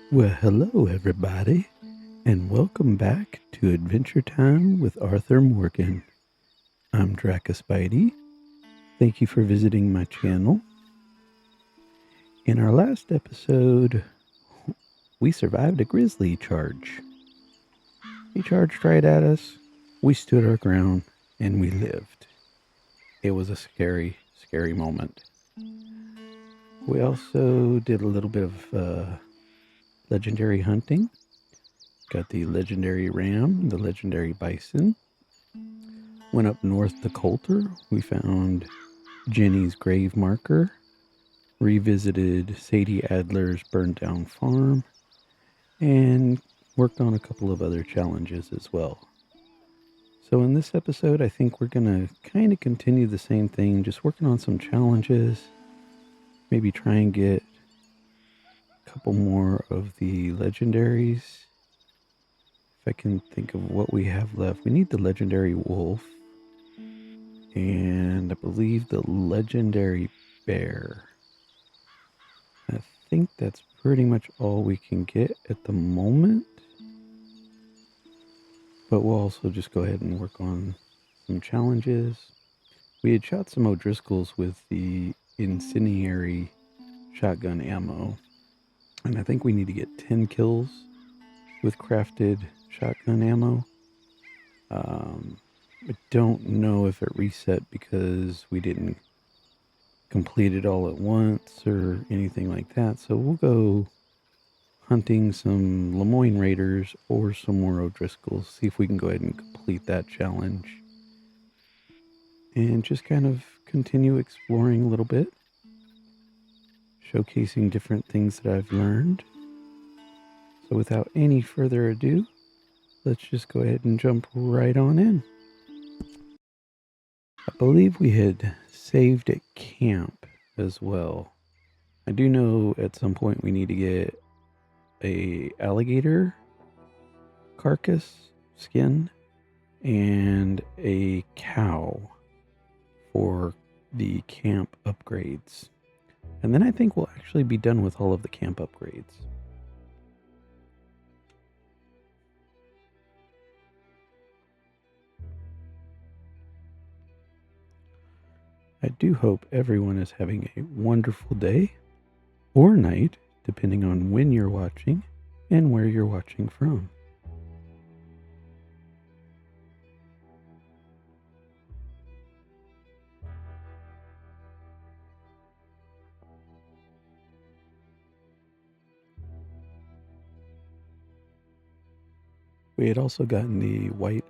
Well, hello everybody, and welcome back to Adventure Time with Arthur Morgan. I'm Draka Spidey. Thank you for visiting my channel. In our last episode, we survived a grizzly charge. He charged right at us, we stood our ground, and we lived. It was a scary, scary moment. We also did a little bit of legendary hunting. Got the legendary ram, the legendary bison. Went up north to Coulter. We found Jenny's grave marker. Revisited Sadie Adler's burned down farm. And worked on a couple of other challenges as well. So in this episode, I think we're going to kind of continue the same thing, just working on some challenges. Maybe try and get a couple more of the legendaries. If I can think of what we have left, we need the legendary wolf. And I believe the legendary bear. I think that's pretty much all we can get at the moment. But we'll also just go ahead and work on some challenges. We had shot some O'Driscolls with the incendiary shotgun ammo. And I think we need to get 10 kills with crafted shotgun ammo. I don't know if it reset because we didn't complete it all at once or anything like that. So we'll go hunting some Lemoyne Raiders or some more O'Driscolls. See if we can go ahead and complete that challenge. And just kind of continue exploring a little bit. Showcasing different things that I've learned. So without any further ado, let's just go ahead and jump right on in. I believe we had saved at camp as well. I do know at some point we need to get a alligator carcass skin and a cow for the camp upgrades. And then I think we'll actually be done with all of the camp upgrades. I do hope everyone is having a wonderful day or night, depending on when you're watching and where you're watching from. We had also gotten the white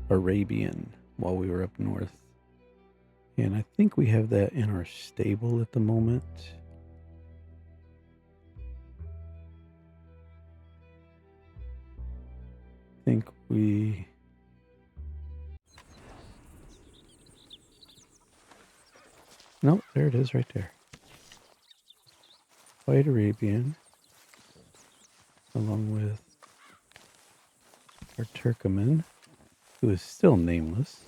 Arabian while we were up north. And I think we have that in our stable at the moment. I think we... Nope, there it is right there. White Arabian, along with our Turkoman, who is still nameless.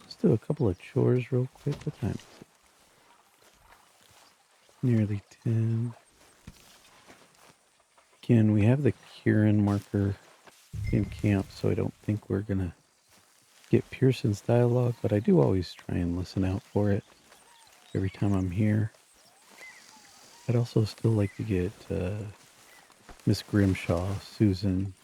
Let's do a couple of chores real quick. What time is it? Nearly 10. Again, we have the Kieran marker in camp, so I don't think we're going to get Pearson's dialogue, but I do always try and listen out for it every time I'm here. I'd also still like to get Miss Grimshaw, Susan,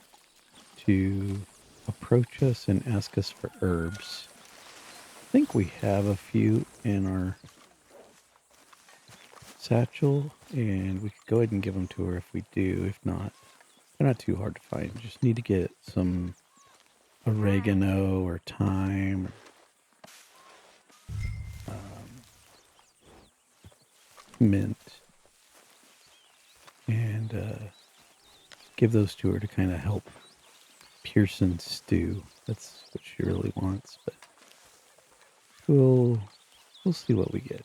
to approach us and ask us for herbs. I think we have a few in our satchel, and we could go ahead and give them to her if we do. If not, they're not too hard to find. Just need to get some oregano or thyme, mint, and give those to her to kind of help Pearson stew. That's what she really wants, but we'll see what we get.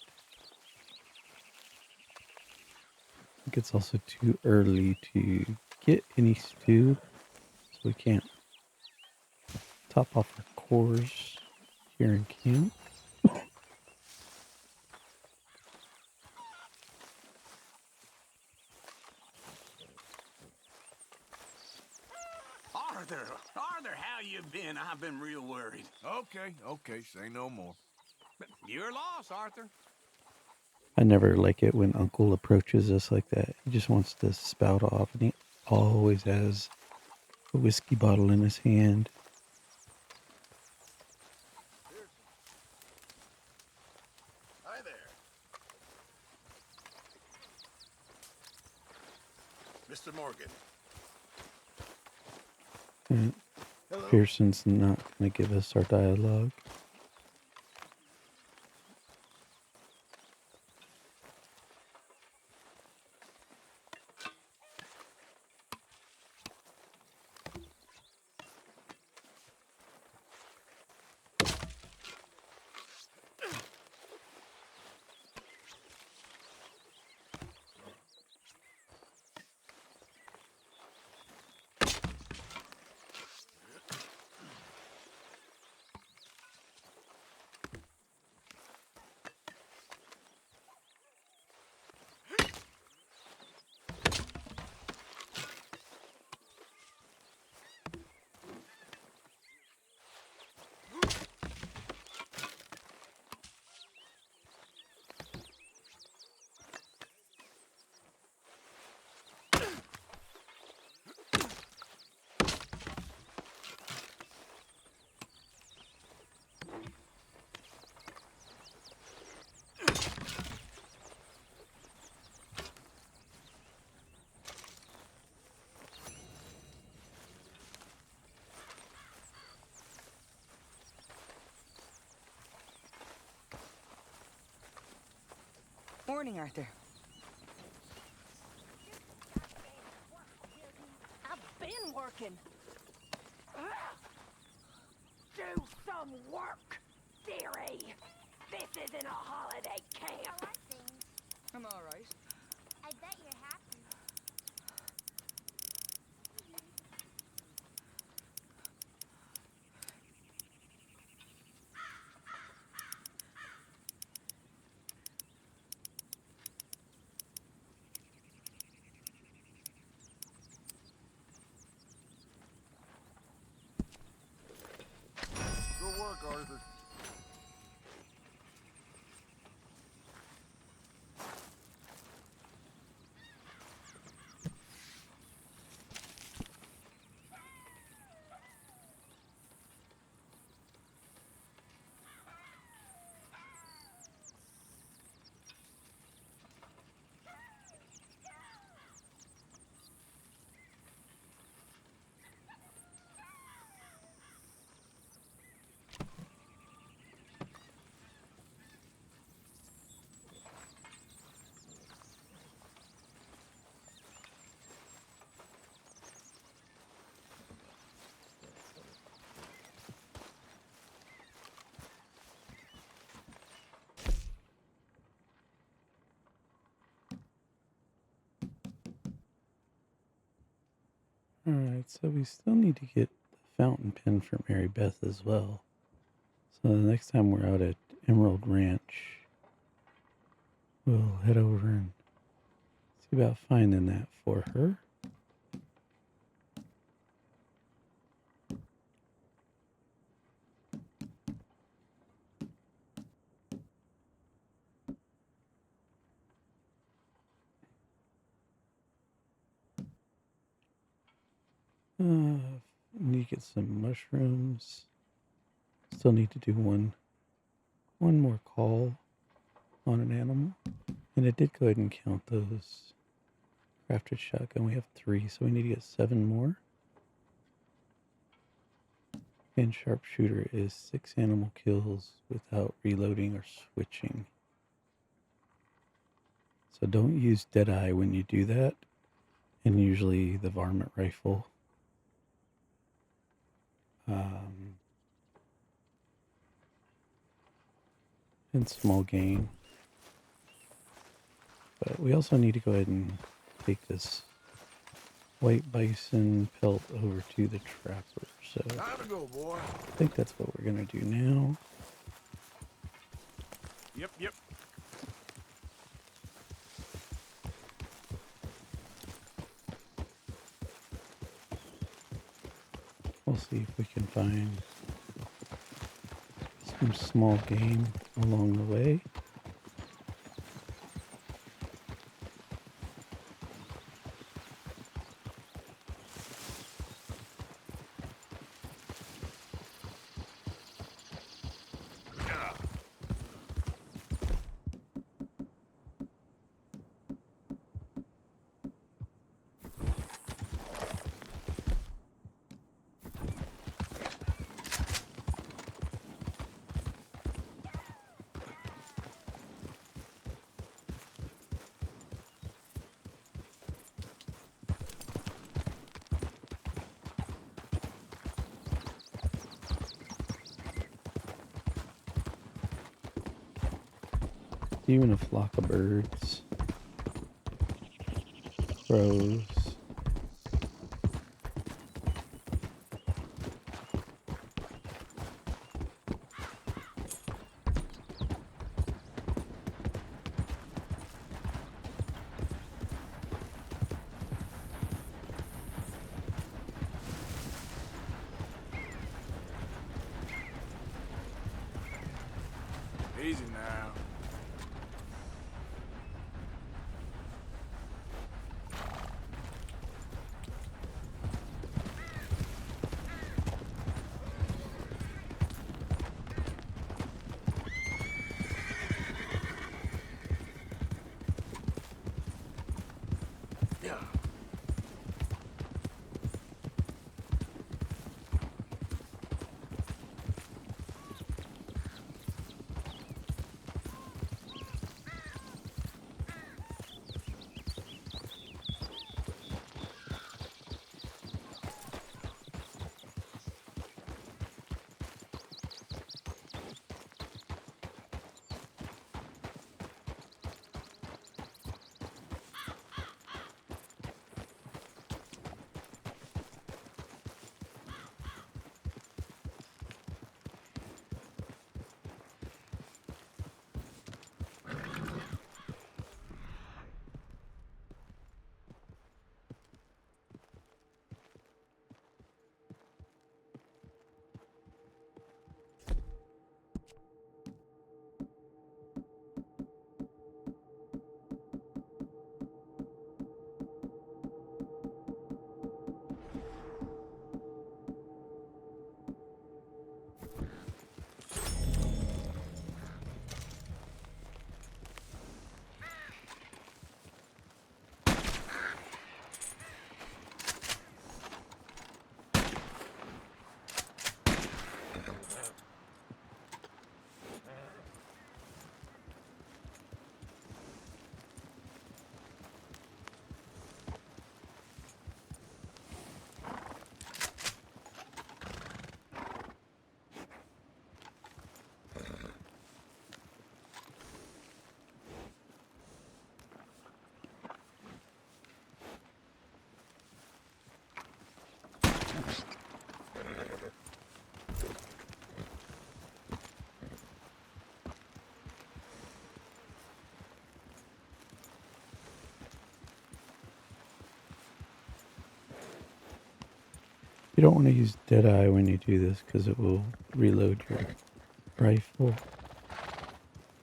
I think it's also too early to get any stew, so we can't top off our cores here in camp. Arthur, how you been? I've been real worried. Okay, say no more. You're lost, Arthur. I never like it when Uncle approaches us like that. He just wants to spout off, and he always has a whiskey bottle in his hand. Hi there. Mr. Morgan. And Hello. Pearson's not going to give us our dialogue. Morning, Arthur. I've been working. Do some work, dearie. This isn't a holiday camp. I'm all right. I bet you're happy. Good work, Arthur. Alright, so we still need to get the fountain pen for Mary Beth as well. So the next time we're out at Emerald Ranch, we'll head over and see about finding that for her. Need to get some mushrooms. Still need to do one more call on an animal. And I did go ahead and count those. Crafted shotgun, we have 3, so we need to get 7 more. And sharpshooter is 6 animal kills without reloading or switching. So don't use Deadeye when you do that. And usually the varmint rifle. And small game. But we also need to go ahead and take this white bison pelt over to the trapper. So Time to go, boy. I think that's what we're going to do now. Yep. We'll see if we can find some small game along the way. Even a flock of birds, crows. Easy now. Yeah. You don't want to use Deadeye when you do this because it will reload your rifle.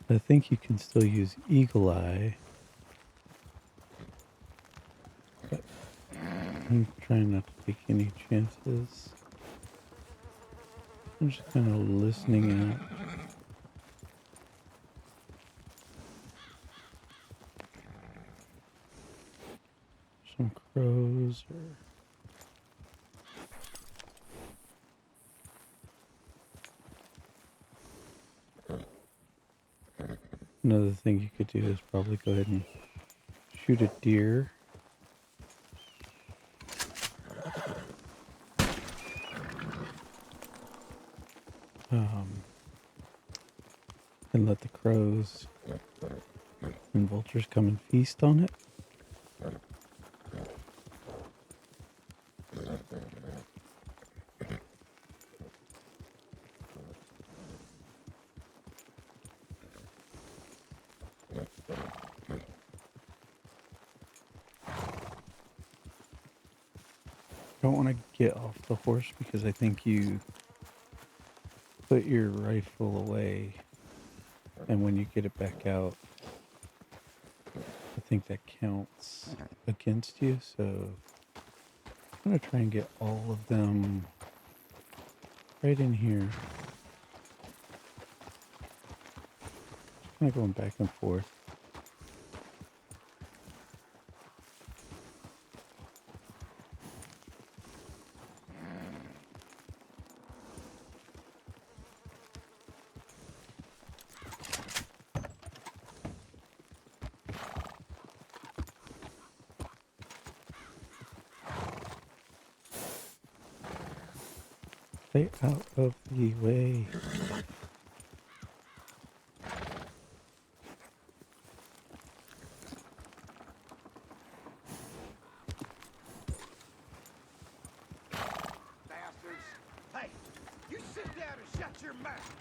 I think you can still use Eagle Eye. But I'm trying not to take any chances. I'm just kind of listening out. Some crows or... Another thing you could do is probably go ahead and shoot a deer. And let the crows and vultures come and feast on it. don't want to get off the horse because I think you put your rifle away, and when you get it back out, I think that counts against you. So I'm gonna try and get all of them right in here. Kind of going back and forth. Stay out of the way. Bastards. Hey, you sit down and shut your mouth.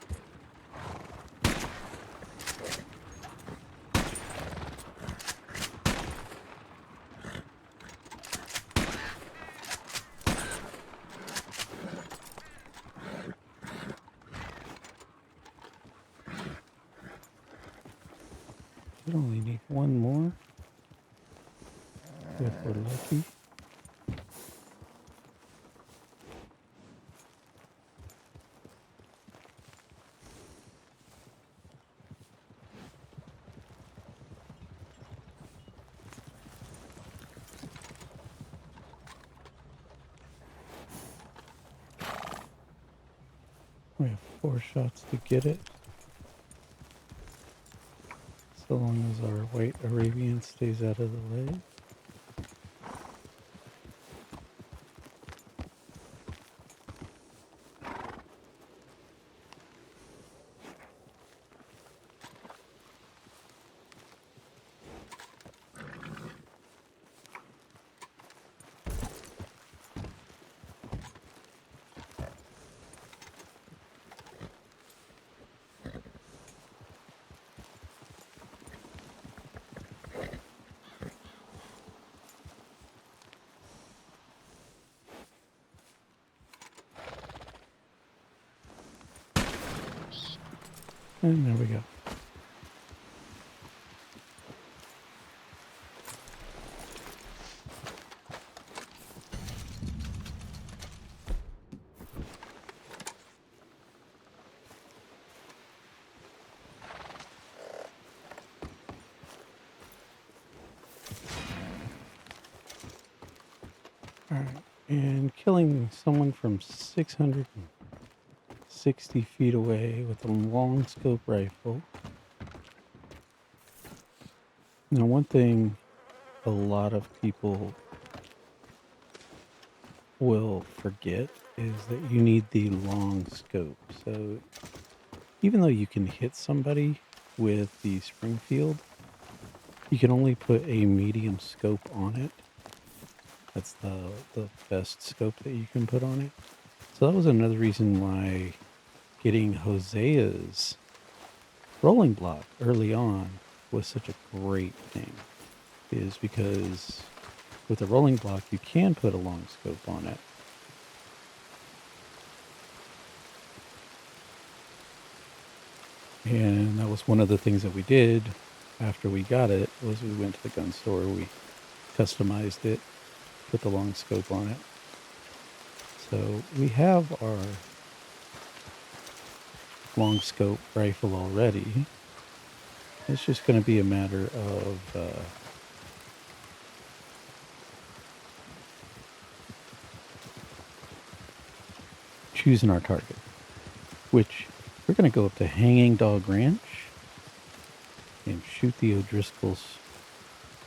We only need one more. If we're lucky. We have 4 shots to get it. So long as our white Arabian stays out of the way. And there we go. Alright, and killing someone from 660 feet away with a long scope rifle. Now, one thing a lot of people will forget is that you need the long scope. So even though you can hit somebody with the Springfield, you can only put a medium scope on it. That's the best scope that you can put on it. So that was another reason why getting Hosea's rolling block early on was such a great thing, is because with a rolling block you can put a long scope on it. And that was one of the things that we did after we got it, was we went to the gun store, we customized it, put the long scope on it. So we have our long scope rifle already. It's just going to be a matter of choosing our target, which we're going to go up to Hanging Dog Ranch and shoot the O'Driscolls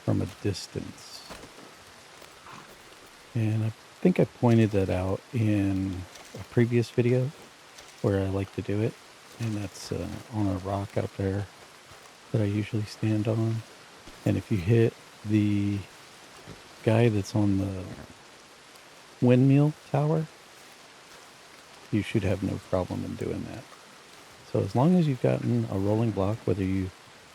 from a distance. And I think I pointed that out in a previous video where I like to do it. And that's on a rock out there that I usually stand on. And if you hit the guy that's on the windmill tower, you should have no problem in doing that. So as long as you've gotten a rolling block, whether you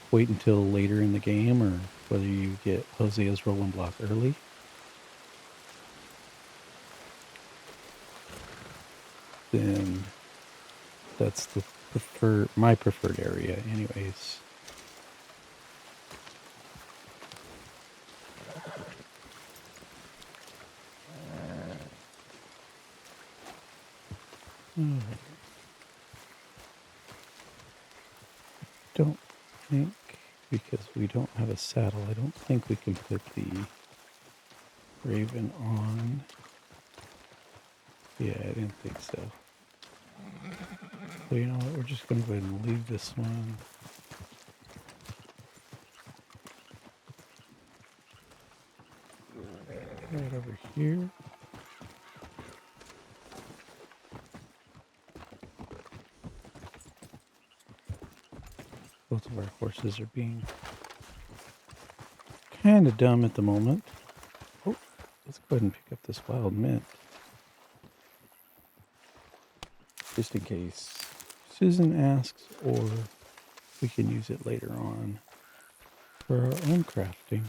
wait until later in the game or whether you get Hosea's rolling block early, then that's the my preferred area anyways. Don't think, because we don't have a saddle, I don't think we can put the Raven on. Yeah, I didn't think so. So you know what, we're just going to go ahead and leave this one. Right over here. Both of our horses are being kind of dumb at the moment. Oh, let's go ahead and pick up this wild mint. Just in case Susan asks, or we can use it later on for our own crafting.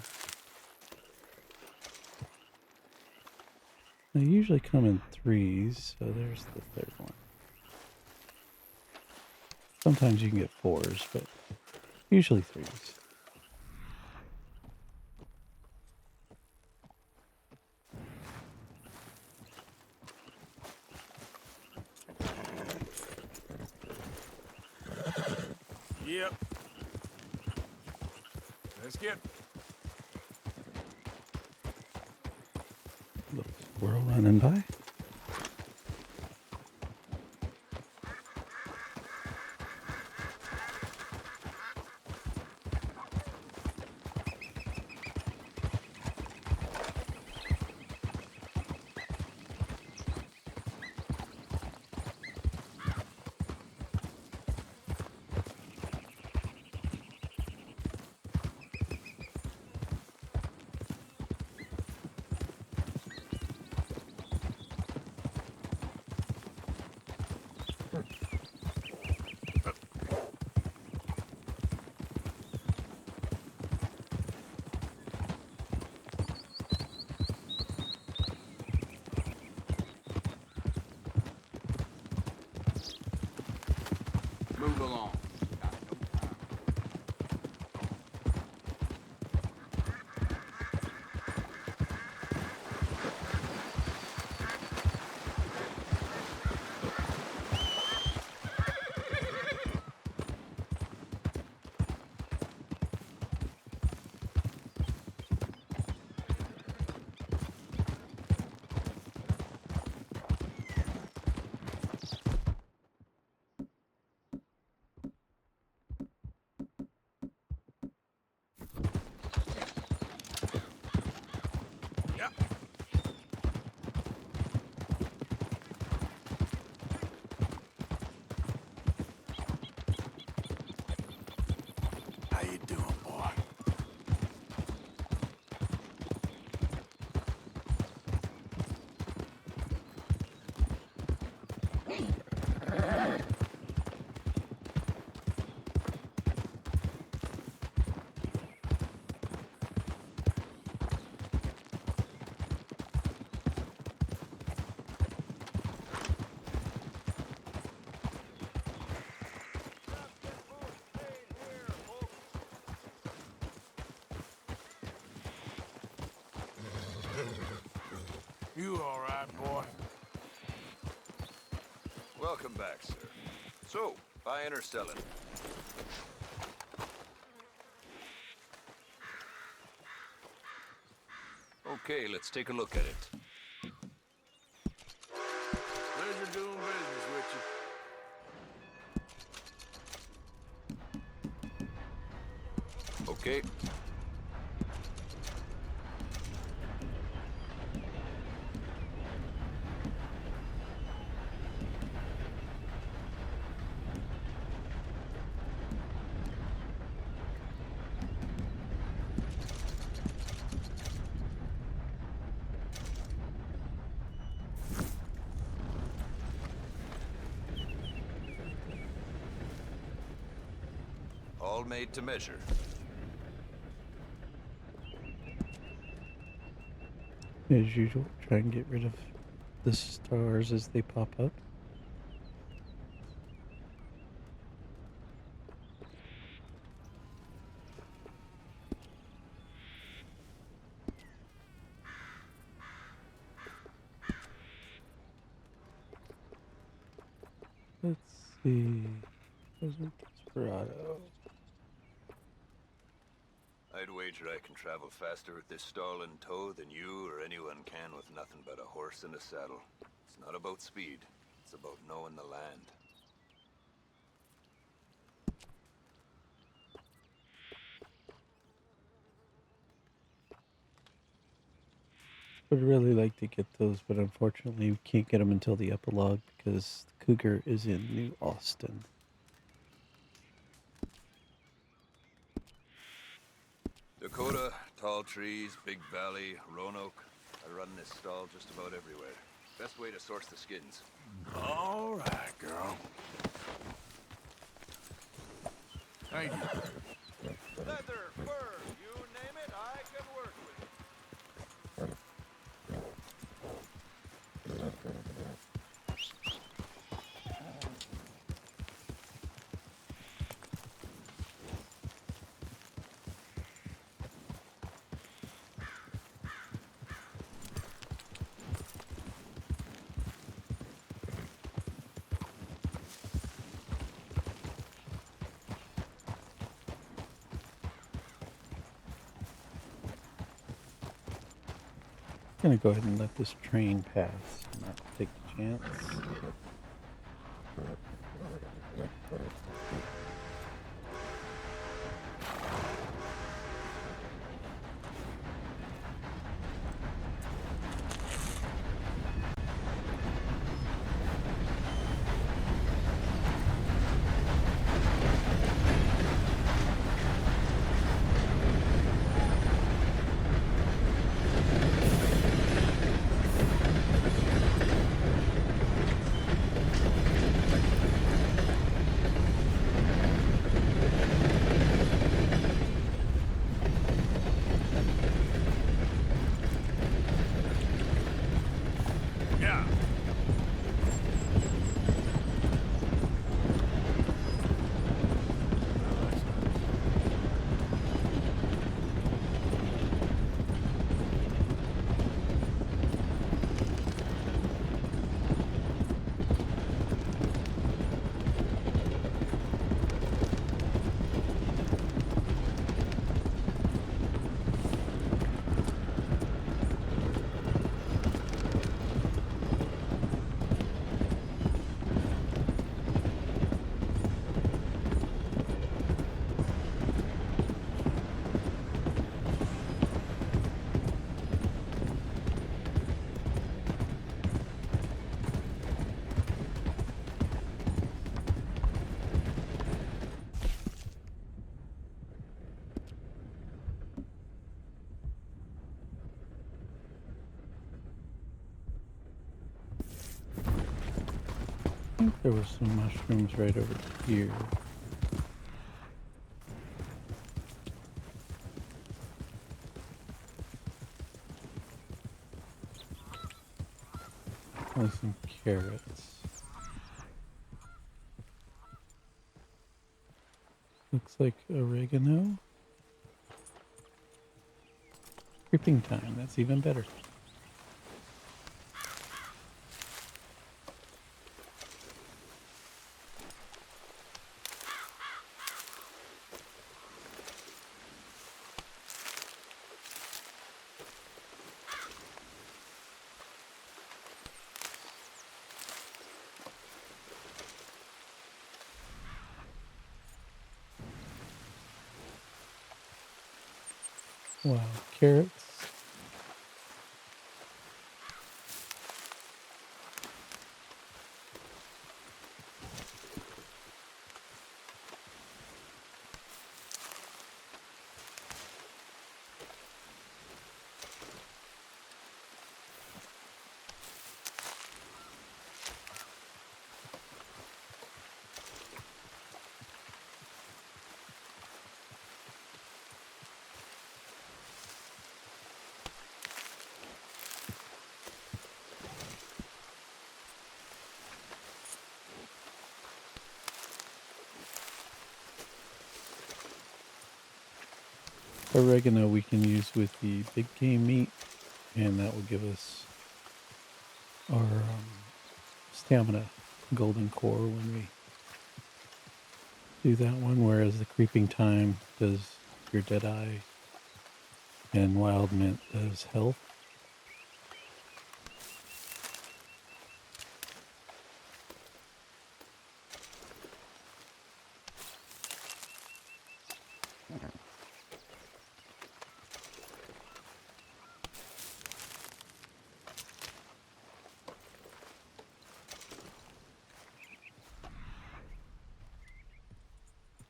They usually come in threes, so there's the third one. Sometimes you can get fours, but usually threes. Yep. Let's get. Little squirrel running by. Move along. Yep. How you doing, boy? You all right, boy? Welcome back, sir. So, buying or selling? Okay, let's take a look at it. Pleasure doing business with you. Okay. All made to measure. As usual, try and get rid of the stars as they pop up. see. Desert Desperado. I'd wager I can travel faster with this stall in tow than you or anyone can with nothing but a horse and a saddle. It's not about speed. It's about knowing the land. Would really like to get those, but unfortunately we can't get them until the epilogue because the cougar is in New Austin. Dakota, tall trees, big valley, Roanoke. I run this stall just about everywhere. Best way to source the skins. All right, girl. Thank you. Leather, fur, you name it, I can work with it. I'm gonna go ahead and let this train pass, not take the chance. Yeah. I think there were some mushrooms right over here. And some carrots. Looks like oregano. Creeping thyme, that's even better. Wow, carrots. Oregano we can use with the big game meat, and that will give us our stamina golden core when we do that one, whereas the creeping time does your dead eye and wild mint does health.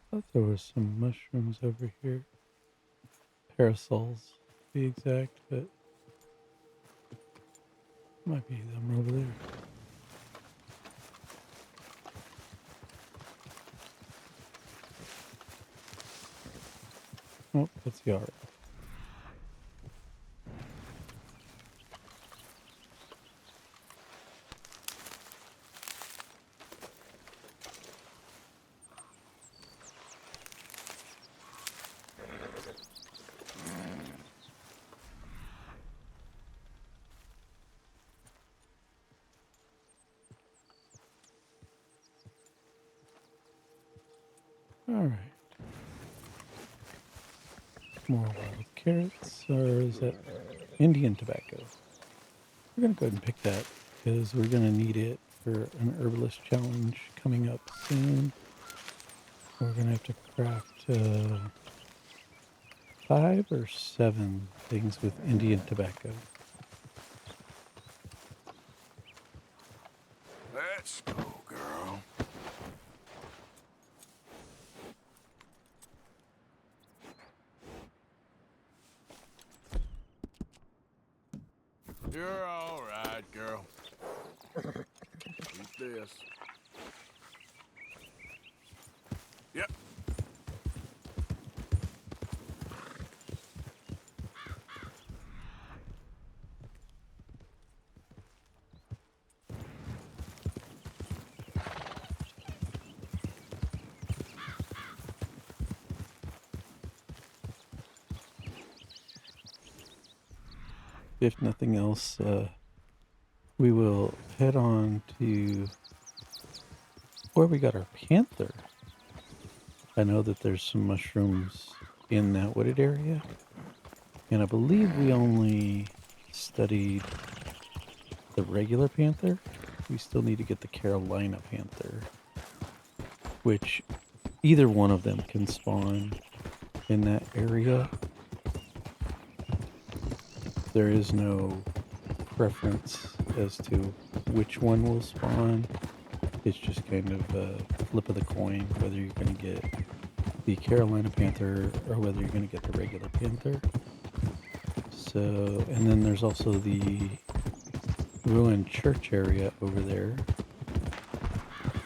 I thought there was some mushrooms over here. Parasols, to be exact, but might be them over there. Oh, that's the art. Alright. More wild carrots, or is that Indian tobacco? We're going to go ahead and pick that because we're going to need it for an herbalist challenge coming up soon. We're going to have to craft 5 or 7 things with Indian tobacco. Let's go, girl. You're all right, girl. Keep this. Yep. If nothing else, we will head on to where we got our panther. I know that there's some mushrooms in that wooded area, and I believe we only studied the regular panther. We still need to get the Carolina panther, which either one of them can spawn in that area. There is no preference as to which one will spawn. It's just kind of a flip of the coin whether you're going to get the Carolina panther or whether you're going to get the regular panther. So, and then there's also the ruined church area over there,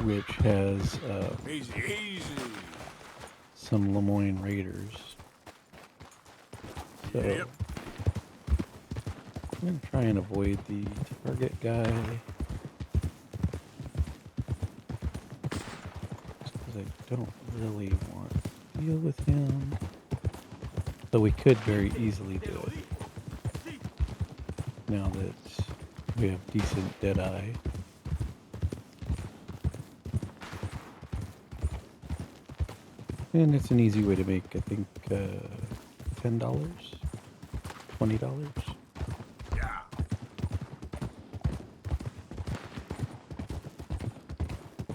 which has Easy, easy. some Lemoyne Raiders. So, Yep. I'm going to try and avoid the target guy. Just because I don't really want to deal with him. Though we could very easily do it. Now that we have decent Deadeye. And it's an easy way to make, I think, $10, $20. Yeah.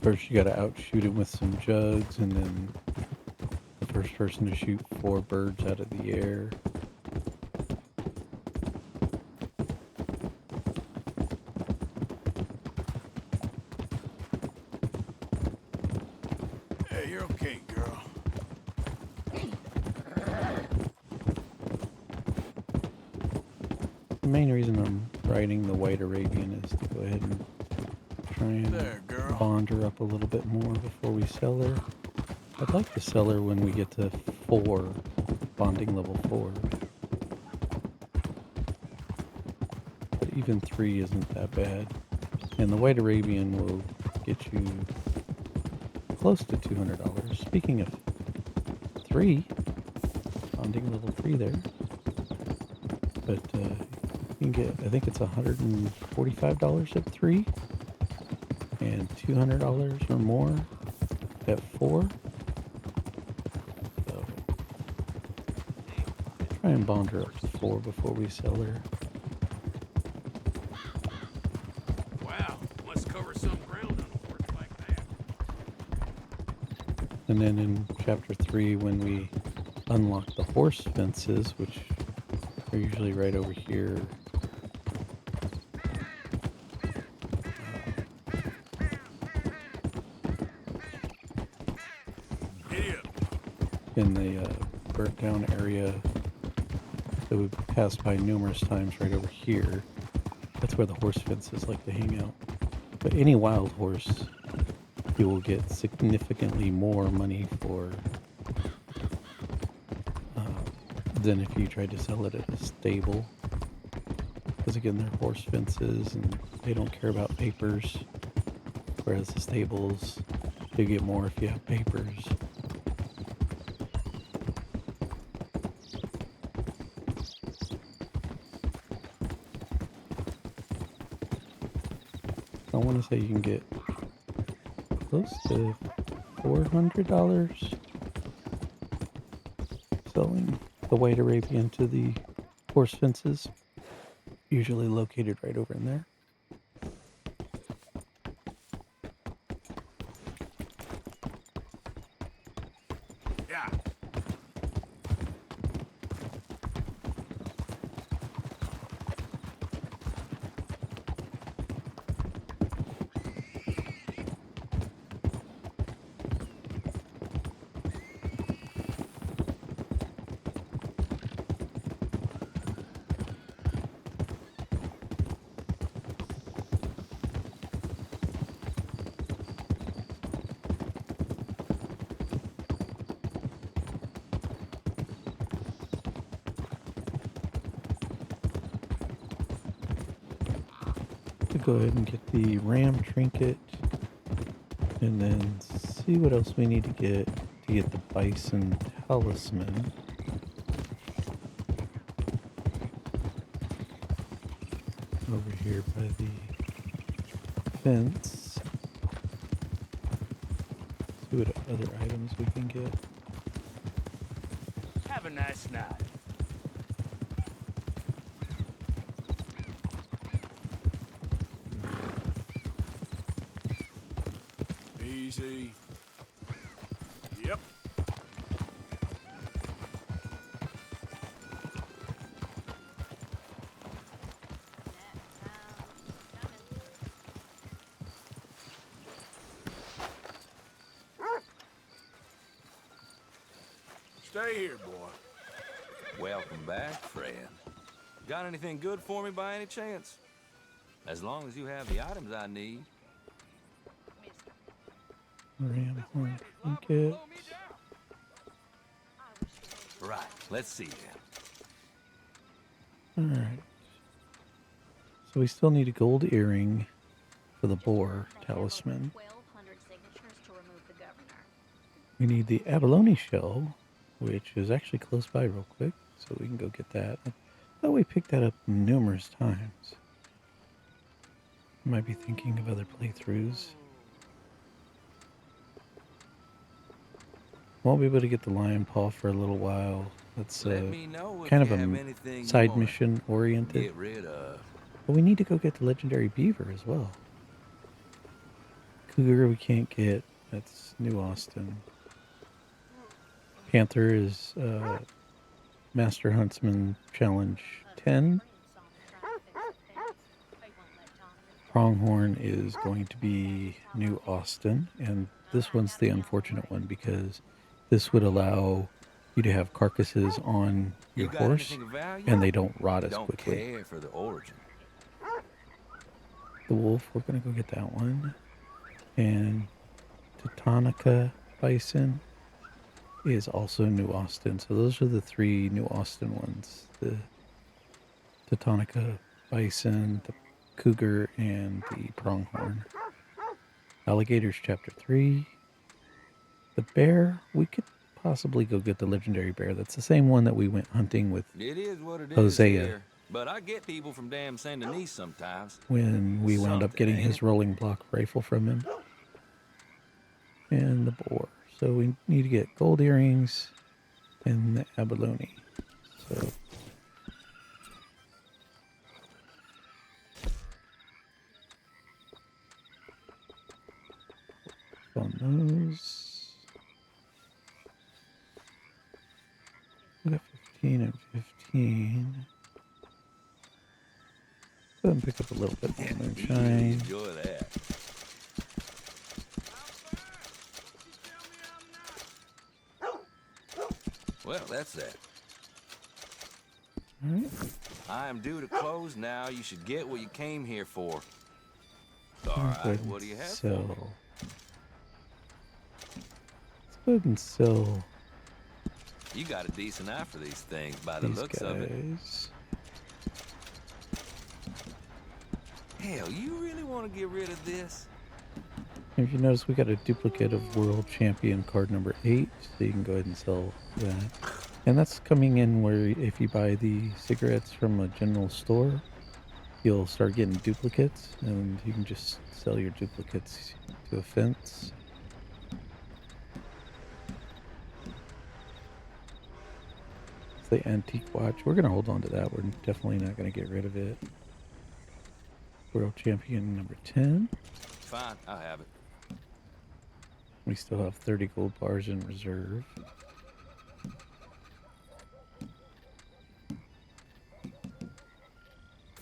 First you gotta outshoot him with some jugs, and then the first person to shoot 4 birds out of the air. Hey, you're okay, girl. The main reason I'm riding the White Arabian is to go ahead and try and There, girl. bond her up a little bit more before we sell her. I'd like to sell her when we get to 4, bonding level 4. But even 3 isn't that bad. And the White Arabian will get you close to $200. Speaking of 3, bonding level 3 there. But you can get, I think it's $145 at 3. And $200 or more at 4. Try and bond her up to 4 before we sell her. Wow, let's cover some ground on a horse like that. And then in chapter 3, when we unlock the horse fences, which are usually right over here, Giddy up. in the burnt down area that we've passed by numerous times right over here, that's where the horse fences like to hang out. But any wild horse, you will get significantly more money for than if you tried to sell it at a stable. Because again, they're horse fences and they don't care about papers. Whereas the stables, you get more if you have papers. I want to say you can get close to $400 selling the white Arabian to the horse fences, usually located right over in there. Yeah. To go ahead and get the ram trinket and then see what else we need to get the bison talisman. Over here by the fence. See what other items we can get. Have a nice night. Easy. Yep. Stay here, boy. Welcome back, friend. Got anything good for me by any chance? As long as you have the items I need. Ram horn trinket. Right, let's see then. Alright. So we still need a gold earring for the boar talisman. 1,200 signatures to remove the governor. We need the abalone shell, which is actually close by real quick, so we can go get that. I thought we picked that up numerous times. Might be thinking of other playthroughs. Won't be able to get the lion paw for a little while. That's Let me know if kind of you a have anything you side wanna mission oriented. Get rid of. But we need to go get the legendary beaver as well. Cougar we can't get. That's New Austin. Panther is Master Huntsman Challenge 10. Pronghorn is going to be New Austin. And this one's the unfortunate one because this would allow you to have carcasses on your You got horse anything of value? and they don't rot as Don't quickly. care for the origin. The wolf, we're going to go get that one. And Teutonica Bison is also New Austin. So those are the 3 New Austin ones. The Teutonica Bison, the Cougar, and the Pronghorn. Alligators Chapter 3. The bear, we could possibly go get the legendary bear. That's the same one that we went hunting with It is what it is Hosea. here. But I get people from damn Saint Denis sometimes. when we wound up Something, getting ain't his it? rolling block rifle from him. And the boar. So we need to get gold earrings and the abalone. So on those. We got 15 and 15. Go ahead and pick up a little bit more Really moonshine. enjoy that. Well, that's that. All right. I am due to close now. You should get what you came here for. All Go right, ahead and what do you have for sell. me? Let's go ahead and sell You got a decent eye for these things by the these looks of it. guys. Hell, you really want to get rid of this? If you notice, we got a duplicate of World Champion card number 8, so you can go ahead and sell that. And that's coming in where if you buy the cigarettes from a general store, you'll start getting duplicates, and you can just sell your duplicates to a fence. It's the antique watch. We're going to hold on to that. We're definitely not going to get rid of it. World Champion number 10. Fine, I'll have it. We still have 30 gold bars in reserve.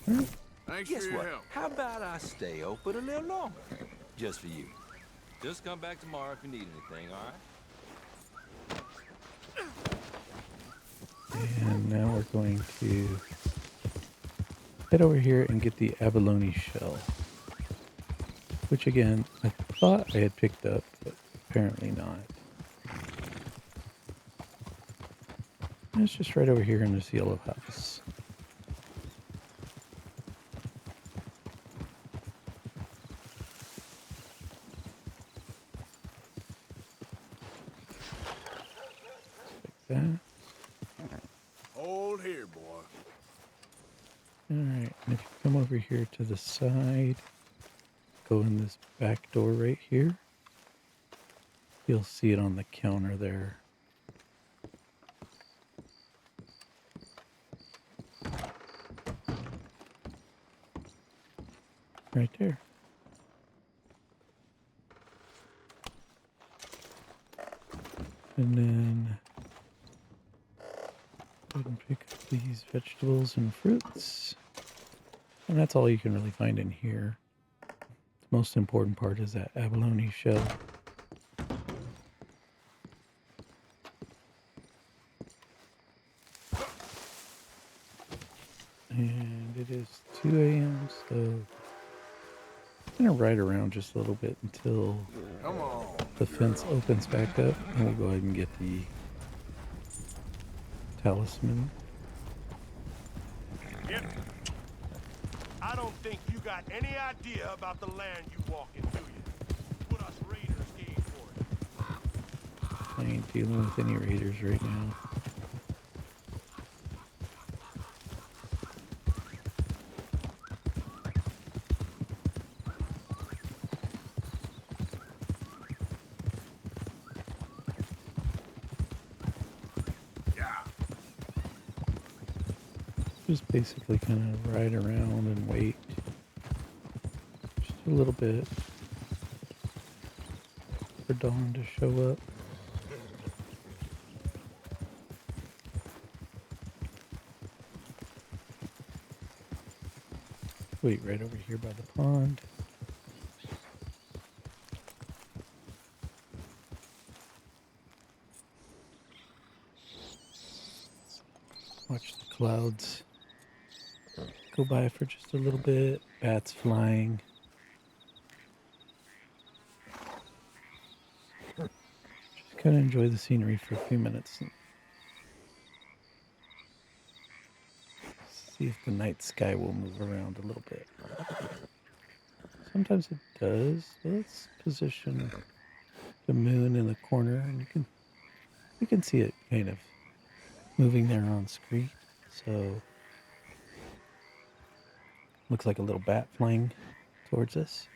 Thanks Guess for your what? help. How about I stay open a little longer? Just for you. Just come back tomorrow if you need anything, all right? And now we're going to head over here and get the abalone shell. Which again, I thought I had picked up, but apparently not. And it's just right over here in this yellow house. Like that. Hold here, boy. Alright, and if you come over here to the side, go in this back door right here, you'll see it on the counter there. Right there. And then go ahead and pick up these vegetables and fruits. And that's all you can really find in here. The most important part is that abalone shell. And it is 2 a.m. so I'm gonna ride around just a little bit until Come on. the fence opens back up, and we'll go ahead and get the talisman. Yep. I don't think you got any idea about the land you walk in, do you? What us raiders gave for it. I ain't dealing with any raiders right now. Just basically kind of ride around and wait just a little bit for dawn to show up. Wait right over here by the pond. Watch the clouds go by for just a little bit. Bats flying. Just kind of enjoy the scenery for a few minutes. And see if the night sky will move around a little bit. Sometimes it does. Let's position the moon in the corner, and you can see it kind of moving there on screen. So looks like a little bat flying towards us.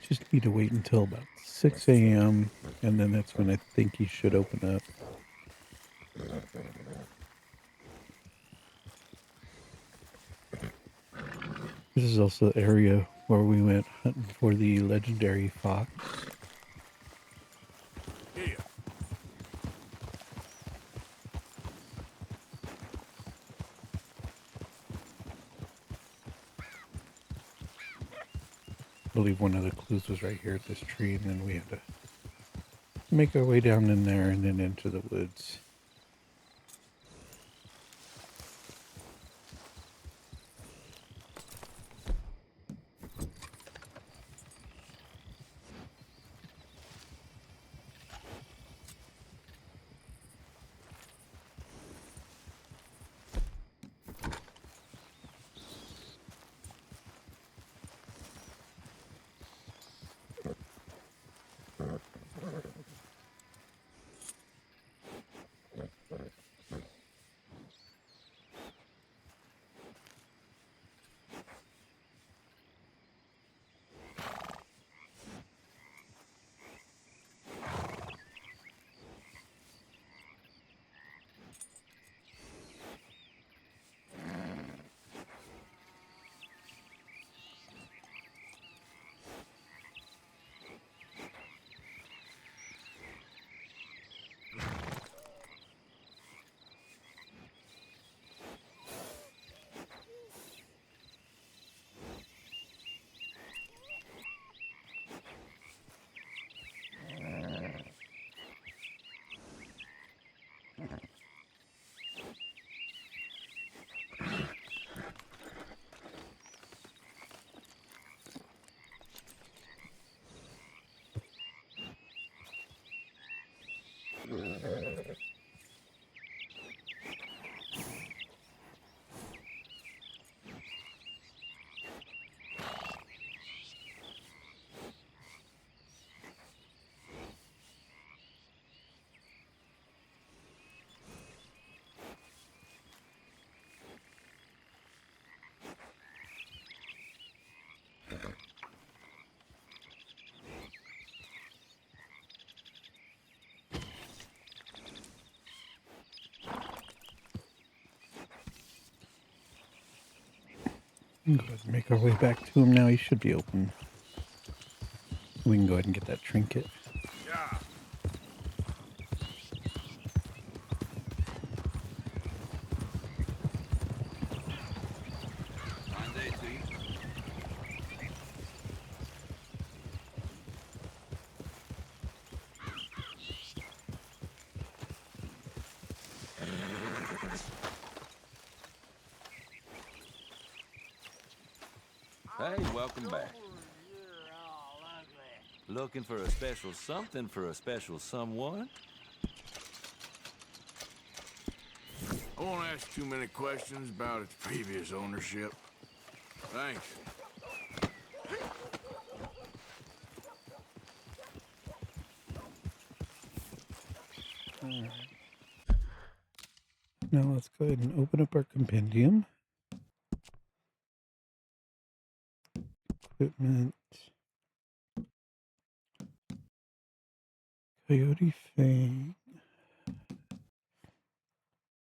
just need to wait until about 6 a.m. and then that's when I think he should open up. This is also the area where we went hunting for the legendary fox. Here. I believe one of the clues was right here at this tree, and then we had to make our way down in there and then into the woods. We can go ahead and make our way back to him now. He should be open. We can go ahead and get that trinket. Yeah. Fine day to you. Hey, welcome back. Looking for a special something for a special someone? I won't ask too many questions about its previous ownership. Thanks. Alright. Now let's go ahead and open up our compendium. Equipment. Coyote Fang.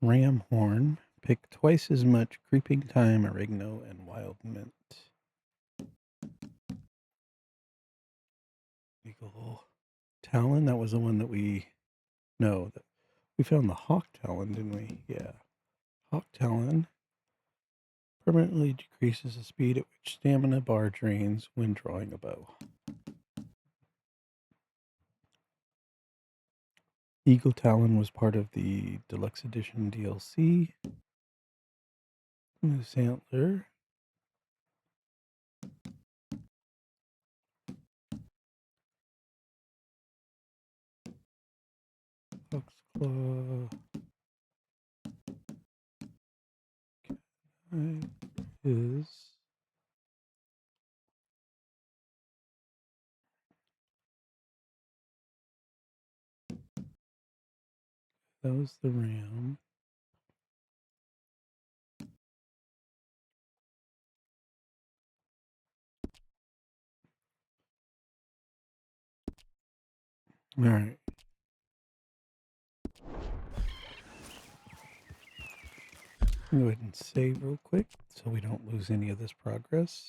Ram Horn. Pick twice as much creeping thyme, oregano, and wild mint. Eagle Talon. That was the one that we... No, we found the Hawk Talon, didn't we? Yeah. Hawk Talon permanently decreases the speed at which stamina bar drains when drawing a bow. Eagle Talon was part of the Deluxe Edition DLC. Moose Antler. Fox Claw. Is that was the ram. All right. Go ahead and save real quick so we don't lose any of this progress.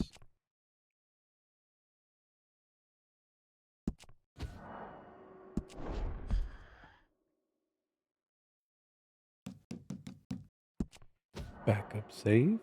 Backup save.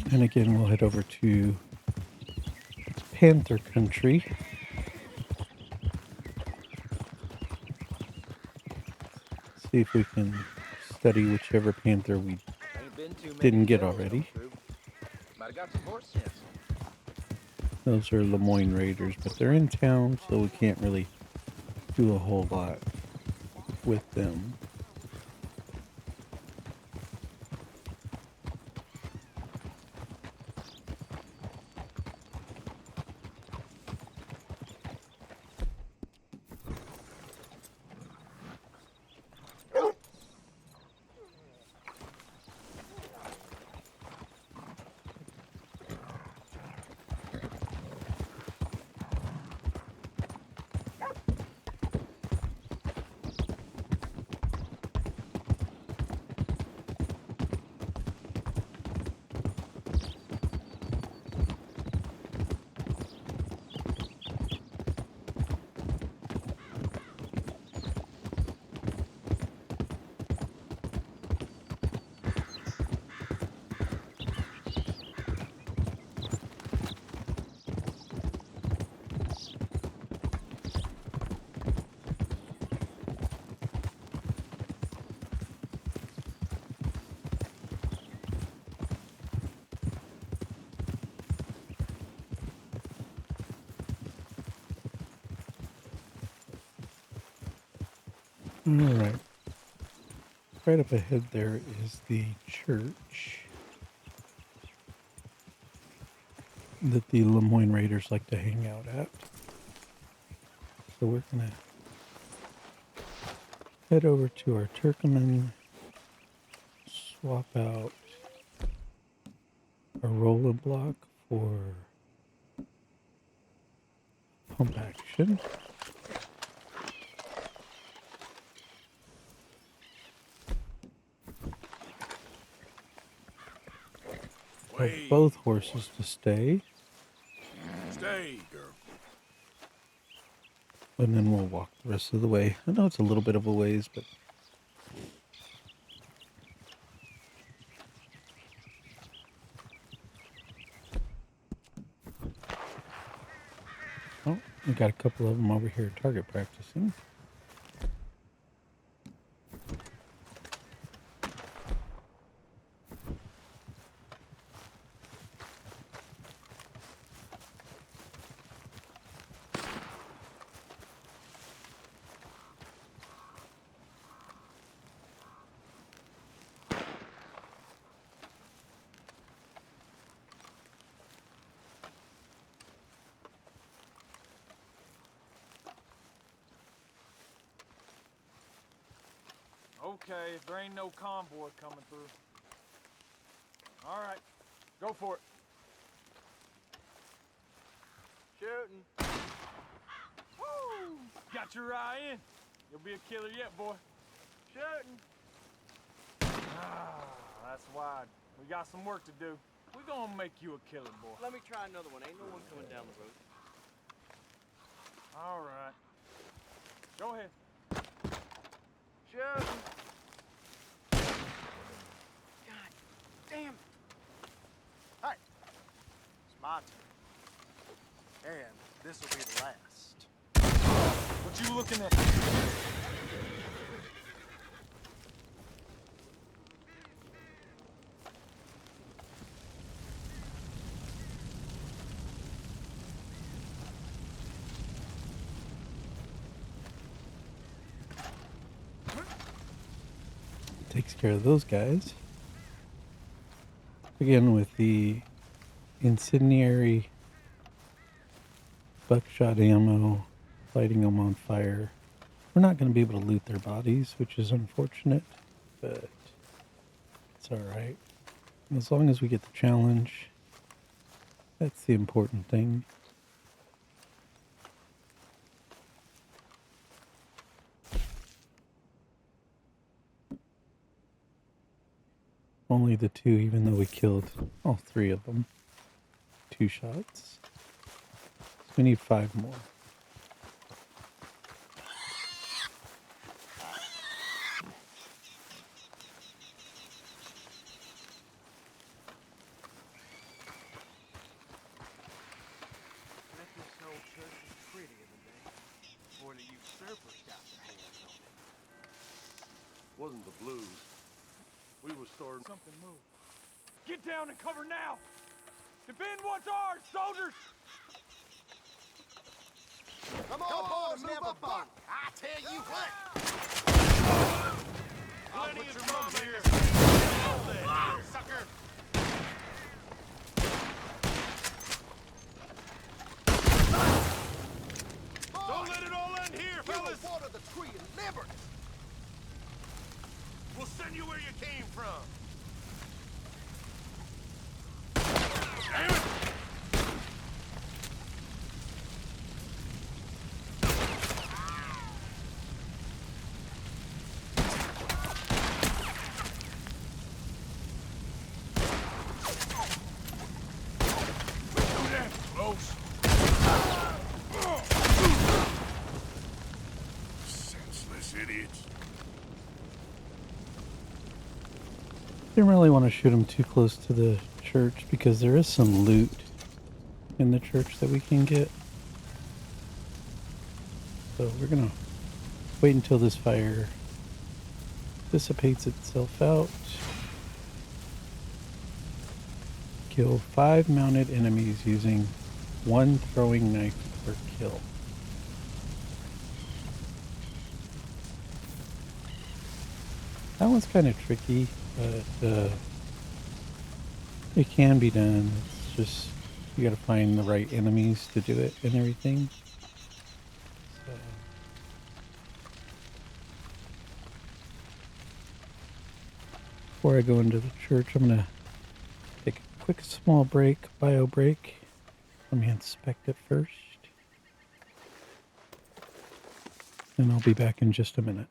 And again, we'll head over to Panther Country. See if we can study whichever panther we didn't get already. Might have got some horse sense. Those are Lemoyne Raiders, but they're in town, so we can't really do a whole lot with them. Alright. Right up ahead there is the church that the Lemoyne Raiders like to hang out at. So we're going to head over to our Turkoman, swap out a rolling block for pump action. Tell both horses to stay. Stay, girl. And then we'll walk the rest of the way. I know it's a little bit of a ways, but... Oh, we got a couple of them over here target practicing. Okay, if there ain't no convoy coming through. All right, go for it. Shooting. Woo! Got your eye in. You'll be a killer yet, boy. Shooting. Ah, that's wide. We got some work to do. We gonna make you a killer, boy. Let me try another one. Ain't no one coming down the road. All right. Go ahead. Shooting. God damn it. Hey, it's my turn. And this will be the last. What you looking at? takes care of those guys. Again, with the incendiary buckshot ammo, lighting them on fire, we're not going to be able to loot their bodies, which is unfortunate, but it's alright. As long as we get the challenge, that's the important thing. Only the two, even though we killed all three of them. 2 shots. So we need 5 more. Bet this old church is pretty in the day. Or the usurpers got their hands on it. Wasn't the blues. We were storing Something moved. Get down and cover now! Defend what's ours, soldiers! Come on, never buck! I tell you what! Plenty of drum here! Sucker! Don't let it all end here, fellas! You water the tree and liberty! We'll send you where you came from! Damn it! Close. Senseless idiots. Didn't really want to shoot them too close to the church because there is some loot in the church that we can get. So we're gonna wait until this fire dissipates itself out. Kill 5 mounted enemies using 1 throwing knife per kill. That one's kind of tricky, but it can be done. It's just you gotta find the right enemies to do it and everything. So, before I go into the church, I'm gonna take a quick small break, bio break. Let me inspect it first. And I'll be back in just a minute.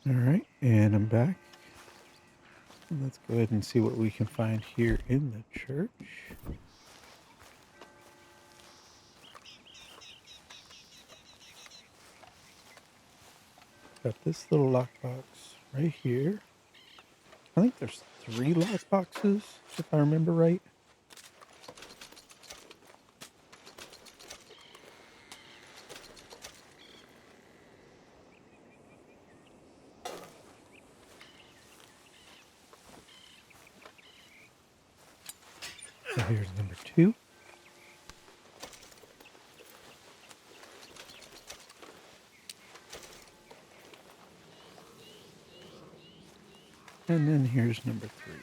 Alright, and I'm back. Let's go ahead and see what we can find here in the church. Got this little lockbox right here. I think there's 3 lockboxes, if I remember right. here's number 2. And then here's number 3.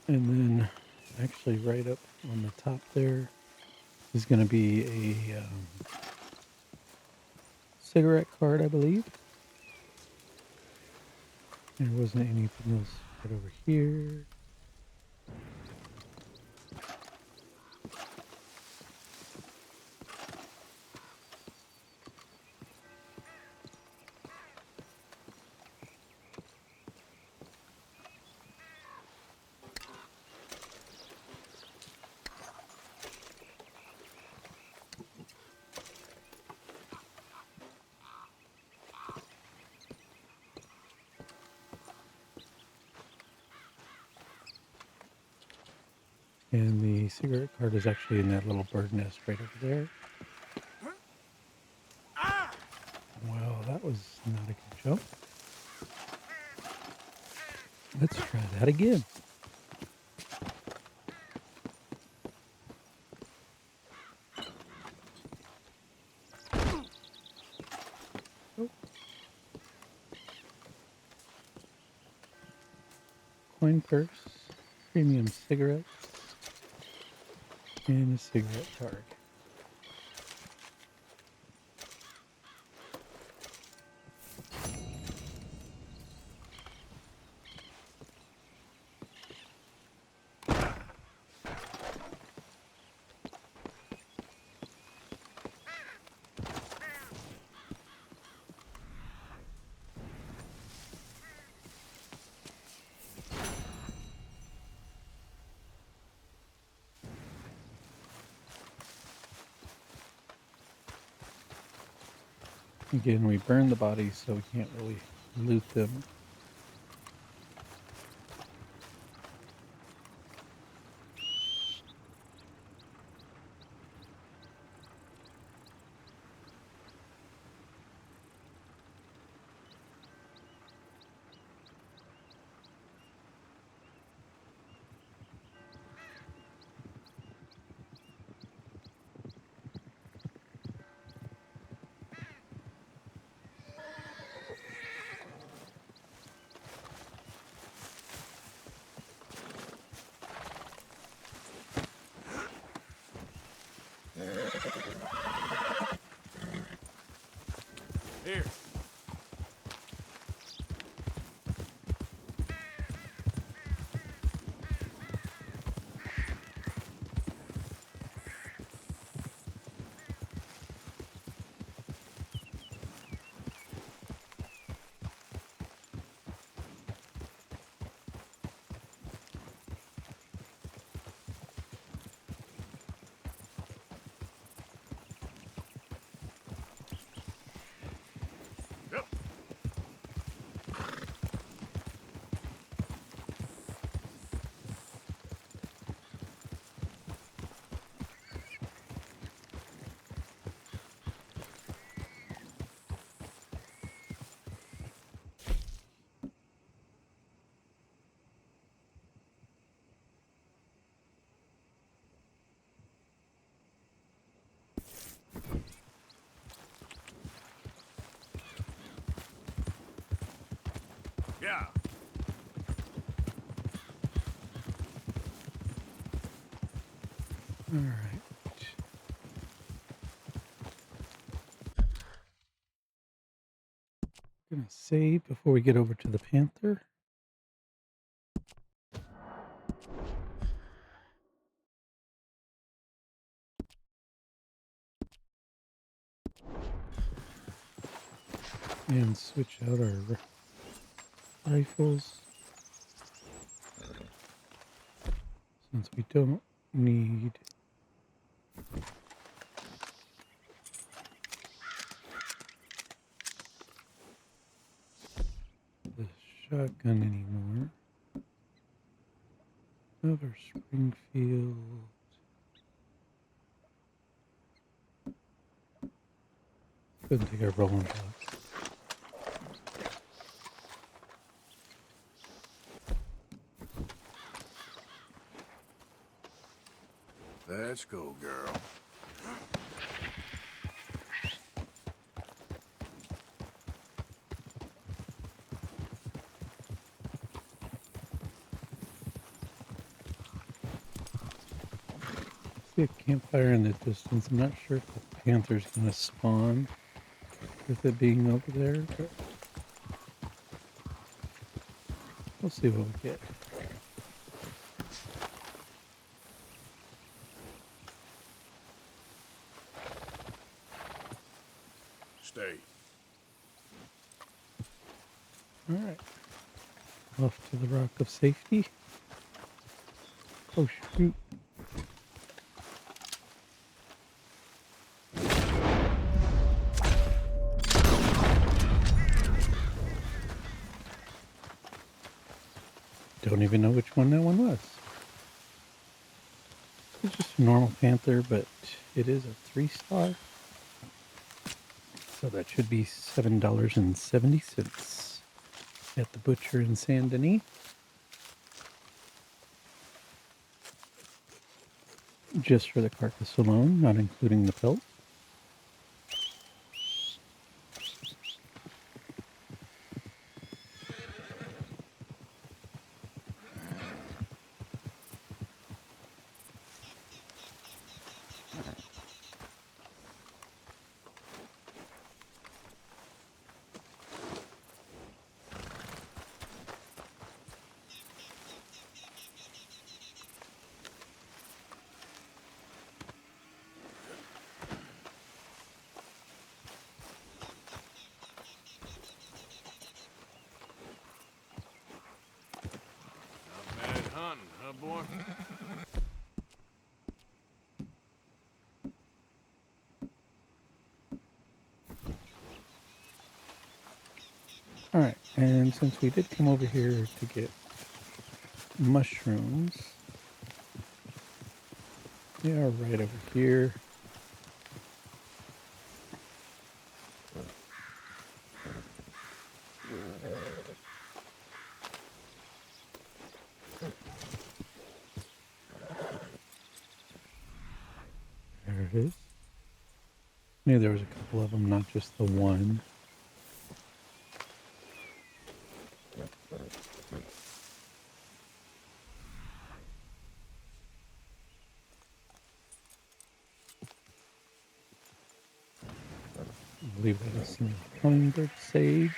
And then actually right up on the top there is going to be a cigarette card, I believe. There wasn't anything else right over here. And the cigarette card is actually in that little bird nest right over there. Well, that was not a good jump. Let's try that again. Oh. Coin purse, premium cigarettes, and a cigarette card. Again, we burned the bodies, so we can't really loot them. Here. Yep. Yeah. All right. Gonna save before we get over to the panther. And switch out our rifles. Since we don't need the shotgun anymore. Another Springfield. Couldn't take our rolling box. Let's go, girl. See a campfire in the distance. I'm not sure if the panther's going to spawn with it being over there, but we'll see what we get. Stay. All right. Off to the rock of safety. Oh, shoot. Don't even know which one that one was. It's just a normal panther, but it is a 3-star. So that should be $7.70 at the butcher in Saint Denis. Just for the carcass alone, not including the pelt. Not bad hunting, huh, boy? Alright, and since we did come over here to get mushrooms, they are right over here. There it is. Maybe there was a couple of them, not just the one. I believe that is some hummingbird sage.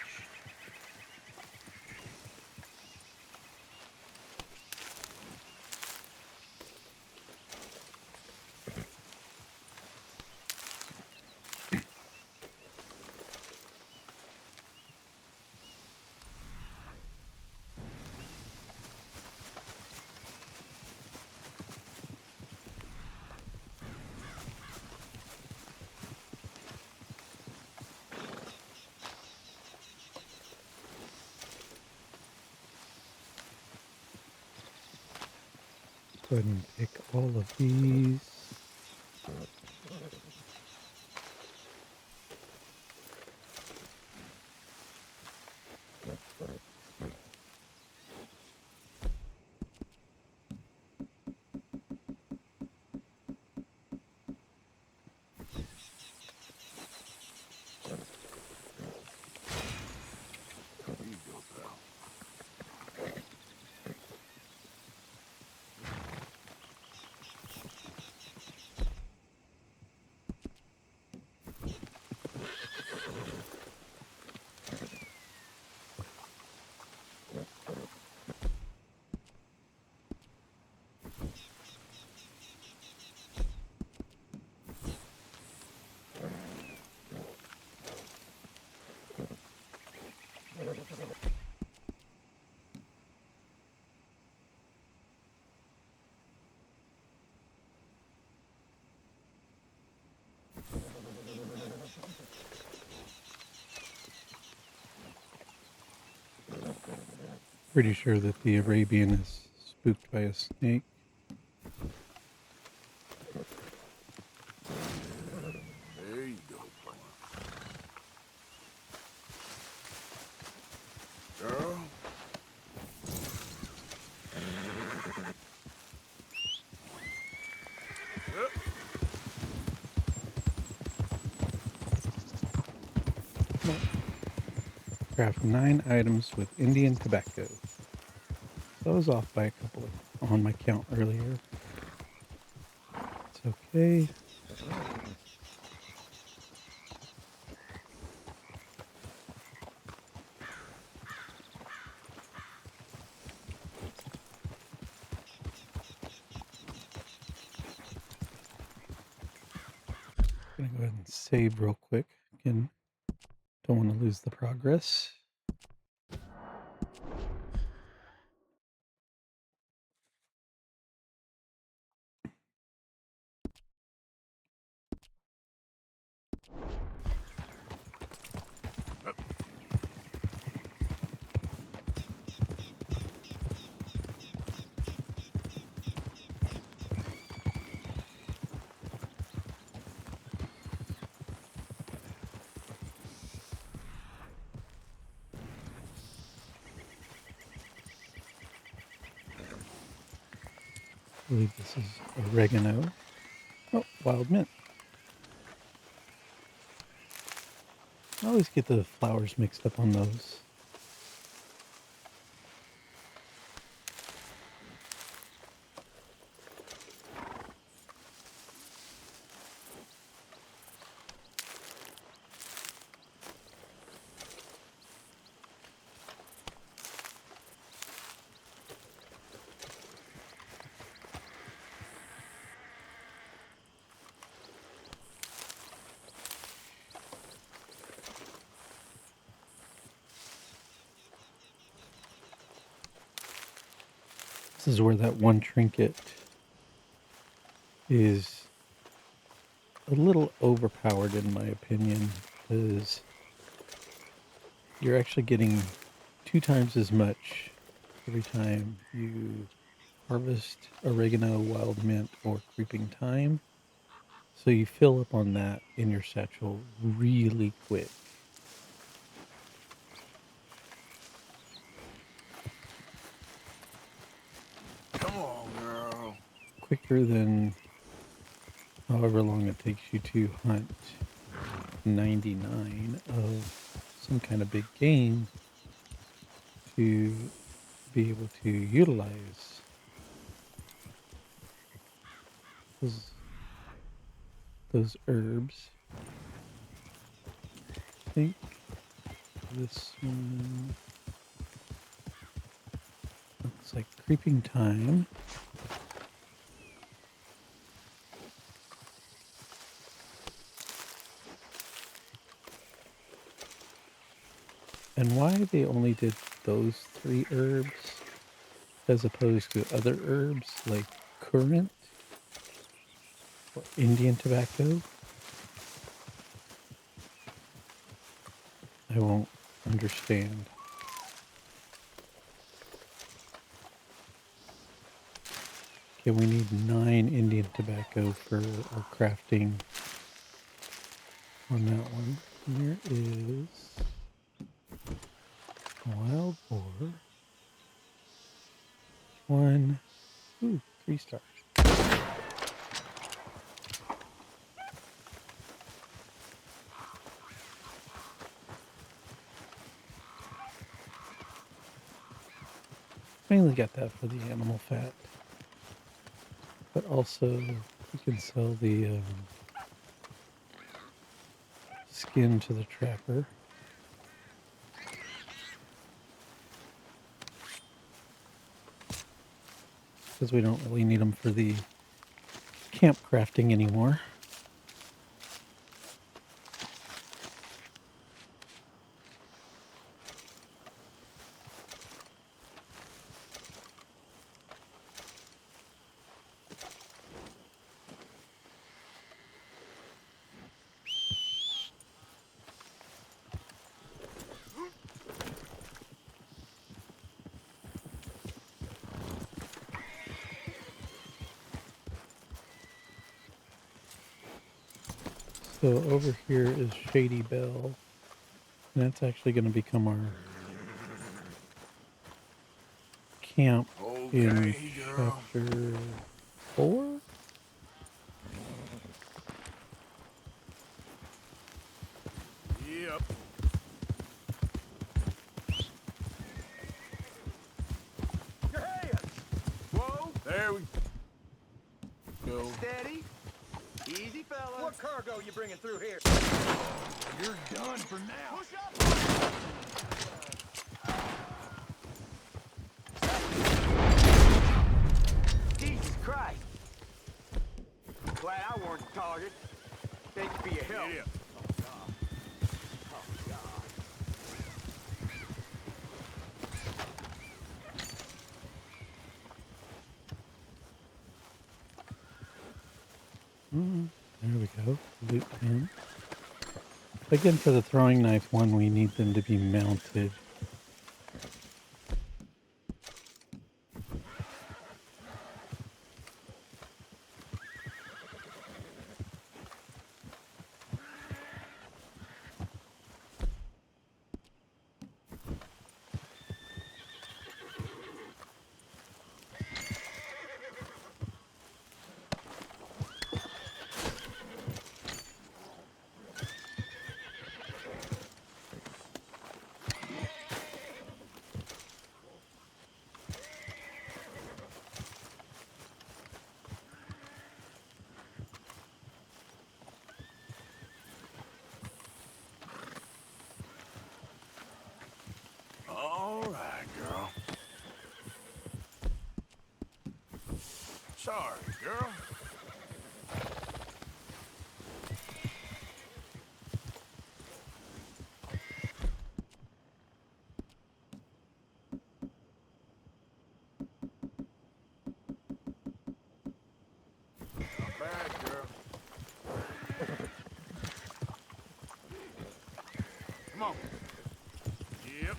Go ahead and pick all of these. Here you go, pal. Pretty sure that the Arabian is spooked by a snake. There you go. Girl. Craft 9 items with Indian tobacco. So I was off by a couple on my count earlier. It's okay. Gonna go ahead and save real quick. Again, don't want to lose the progress. I believe this is oregano. Oh, wild mint. I always get the flowers mixed up on those. This is where that one trinket is a little overpowered in my opinion, because you're actually getting 2 times as much every time you harvest oregano, wild mint, or creeping thyme. So you fill up on that in your satchel really quick. Come on, girl. Quicker than however long it takes you to hunt 99 of some kind of big game to be able to utilize those herbs. I think this one looks like creeping thyme. And why they only did those 3 herbs as opposed to other herbs like currant or Indian tobacco, I won't understand. Okay, we need 9 Indian tobacco for our crafting on that one. And there is wild boar. 1, 3 stars. Mainly got that for the animal fat, but also you can sell the skin to the trapper. Because we don't really need them for the camp crafting anymore. So over here is Shady Bell. And that's actually going to become our camp in Okay, girl. chapter 4. Yep. Your hands! Whoa! There we go. Steady. Easy, fella. What cargo you bringing through here? You're done for now. Push up! Jesus Christ! Glad I weren't the target. Thank you for your help. Yeah. There we go. Loot pin. Again, for the throwing knife one, we need them to be mounted. All right, girl. Sorry, girl. Not bad, girl. Come on. Yep.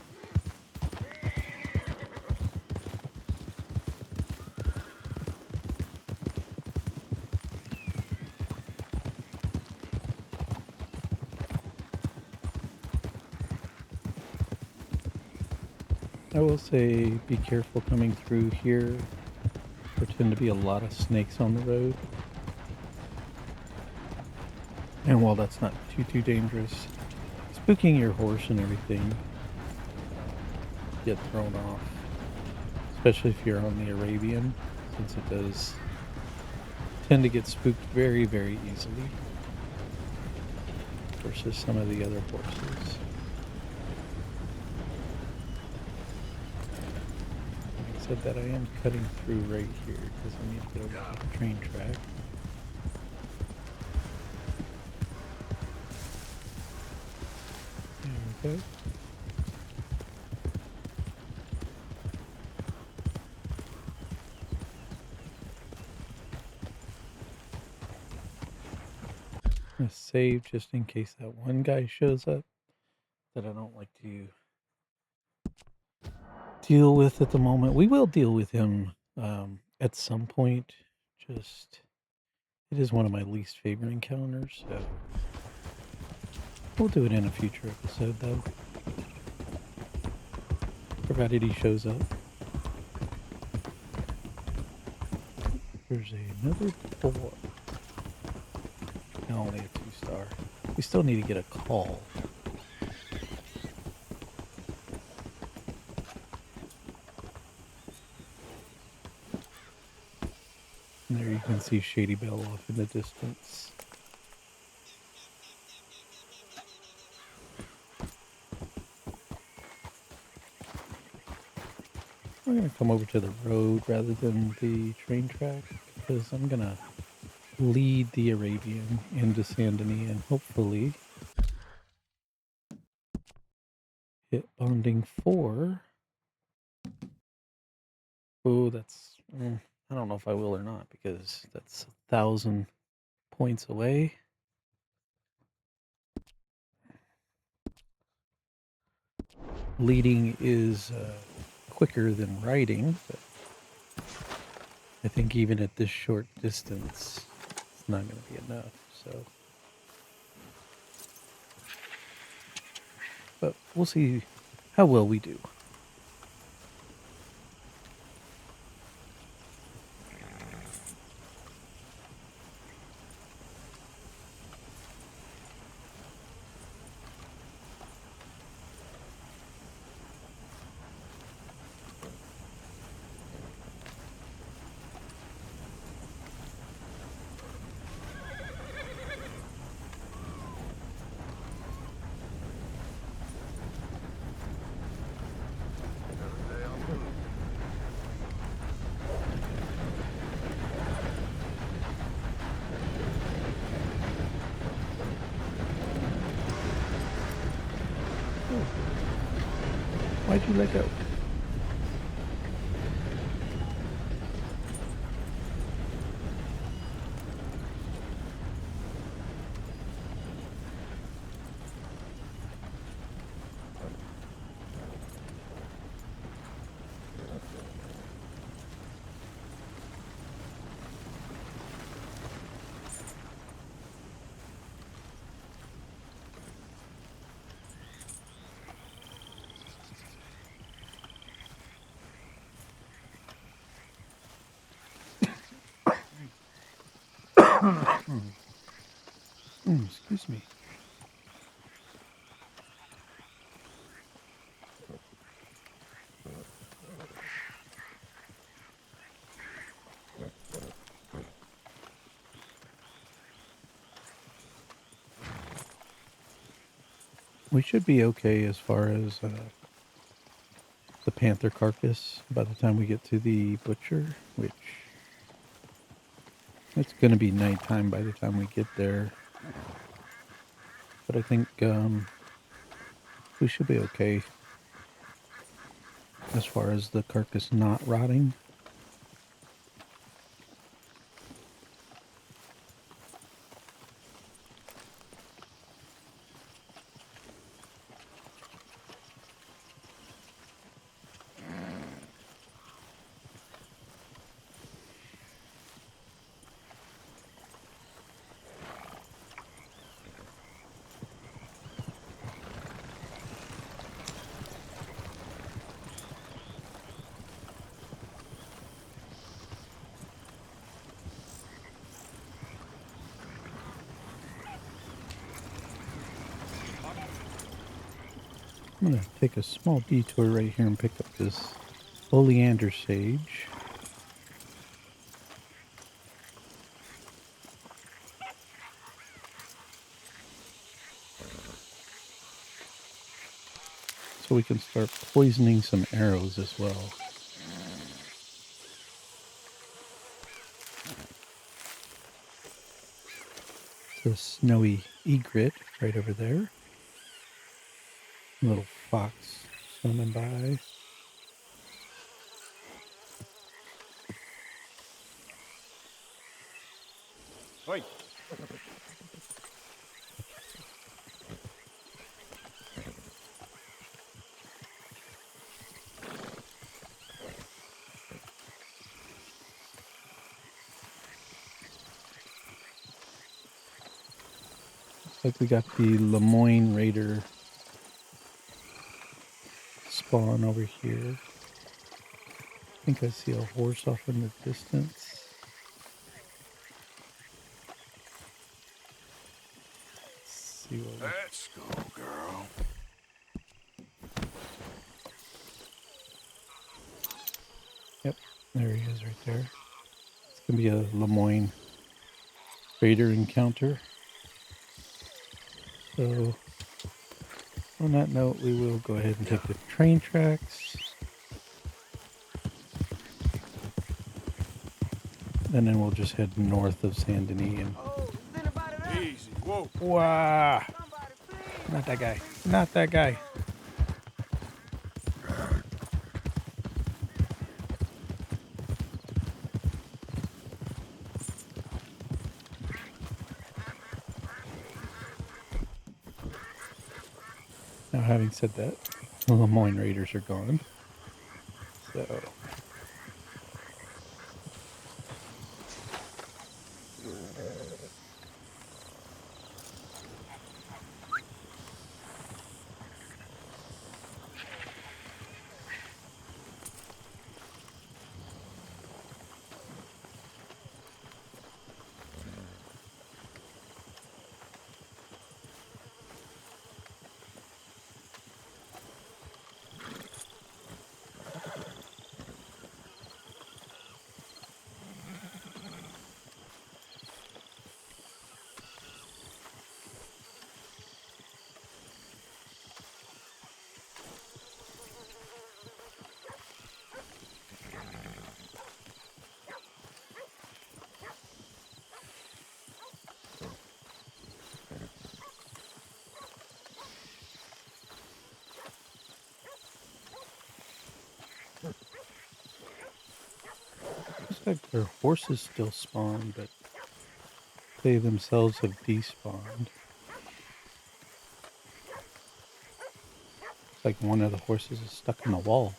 I will say be careful coming through here. There tend to be a lot of snakes on the road. And while that's not too dangerous, spooking your horse and everything get thrown off. Especially if you're on the Arabian, since it does tend to get spooked very easily versus some of the other horses. Said that I am cutting through right here because I need to get over to the train track. There we go. I'm gonna save just in case that one guy shows up that I don't like to deal with at the moment. We will deal with him at some point. Just, it is one of my least favorite encounters, so we'll do it in a future episode, though. Provided he shows up. There's another 4. No, only a 2-star. We still need to get a call. And there you can see Shady Bell off in the distance. I'm going to come over to the road rather than the train track because I'm going to lead the Arabian into Saint Denis and hopefully hit bonding 4. Oh, that's... I don't know if I will or not because that's 1,000 points away. Leading is quicker than riding, but I think even at this short distance, it's not going to be enough. So we'll see how well we do. Why'd you let go? Excuse me. We should be okay as far as the panther carcass by the time we get to the butcher, which it's going to be nighttime by the time we get there. But I think we should be okay as far as the carcass not rotting. I'm going to take a small detour right here and pick up this oleander sage. So we can start poisoning some arrows as well. The snowy egret right over there. Little fox swimming by. Wait. Looks like we got the Lemoyne Raider spawn over here. I think I see a horse off in the distance. Let's see what Let's go, girl. Yep, there he is right there. It's going to be a Lemoyne Raider encounter. So, on that note, we will go ahead and take the train tracks. And then we'll just head north of Saint Denis and... Oh, is anybody there? Easy. Whoa. Wow! Somebody, please. Not that guy. Not that guy. Now, having said that, the Lemoyne Raiders are gone. So... Looks like their horses still spawn, but they themselves have despawned. It's like one of the horses is stuck in the wall.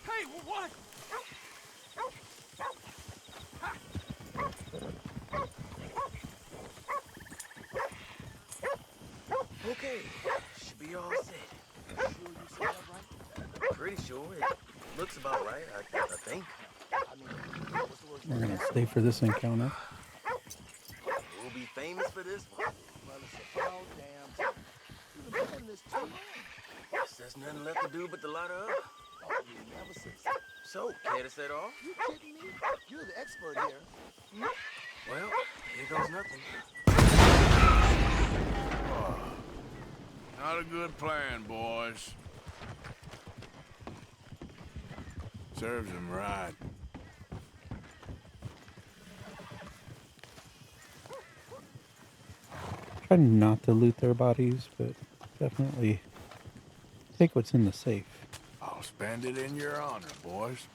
Hey, what? Okay, should be all set. Sure you set up right? Pretty sure it looks about right, I think. I mean, what's the worst We're thing? gonna stay for this encounter. We'll be famous for this one. Well, it's about damn time. You've been doing this too long. Guess there's nothing left to do but to light her up. Oh, you never say so. So, care to set off? You kidding me? You're the expert here. Well, here goes nothing. Not a good plan, boys. Serves them right. Try not to loot their bodies, but definitely take what's in the safe. I'll spend it in your honor, boys.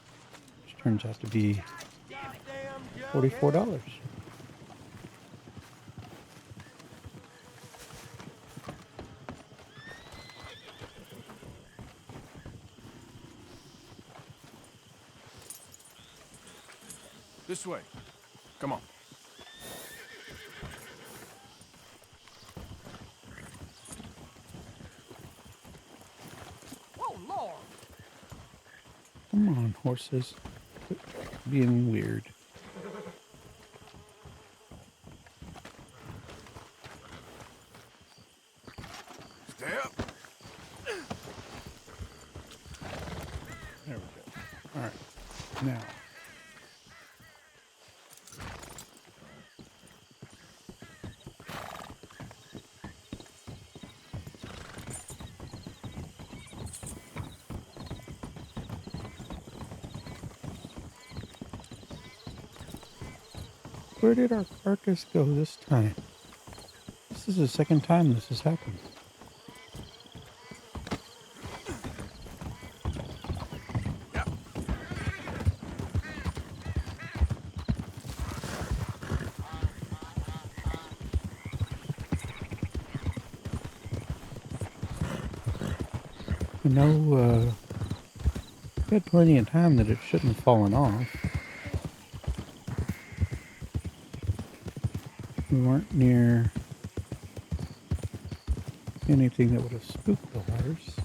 Which turns out to be Goddamn $44. This way. Come on. Oh, Lord. Come on, horses. Quit being weird. Step. There we go. Alright. Now. Where did our carcass go this time? This is the second time this has happened. Yep. I know, we had plenty of time that it shouldn't have fallen off. We weren't near anything that would have spooked the horse.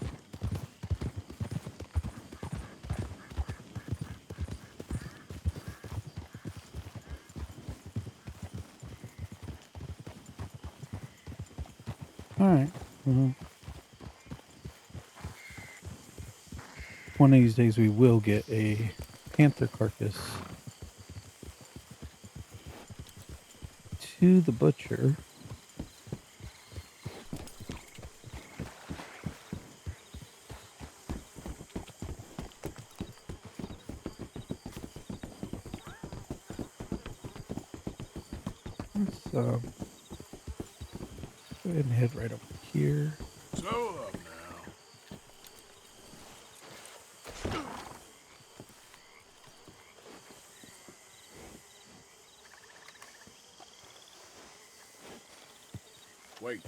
Alright. Well, one of these days we will get a panther carcass to the butcher. Let's go ahead and head right over here. Slow up now. Wait.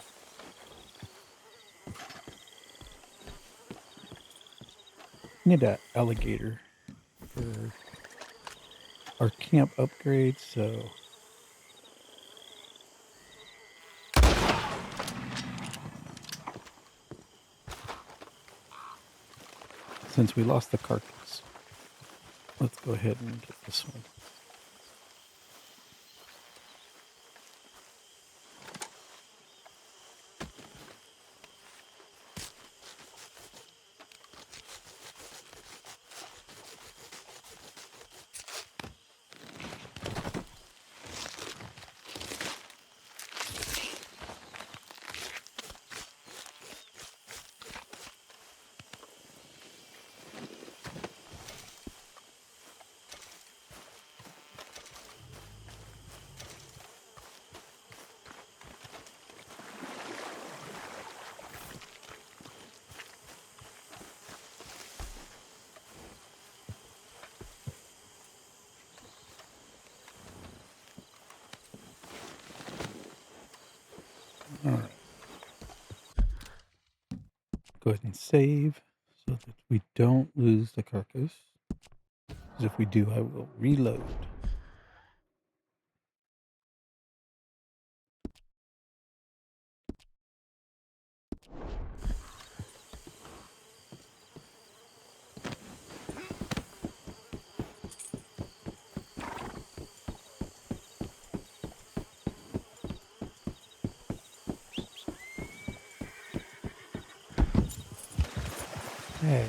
Need an alligator for our camp upgrade, so since we lost the carcass, let's go ahead and get this one. go ahead and save so that we don't lose the carcass. Because if we do, I will reload. Okay.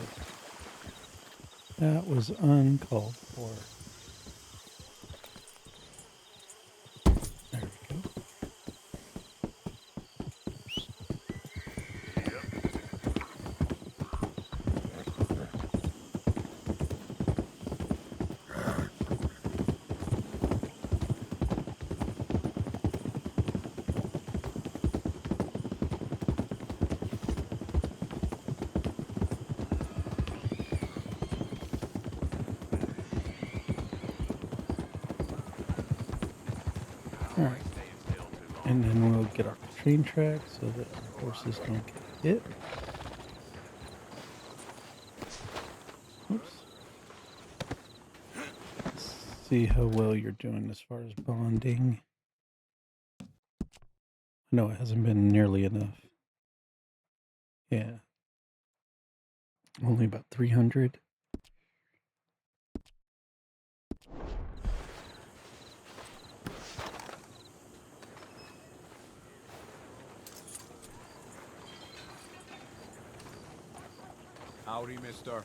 That was uncalled for. There we go. Alright. And then we'll get our train track so that our horses don't get hit. Oops. Let's see how well you're doing as far as bonding. No, it hasn't been nearly enough. Yeah. Only about 300. Howdy, mister.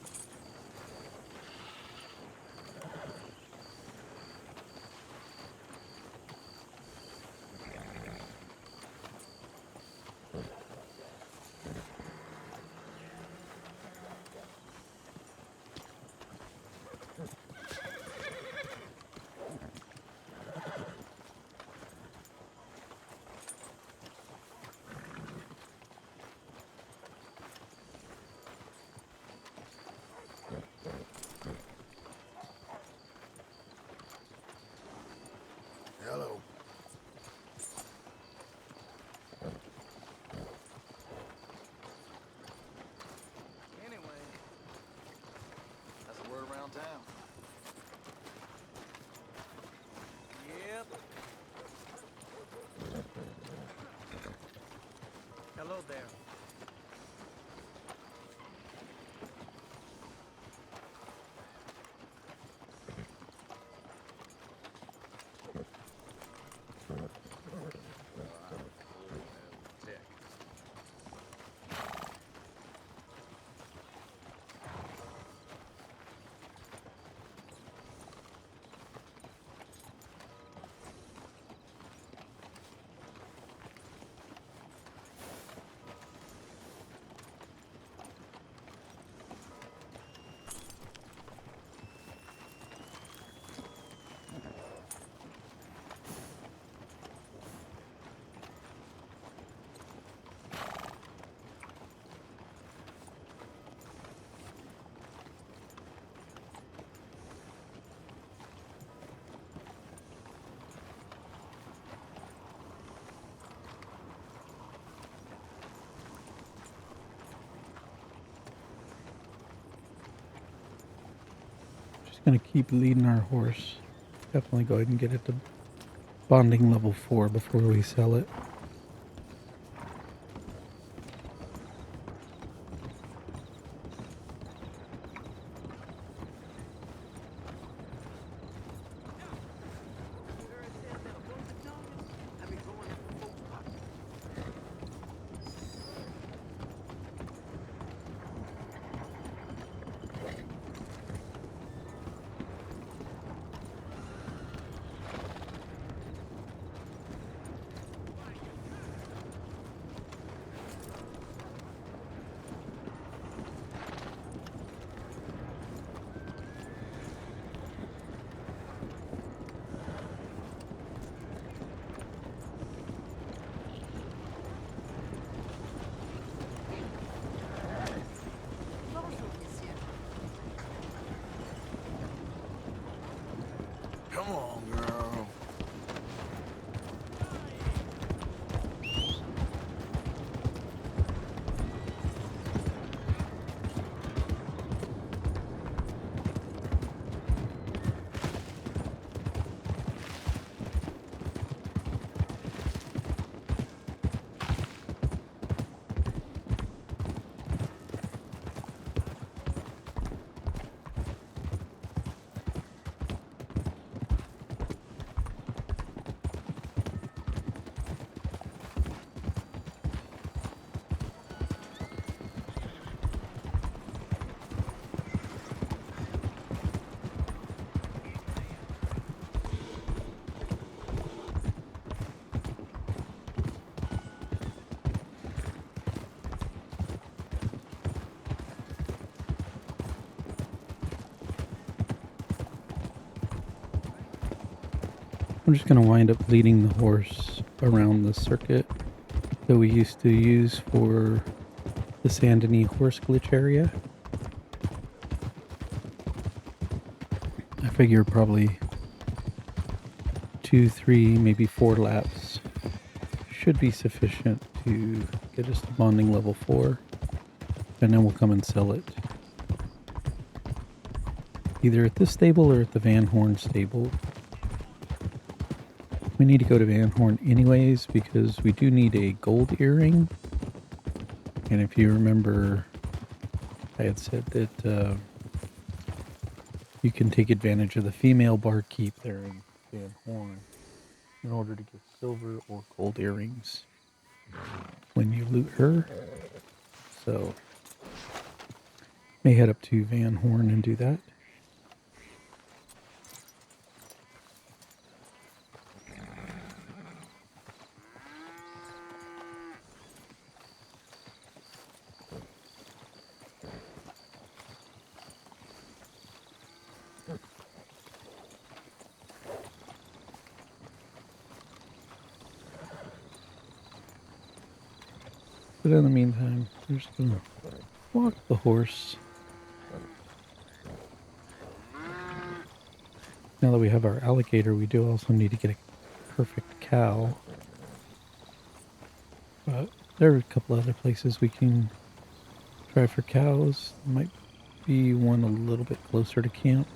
Hello. Anyway, that's the word around town. Yep. Hello there. Going to keep leading our horse. Definitely go ahead and get it to bonding level 4 before we sell it. Come on, girl. I'm just going to wind up leading the horse around the circuit that we used to use for the Saint Denis horse glitch area. I figure probably 2, 3, maybe 4 laps should be sufficient to get us to bonding level 4, and then we'll come and sell it either at this stable or at the Van Horn stable. We need to go to Van Horn anyways because we do need a gold earring, and if you remember, I had said that you can take advantage of the female barkeep there in Van Horn in order to get silver or gold earrings when you loot her. So, may head up to Van Horn and do that. But in the meantime, we're just going to walk the horse. Now that we have our alligator, we do also need to get a perfect cow. But there are a couple other places we can try for cows. Might be one a little bit closer to camp.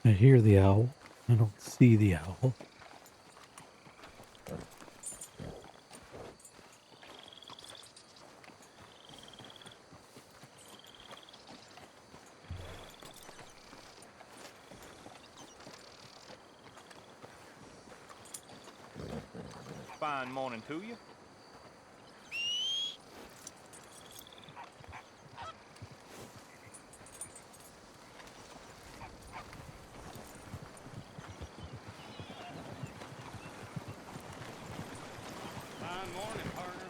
I hear the owl. I don't see the owl. fine morning to you. Fine morning, partner.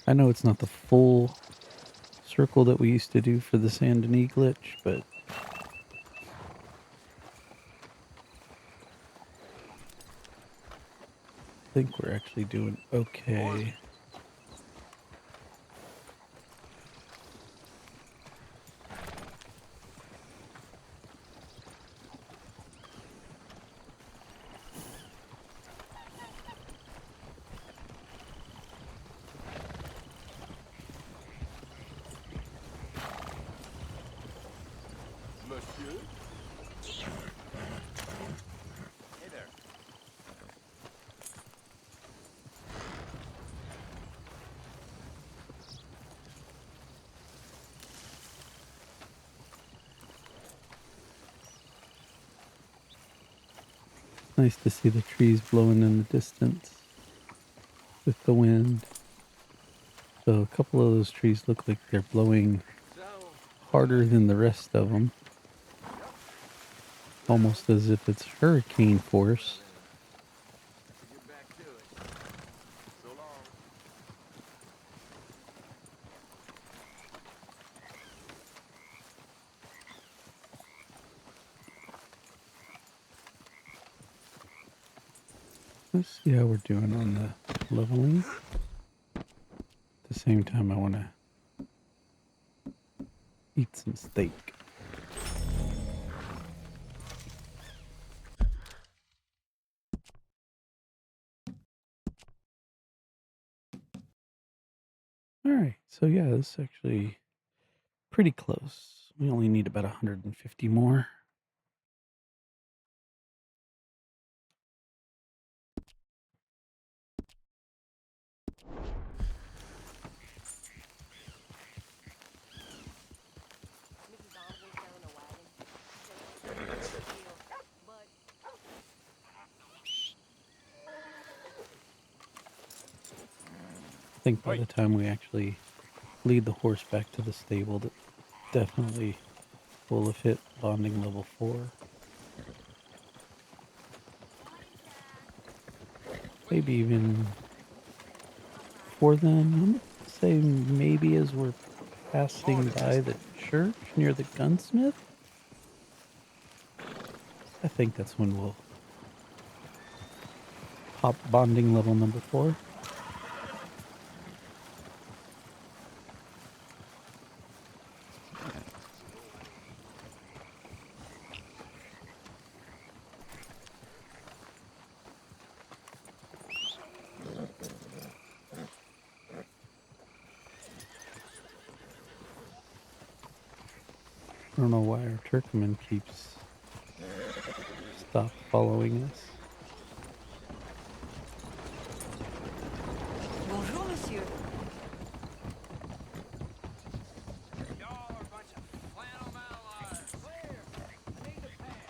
I know it's not the full circle that we used to do for the Saint Denis glitch, but I think we're actually doing okay. Monsieur? Hey there. Nice to see the trees blowing in the distance with the wind. So a couple of those trees look like they're blowing harder than the rest of them. Almost as if it's hurricane force. Get back to it. So long. Let's see how we're doing on the leveling. At the same time, I want to eat some steak. Alright, so yeah, this is actually pretty close. We only need about 150 more. Mrs. Donovan's selling a wagon. Says it's a good deal, but I think by the time we actually lead the horse back to the stable, that definitely will have hit bonding level 4. Maybe even before then. I'm going to say maybe as we're passing by the church near the gunsmith. I think that's when we'll pop bonding level number 4. I don't know why our Turkmen keeps stop following us. Bonjour, monsieur. Y'all are a bunch of flannel mallards. Clear. I need to pass.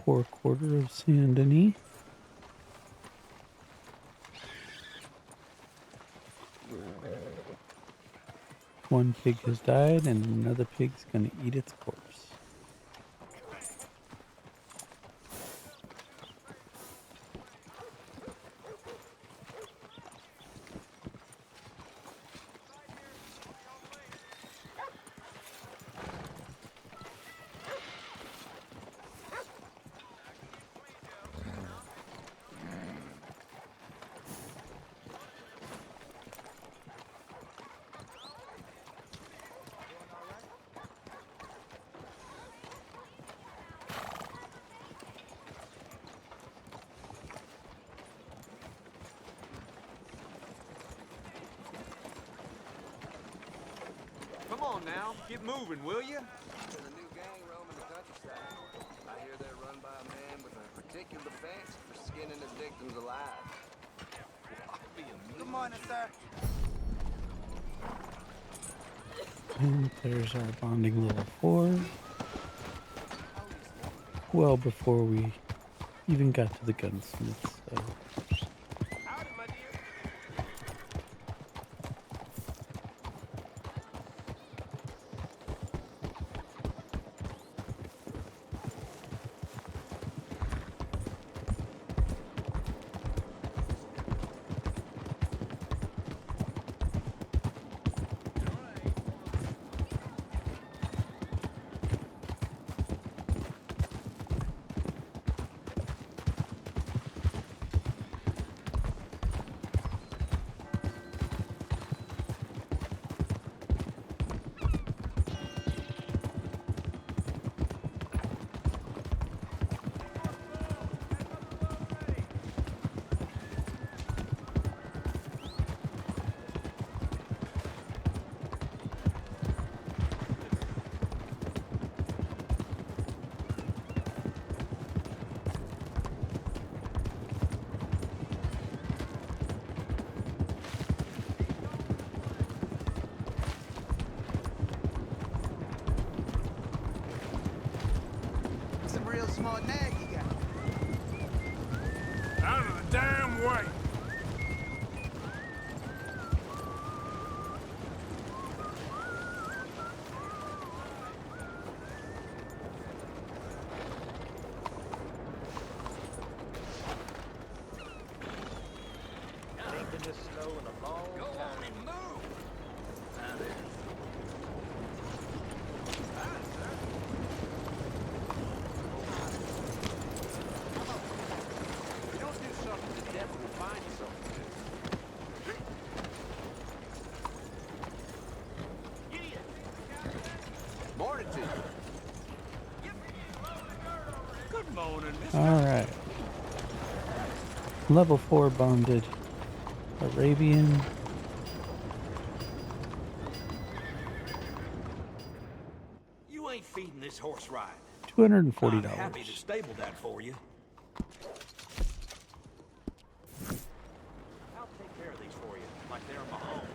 Pour a quarter of Saint Denis. One pig has died and another pig's gonna eat its corpse. Come on now, get moving, will you? There's a new gang roaming the countryside. I hear they're run by a man with a particular fancy for skinning his victims alive. Good morning, sir. And there's our bonding level 4. Well, before we even got to the gunsmiths, so. Howdy, my dear. Some real smart nag you got. Out of the damn way! Ain't been this slow in a long time. Go on and move! Now there. If you don't do something, the devil will find you something to do. Idiot! Morning to you. Good morning, mister. Alright. Level 4 bonded Arabian. You ain't feeding this horse right. $240. I'm happy to stable that for you. I'll take care of these for you, like they're my own.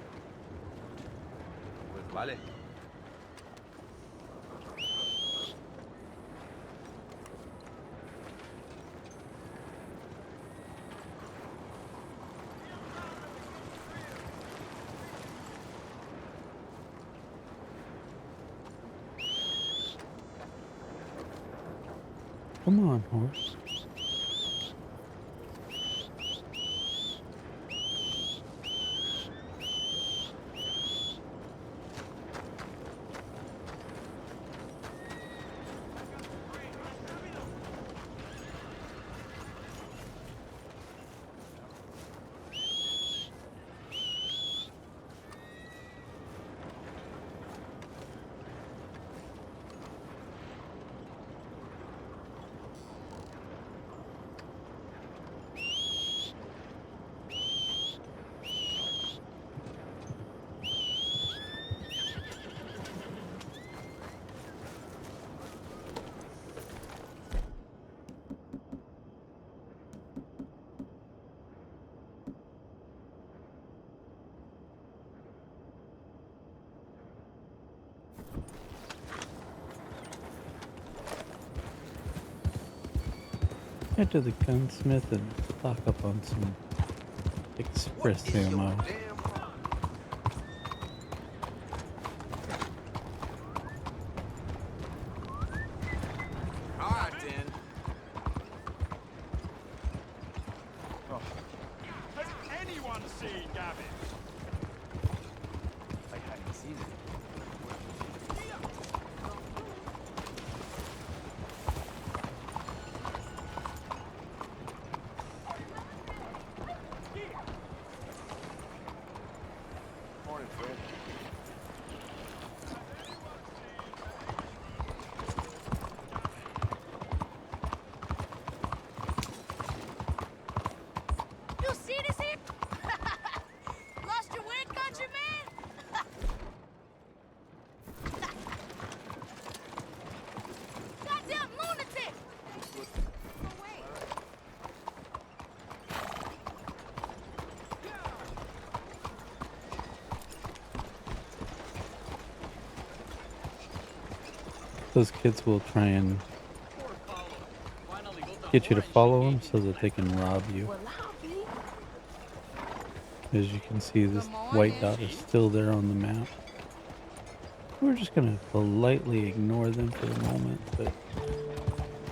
Pues vale. Come on, horse. Head to the gunsmith and stock up on some express ammo. All right, then. Has anyone seen Gavin? I hadn't seen it. Morning, Fred. You see this here? Lost your way, countryman? Goddamn lunatic! No way. Those kids will try and get you to follow them so that they can rob you. Well, I'll be. As you can see, this white dot is still there on the map. We're just going to politely ignore them for the moment, but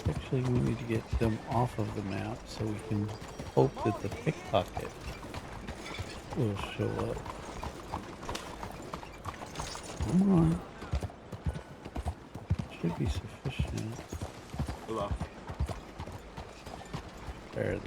actually we need to get them off of the map so we can hope that the pickpocket will show up. Come on. Should be sufficient. Hello. There they go.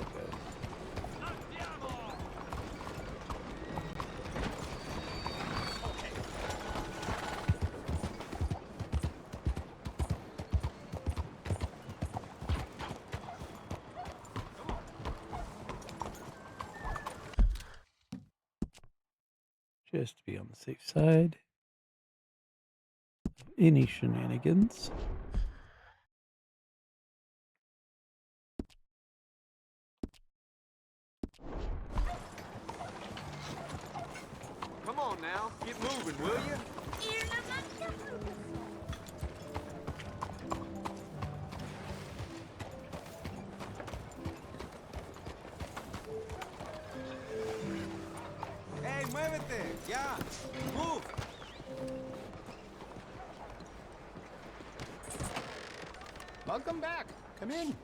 Just to be on the safe side of any shenanigans. Come on now, get moving, will you? Hey, muévete, ya, move. Welcome back. Come in.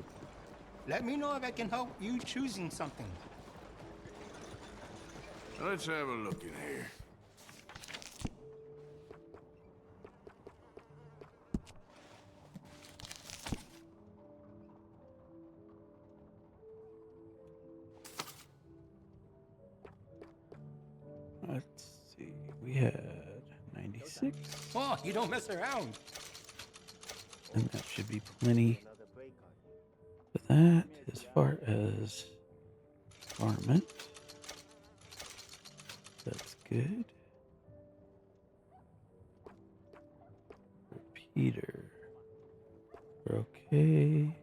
Let me know if I can help you choosing something. Let's have a look in here. Let's see. We had 96. Oh, you don't mess around. And that should be plenty for that. As far as garment, that's good. Repeater, we're okay.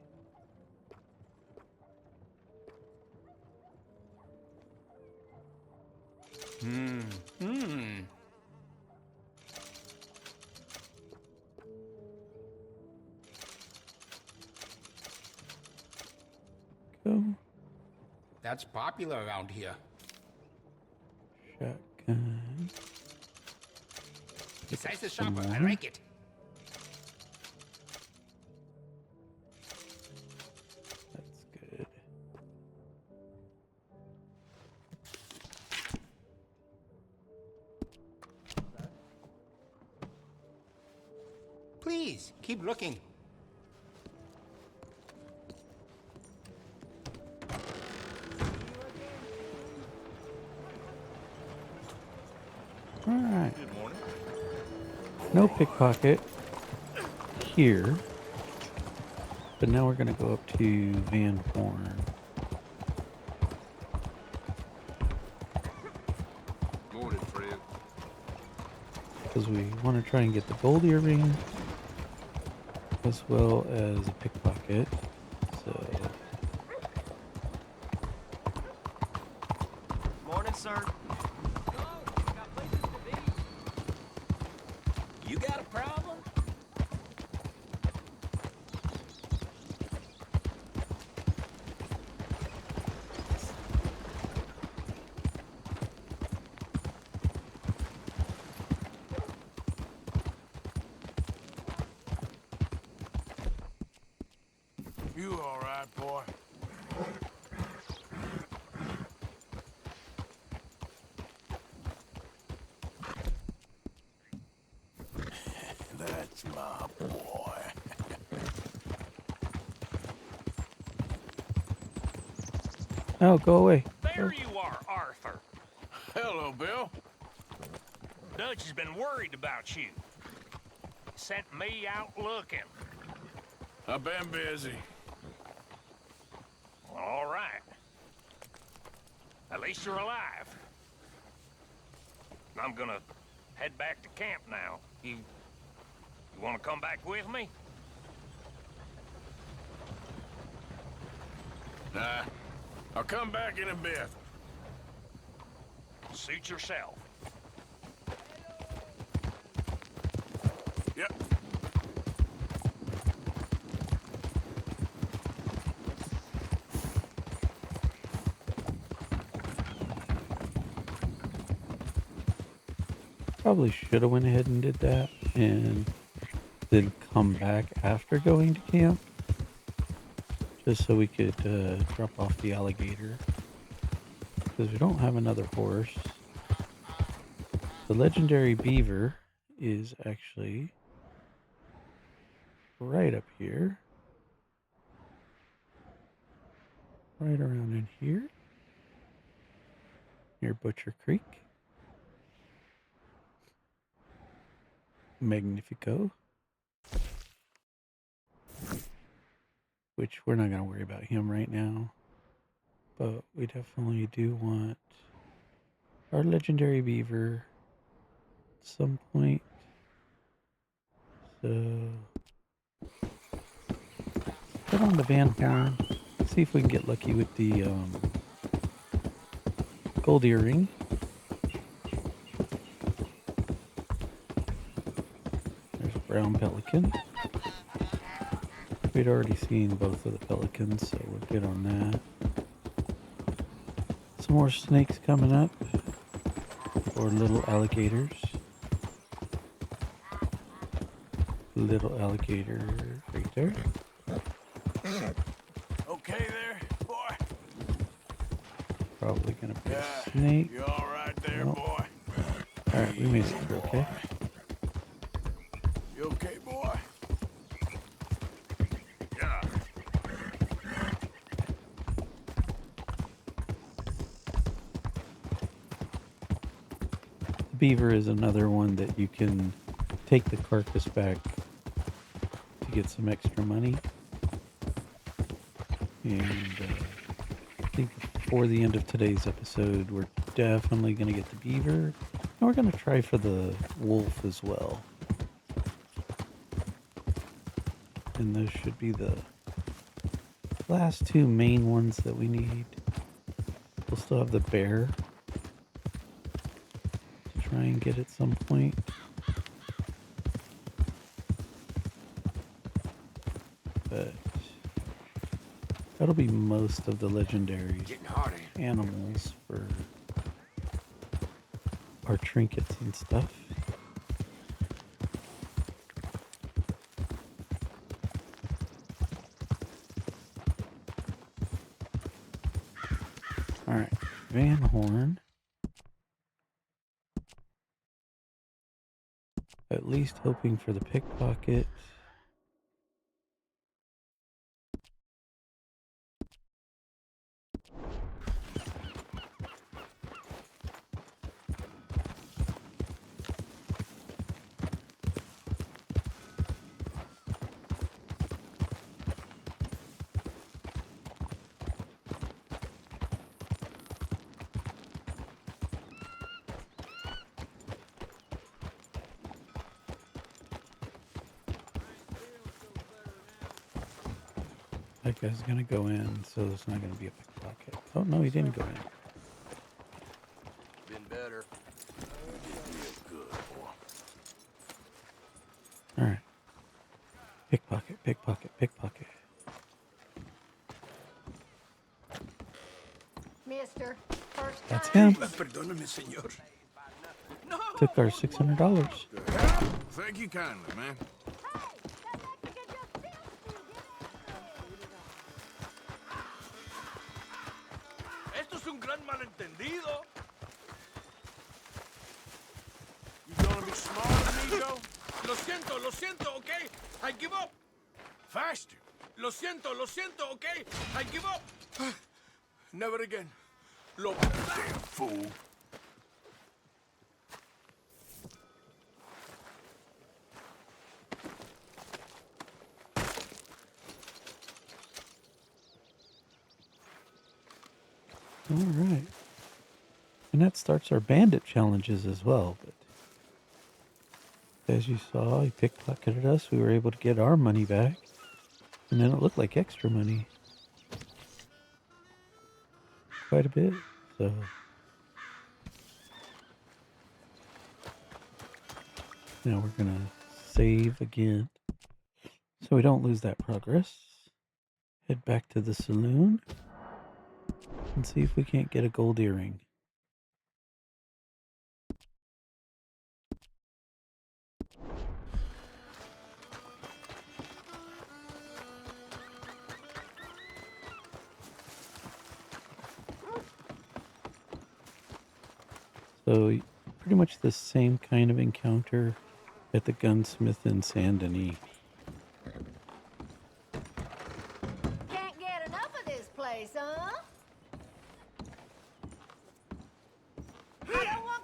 Go. That's popular around here. Shotgun. Besides the shopper, I like it. That's good. Please, keep looking. All right. Good morning. No pickpocket here. But now we're going to go up to Van Horn. Morning, Fred. Because we want to try and get the gold earring as well as a pickpocket. So, Morning, sir. You got a problem? My boy. Oh, go away. There you are, Arthur. Hello, Bill. Dutch has been worried about you. Sent me out looking. I've been busy. All right. At least you're alive. I'm gonna head back to camp now. You wanna come back with me? Nah, I'll come back in a bit. Suit yourself. Yep. Probably should have went ahead and did that and then come back after going to camp. Just so we could drop off the alligator. Because we don't have another horse. The Legendary Beaver is actually right up here. Right around in here. Near Butcher Creek. Magnifico. Which we're not going to worry about him right now. But we definitely do want our Legendary Beaver at some point. So put on the Van Horn. See if we can get lucky with the gold earring. There's a brown pelican. We'd already seen both of the pelicans, so we're good on that. Some more snakes coming up. Or little alligators. Little alligator right there. Okay there, boy? Probably gonna be a snake. You all right there, Nope. boy? Alright, we made it through, okay? You okay, boy? Yeah. The beaver is another one that you can take the carcass back to get some extra money. And I think before the end of today's episode, we're definitely going to get the beaver. And we're going to try for the wolf as well. And those should be the last two main ones that we need. We'll still have the bear to try and get at some point. But that'll be most of the legendary animals for our trinkets and stuff. Alright, Van Horn. At least hoping for the pickpocket. That guy's gonna go in, so there's not gonna be a pickpocket. Oh no, he didn't go in. Been better. Good, boy. Alright. Pickpocket, pickpocket, pickpocket. Mister, first That's time. him. Perdóname, señor. Took our $600. Thank you kindly, man. Esto es un gran malentendido. You gonna be smart, amigo? Lo lo siento, okay? I give up. Faster. Lo siento, okay? I give up. Never again. Damn fool. All right. And that starts our bandit challenges as well. But as you saw, he pickpocketed us. We were able to get our money back. And then it looked like extra money. Quite a bit. So now we're going to save again, so we don't lose that progress. Head back to the saloon and see if we can't get a gold earring. So pretty much the same kind of encounter at the gunsmith in Saint Denis. Can't get enough of this place, huh? I don't want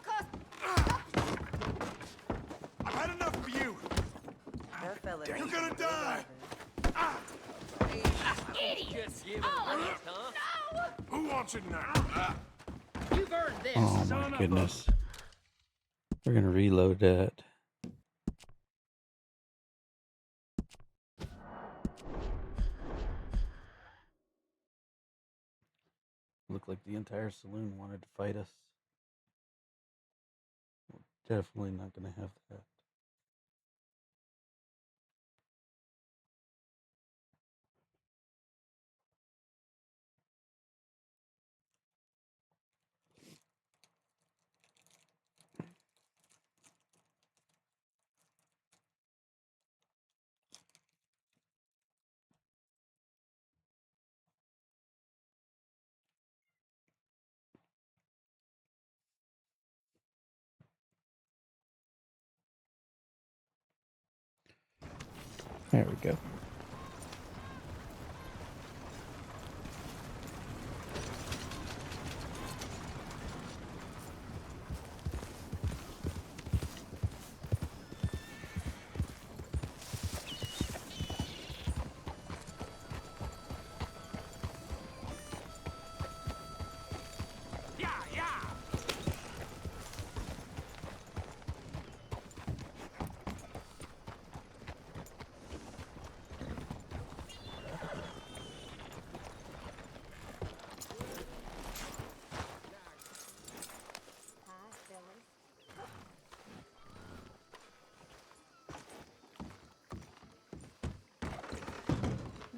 I've had enough of you. That fella. You're gonna die. Just give it a rest, huh? Who wants it now? You've earned this, Oh son my of goodness. We're going to reload that. Looked like the entire saloon wanted to fight us. We're definitely not going to have that. There we go.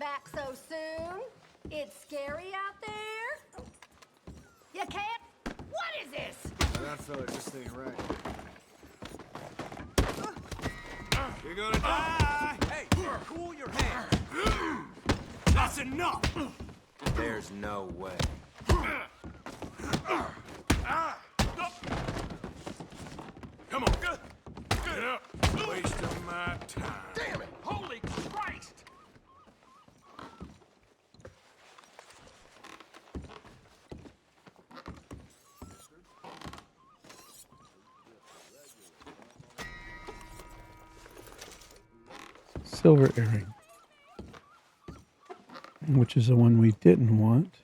back so soon? It's scary out there? You can't? What is this? That fella just ain't right. You're gonna die! Hey, cool your head. That's enough! There's no way. Come on, get up! Waste of my time. Damn it! Holy Christ! Silver earring, which is the one we didn't want.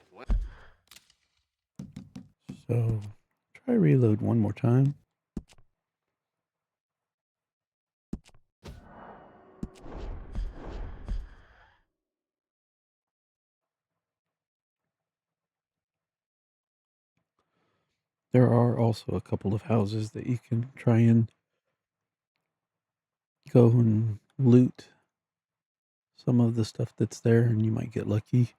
So try reload one more time. There are also a couple of houses that you can try and go and loot some of the stuff that's there, and you might get lucky.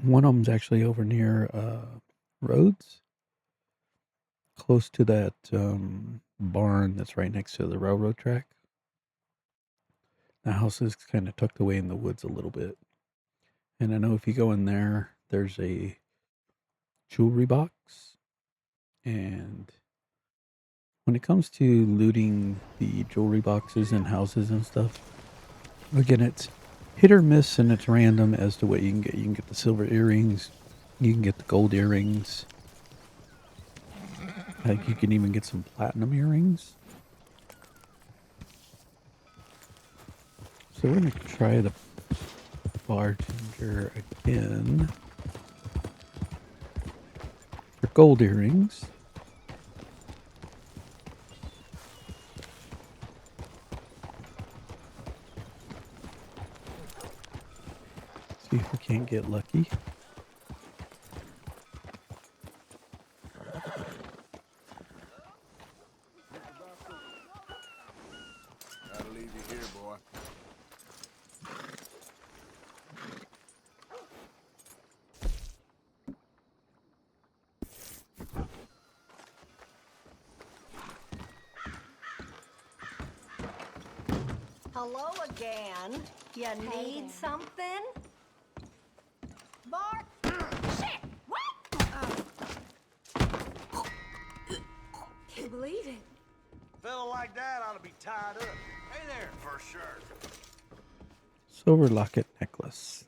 One of them's actually over near Rhodes, close to that barn that's right next to the railroad track. The house is kind of tucked away in the woods a little bit. And I know if you go in there, there's a jewelry box. And when it comes to looting the jewelry boxes and houses and stuff, again, it's hit or miss and it's random as to what you can get. You can get the silver earrings, you can get the gold earrings. Like you can even get some platinum earrings. So we're going to try the bartender again for gold earrings. See if we can't get lucky. Gotta leave you here, boy. Hello again. You need something? Bart? Shit! What? Can't believe it. Fella like that ought to be tied up. Hey there, for sure. Silver locket necklace.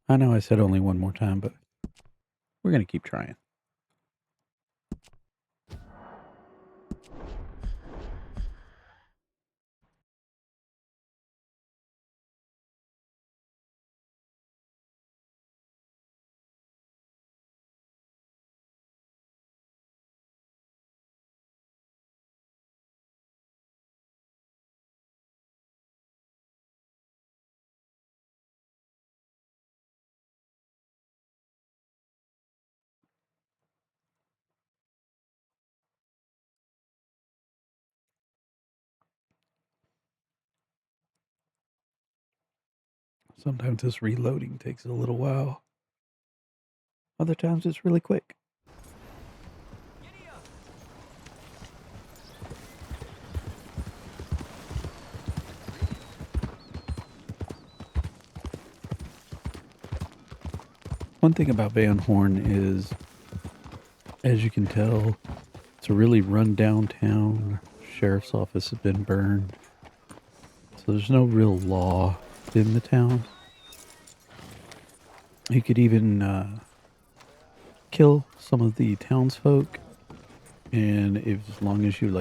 I know I said only one more time, but we're going to keep trying. Sometimes this reloading takes a little while. Other times it's really quick. One thing about Van Horn is, as you can tell, it's a really run-down town. Sheriff's office has been burned. So there's no real law in the town. You could even kill some of the townsfolk, and as long as you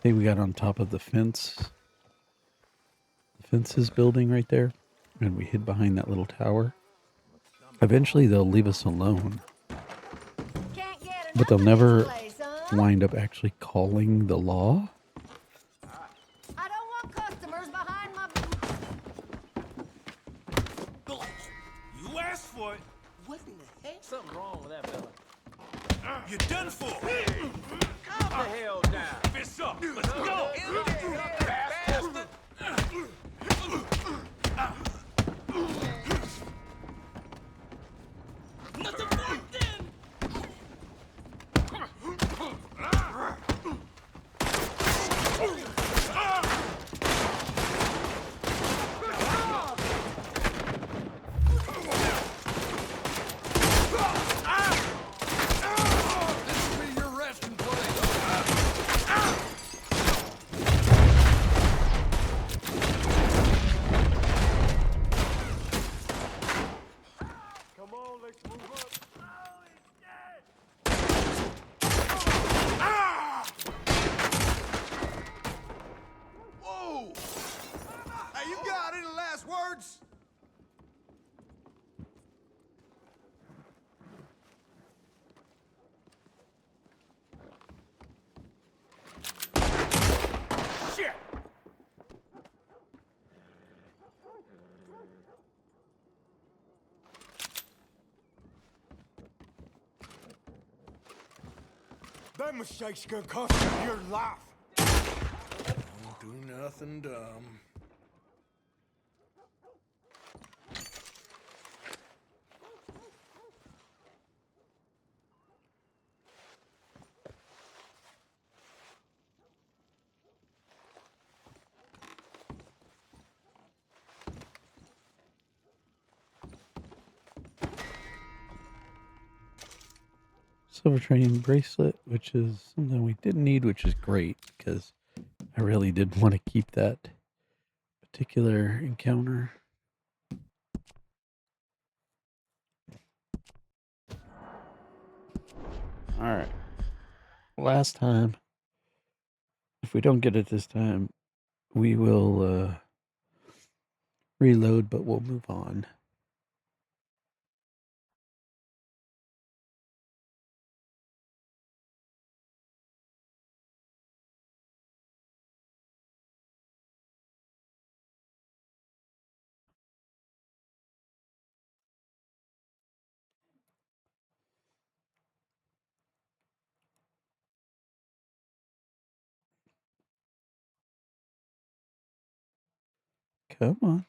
say we got on top of the fence is building right there, and we hid behind that little tower, eventually they'll leave us alone. But they'll never wind up actually calling the law. I don't want customers behind my... You asked for it. What in the heck? Something wrong with that fella. You're done for. Calm the hell down. Fists up. Let's go. Bastard. Nothing more then. This will be your resting place. Come on, let's move up. Whoa! Hey, you got any last words? Shit! That mistake's gonna cost you your life. Don't do nothing dumb. silver training bracelet, which is something we didn't need, which is great because I really did want to keep that particular encounter. All right. Last time. If we don't get it this time, we will reload, but we'll move on. Come on.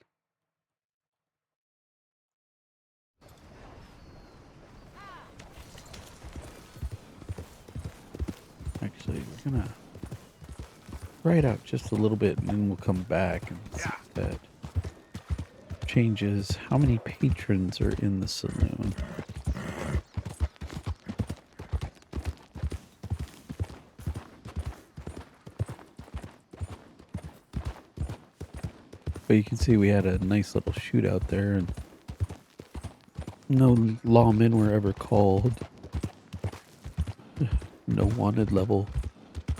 Actually, we're gonna write out just a little bit and then we'll come back and see if that changes how many patrons are in the saloon. But you can see we had a nice little shootout there and no lawmen were ever called. No wanted level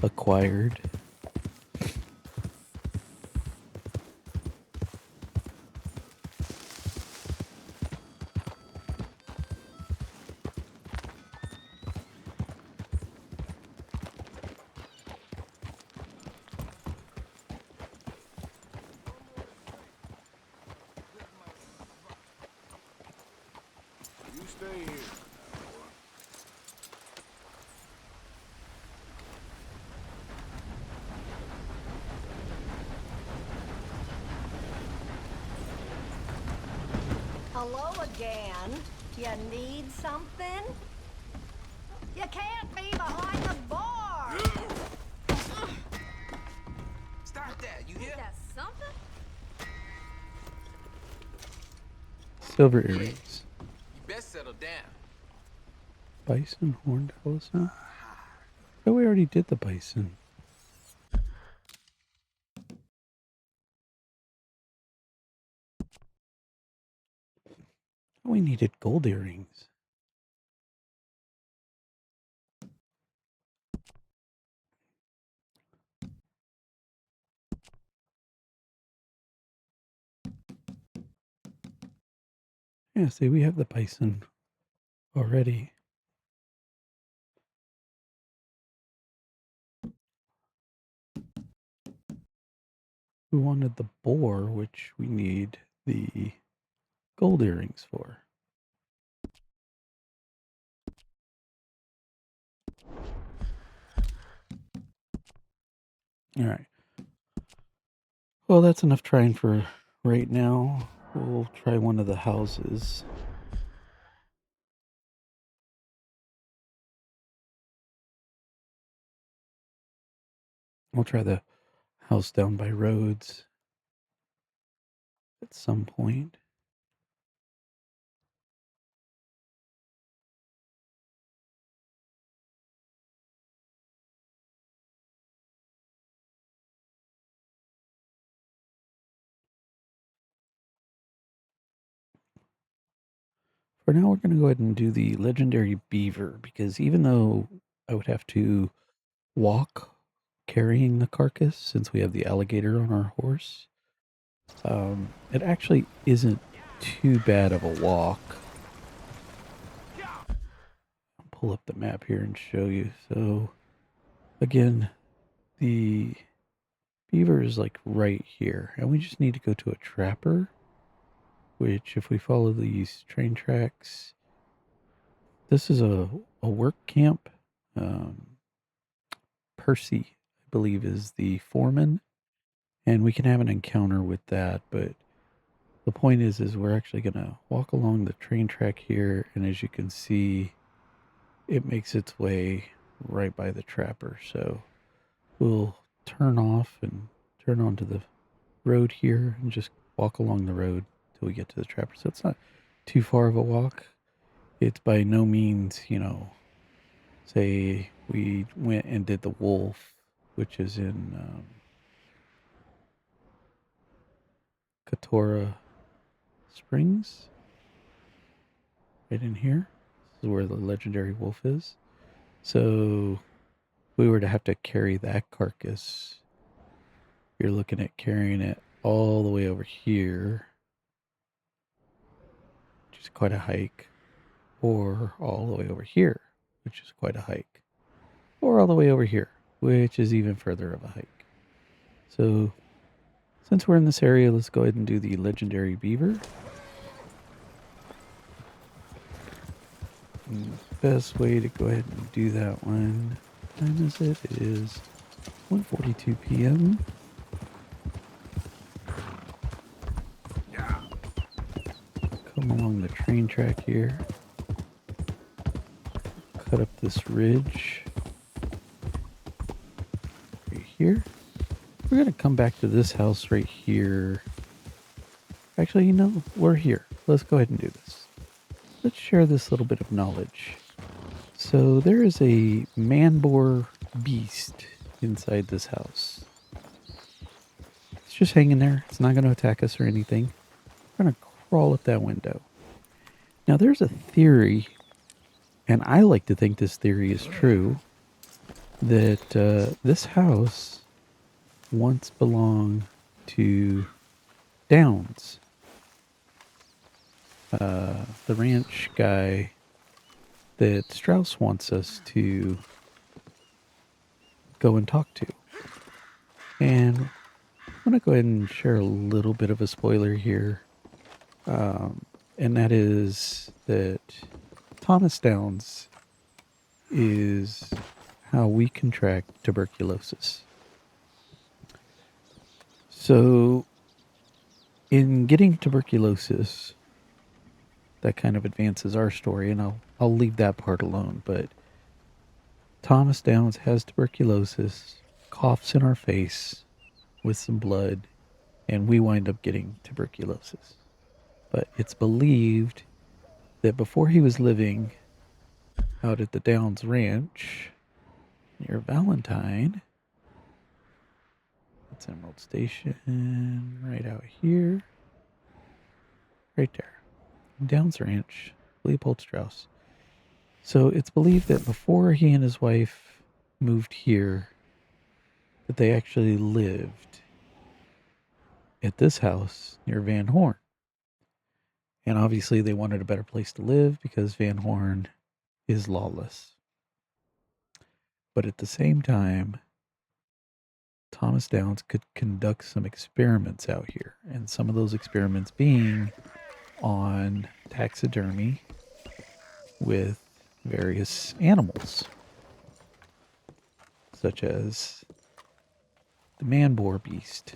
acquired. You stay here. Hello again. You need something? You can't be behind the bar. Stop that, you hear? That's something? Silver earrings. You best settle down. Bison horned elephant. Oh, we already did the bison. We needed gold earrings. Yeah, see, we have the bison already. We wanted the boar, which we need the gold earrings for. All right. Well, that's enough trying for right now. We'll try one of the houses. We'll try the house down by roads at some point. For now, we're going to go ahead and do the Legendary Beaver, because even though I would have to walk carrying the carcass, since we have the alligator on our horse, it actually isn't too bad of a walk. I'll pull up the map here and show you. So, again, the beaver is like right here, and we just need to go to a trapper, which if we follow these train tracks, this is a work camp. Percy, I believe, is the foreman, and we can have an encounter with that, but the point is we're actually going to walk along the train track here, and as you can see, it makes its way right by the trapper. So we'll turn off and turn onto the road here and just walk along the road till we get to the trapper. So it's not too far of a walk. It's by no means, say we went and did the Wolf, which is in Katora Springs, right in here. This is where the Legendary Wolf is. So we were to have to carry that carcass. You're looking at carrying it all the way over here, which is quite a hike, or all the way over here, which is quite a hike, or all the way over here, which is even further of a hike. So since we're in this area, let's go ahead and do the Legendary Beaver. And the best way to go ahead and do that one, what time is it? It is 1:42 p.m. Come along the train track here. Cut up this ridge right here. We're going to come back to this house right here. Actually, you know, we're here. Let's go ahead and do this. Let's share this little bit of knowledge. So there is a Man Boar beast inside this house. It's just hanging there. It's not going to attack us or anything. We're going to crawl up that window. Now there's a theory, and I like to think this theory is true, that this house once belonged to Downs, the ranch guy that Strauss wants us to go and talk to. And I'm going to go ahead and share a little bit of a spoiler here. And that is that Thomas Downs is how we contract tuberculosis. So in getting tuberculosis, that kind of advances our story, and I'll leave that part alone. But Thomas Downs has tuberculosis, coughs in our face with some blood, and we wind up getting tuberculosis. But it's believed that before he was living out at the Downs Ranch near Valentine, that's Emerald Station, right out here, right there. Downs Ranch, Leopold Strauss. So it's believed that before he and his wife moved here, that they actually lived at this house near Van Horn. And obviously they wanted a better place to live because Van Horn is lawless. But at the same time, Thomas Downs could conduct some experiments out here. And some of those experiments being on taxidermy with various animals, such as the Man Boar beast.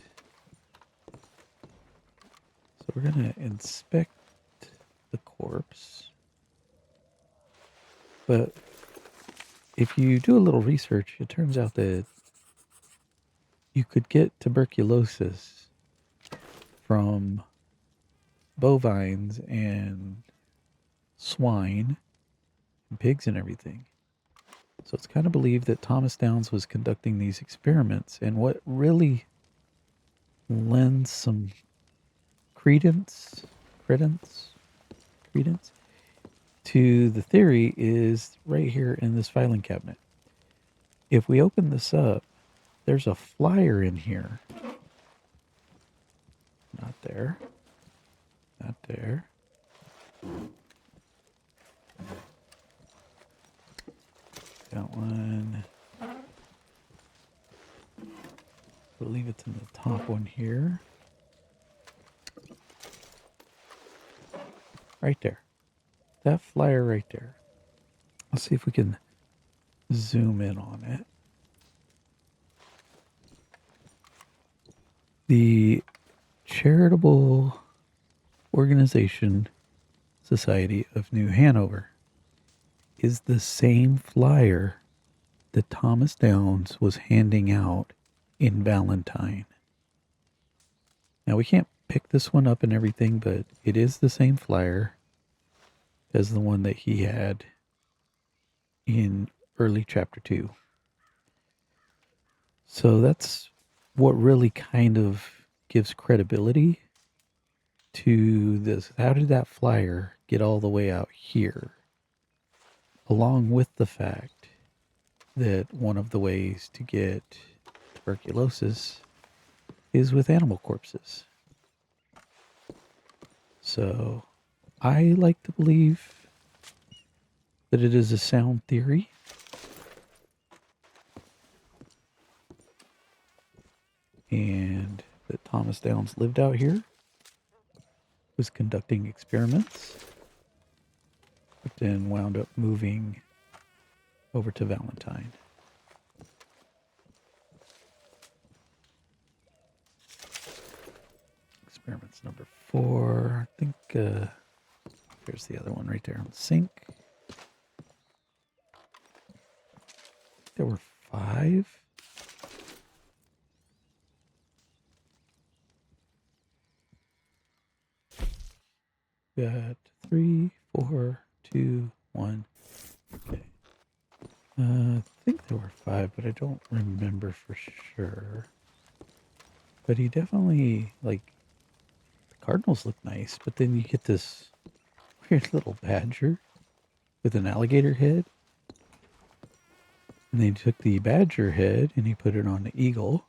So we're going to inspect the corpse. But if you do a little research, it turns out that you could get tuberculosis from bovines and swine and pigs and everything. So it's kind of believed that Thomas Downs was conducting these experiments, and what really lends some credence to the theory is right here in this filing cabinet. If we open this up, there's a flyer in here. Not there. Not there. That one. I believe it's in the top one here. Right there. That flyer right there. Let's see if we can zoom in on it. The charitable organization Society of New Hanover is the same flyer that Thomas Downs was handing out in Valentine. Now we can't pick this one up and everything, but it is the same flyer as the one that he had in early chapter 2. So that's what really kind of gives credibility to this. How did that flyer get all the way out here? Along with the fact that one of the ways to get tuberculosis is with animal corpses. So I like to believe that it is a sound theory. And that Thomas Downs lived out here, was conducting experiments, but then wound up moving over to Valentine. Experiments number 4. I think there's the other one right there on the sink. There were 5. Got 3, 4, 2, 1. Okay. I think there were 5, but I don't remember for sure. But he definitely, like, the cardinals look nice, but then you get this weird little badger with an alligator head. And they took the badger head and he put it on the eagle.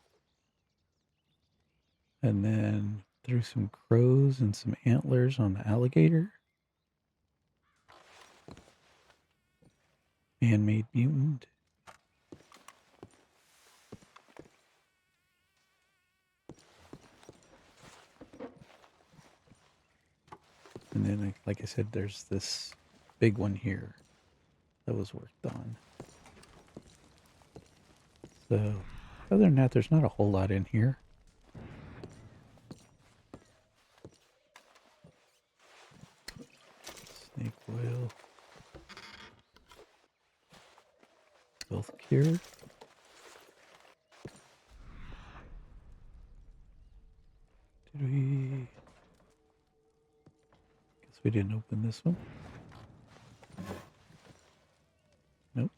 And then threw some crows and some antlers on the alligator. Man-made mutant. And then, like I said, there's this big one here that was worked on. So, other than that, there's not a whole lot in here. Snake oil. Health cure. Did we... Guess we didn't open this one. Nope.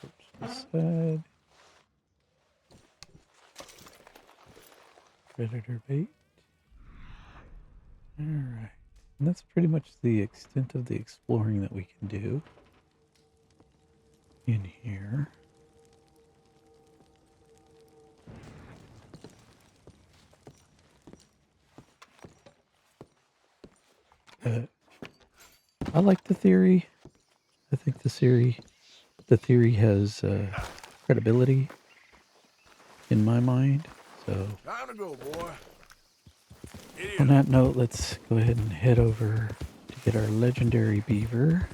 Search this side. Predator bait. Alright. And that's pretty much the extent of the exploring that we can do in here. I like the theory. I think the theory has credibility in my mind. So Time to go, boy. on that note, let's go ahead and head over to get our legendary beaver.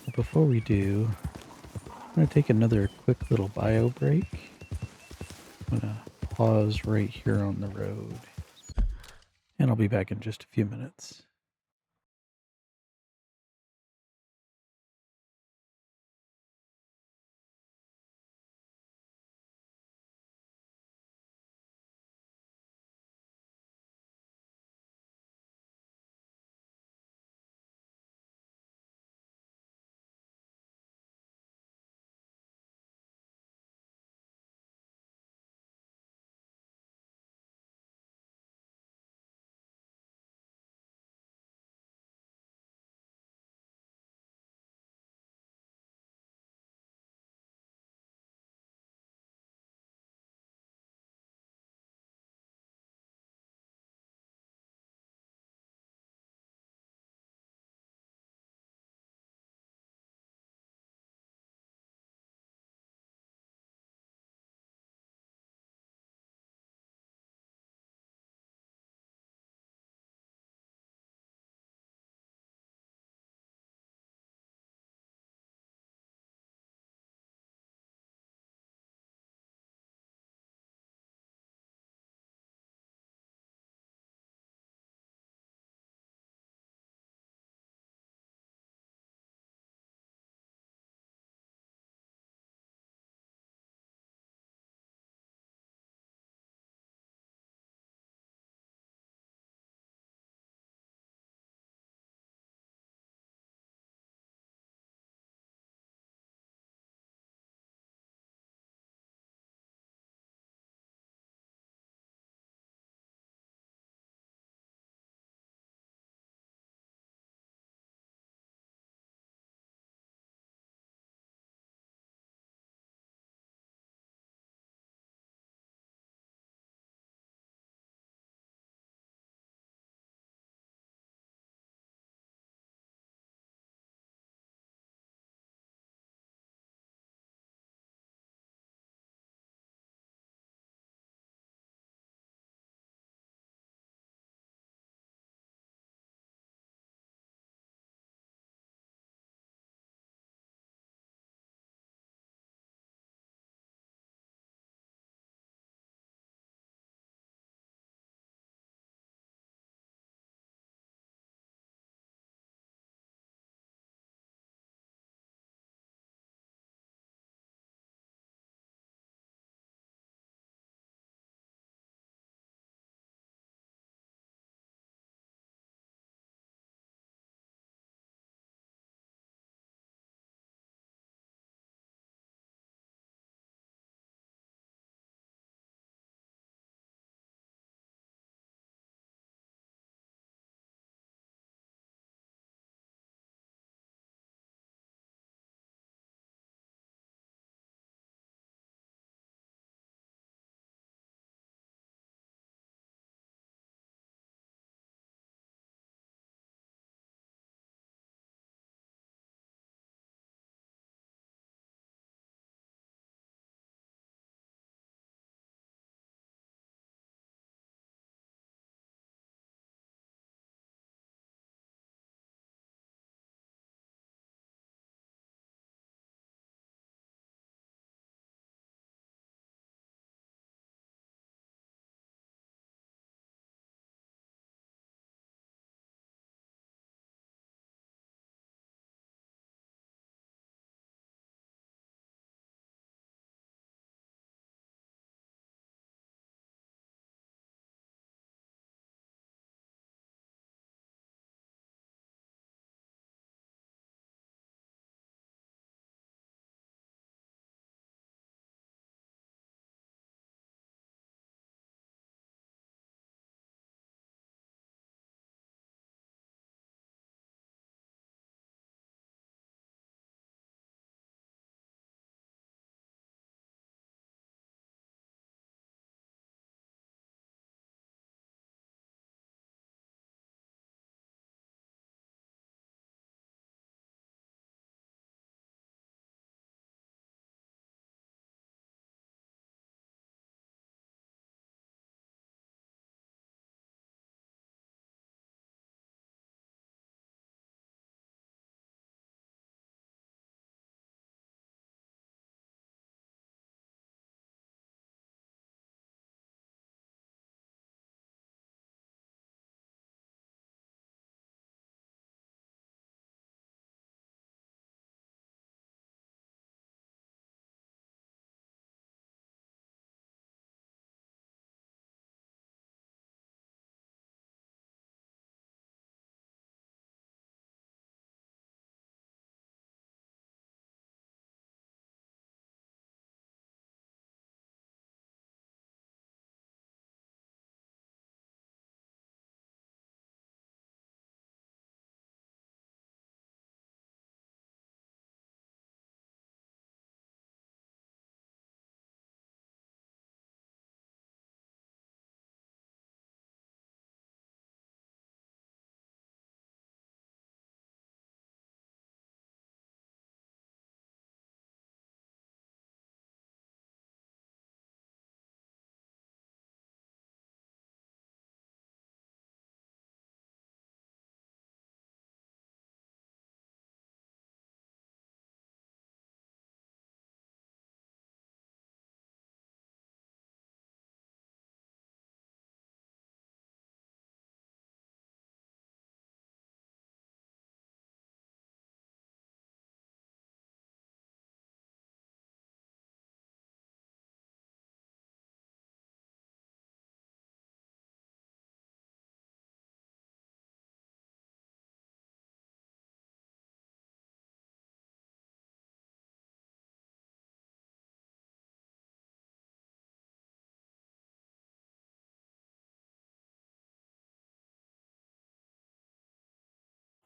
But before we do, I'm going to take another quick little bio break. I'm going to pause right here on the road. And I'll be back in just a few minutes.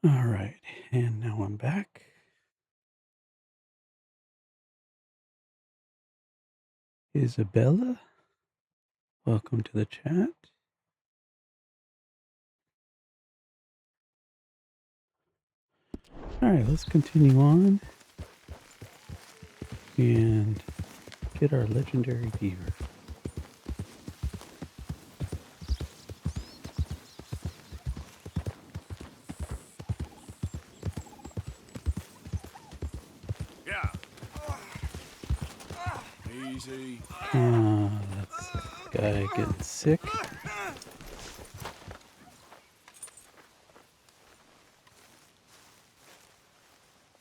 All right, and now I'm back. Isabella, welcome to the chat. All right, let's continue on and get our legendary beaver. Yeah. Easy. That's this guy getting sick.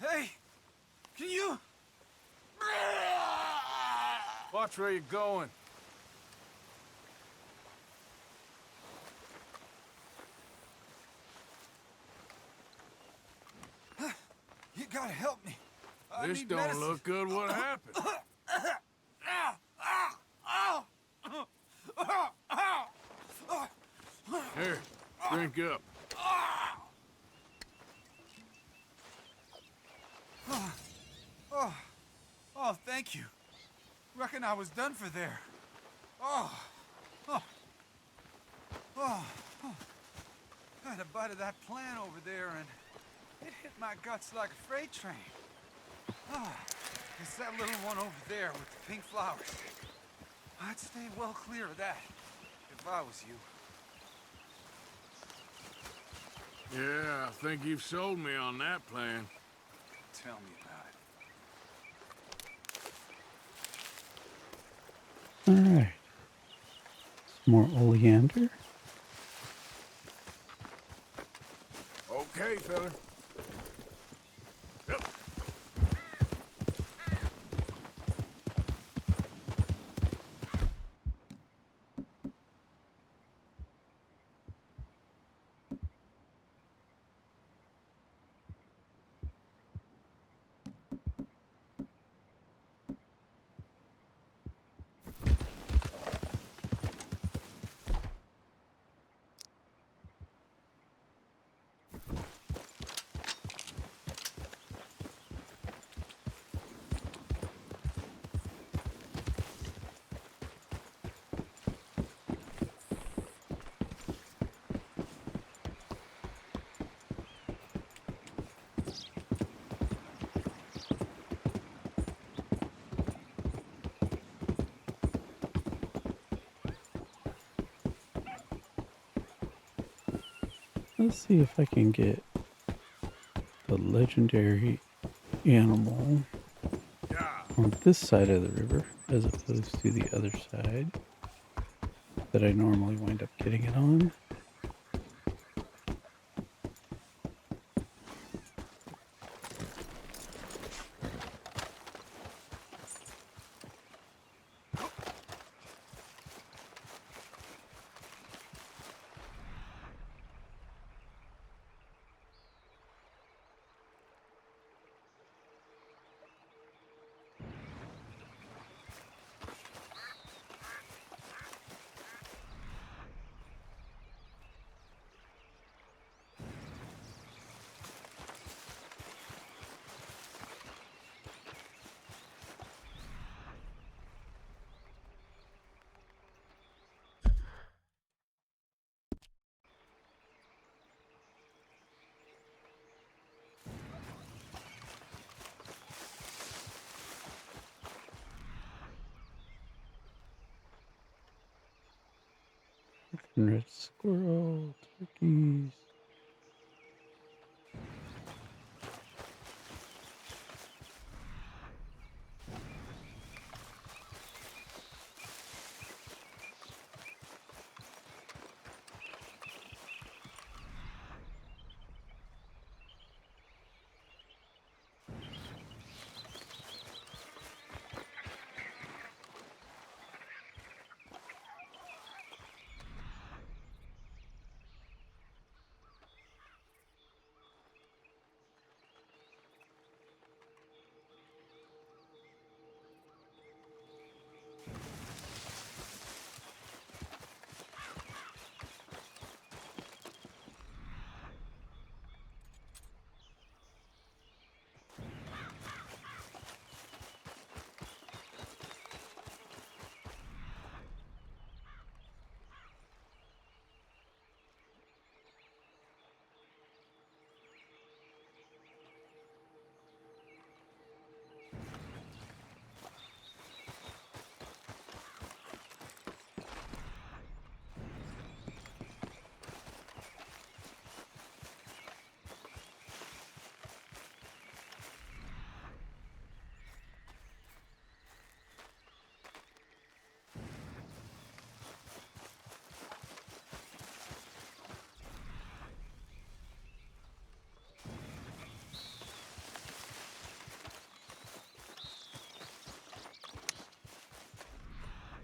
Hey, can you? Watch where you're going. You gotta help me. This don't look good. What happened? Here, drink up. Oh, thank you. Reckon I was done for there. Oh. Had a bite of that plant over there and it hit my guts like a freight train. It's that little one over there with the pink flowers. I'd stay well clear of that if I was you. Yeah, I think you've sold me on that plan. Tell me about it. All right, some more oleander. Okay, fella. Yep. Let's see if I can get the legendary animal on this side of the river as opposed to the other side that I normally wind up getting it on. Red squirrel, turkeys.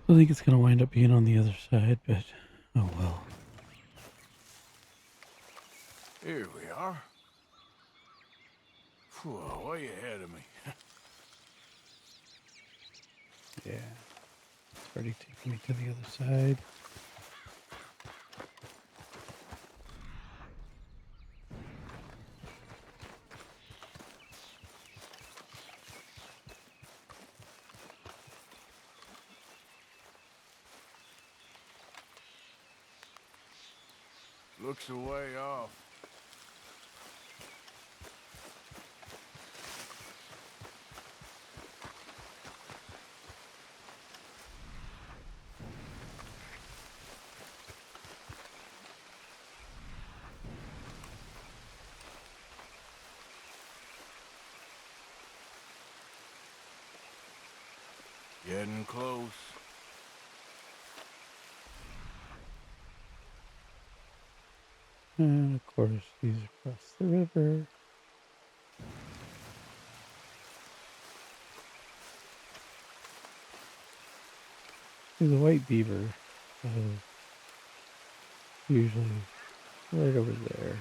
I think it's going to wind up being on the other side, but oh well. Here we are. Whew, way ahead of me. Yeah. It's already taking me to the other side. Looks a way off. Getting close. And of course, these across the river. There's a white beaver. Usually right over there.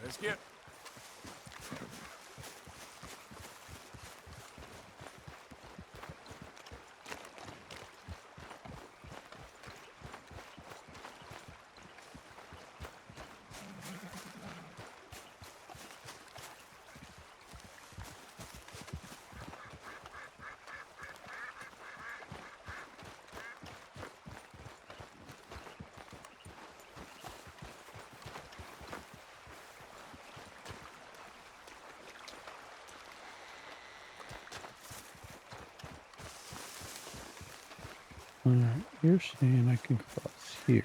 Let's get... Alright, you're saying I can cross here.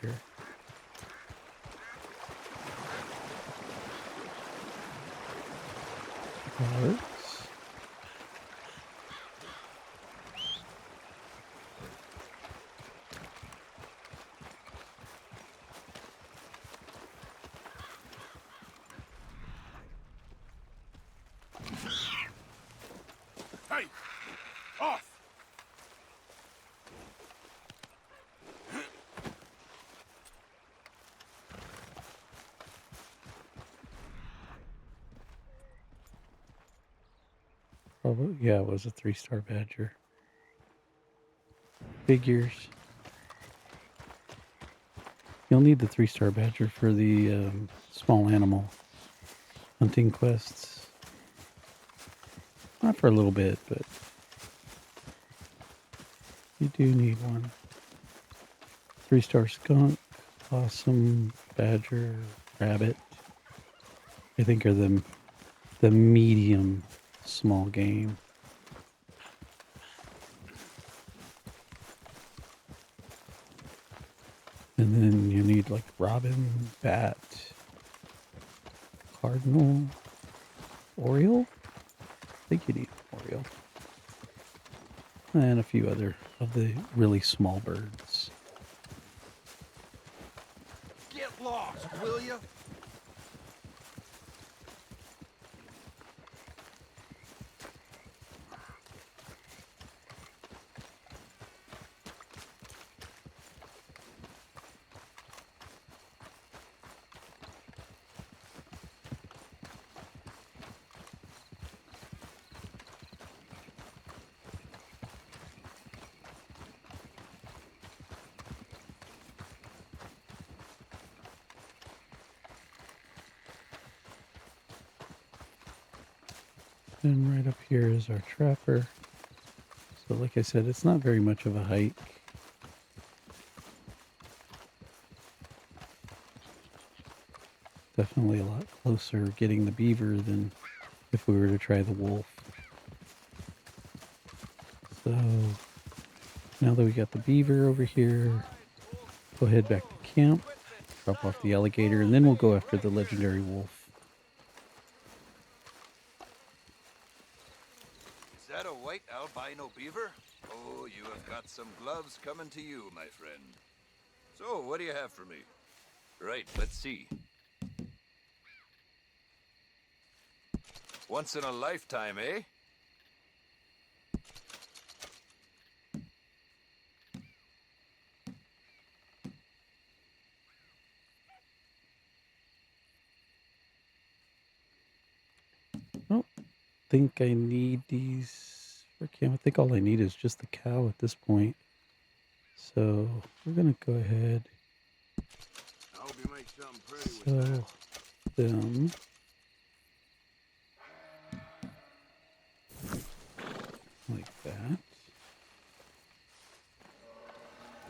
Works. Hey! Off! Probably, yeah, it was a 3-star badger. figures. You'll need the 3-star badger for the small animal hunting quests. Not for a little bit, but you do need one. 3-star skunk, possum, badger, rabbit. I think are the medium small game. And then you need like robin, bat, cardinal, oriole. I think you need oriole. And a few other of the really small birds. Get lost, will you? And right up here is our trapper. So like I said, it's not very much of a hike. Definitely a lot closer getting the beaver than if we were to try the wolf. So now that we got the beaver over here, we'll head back to camp, drop off the alligator, and then we'll go after the legendary wolf. Is that a white albino beaver? Oh, you have got some gloves coming to you, my friend. So, what do you have for me? Right, let's see. Once in a lifetime, eh? I think I need these for camp. I think all I need is just the cow at this point. So we're gonna go ahead, I hope you make something pretty with sell them. Like that.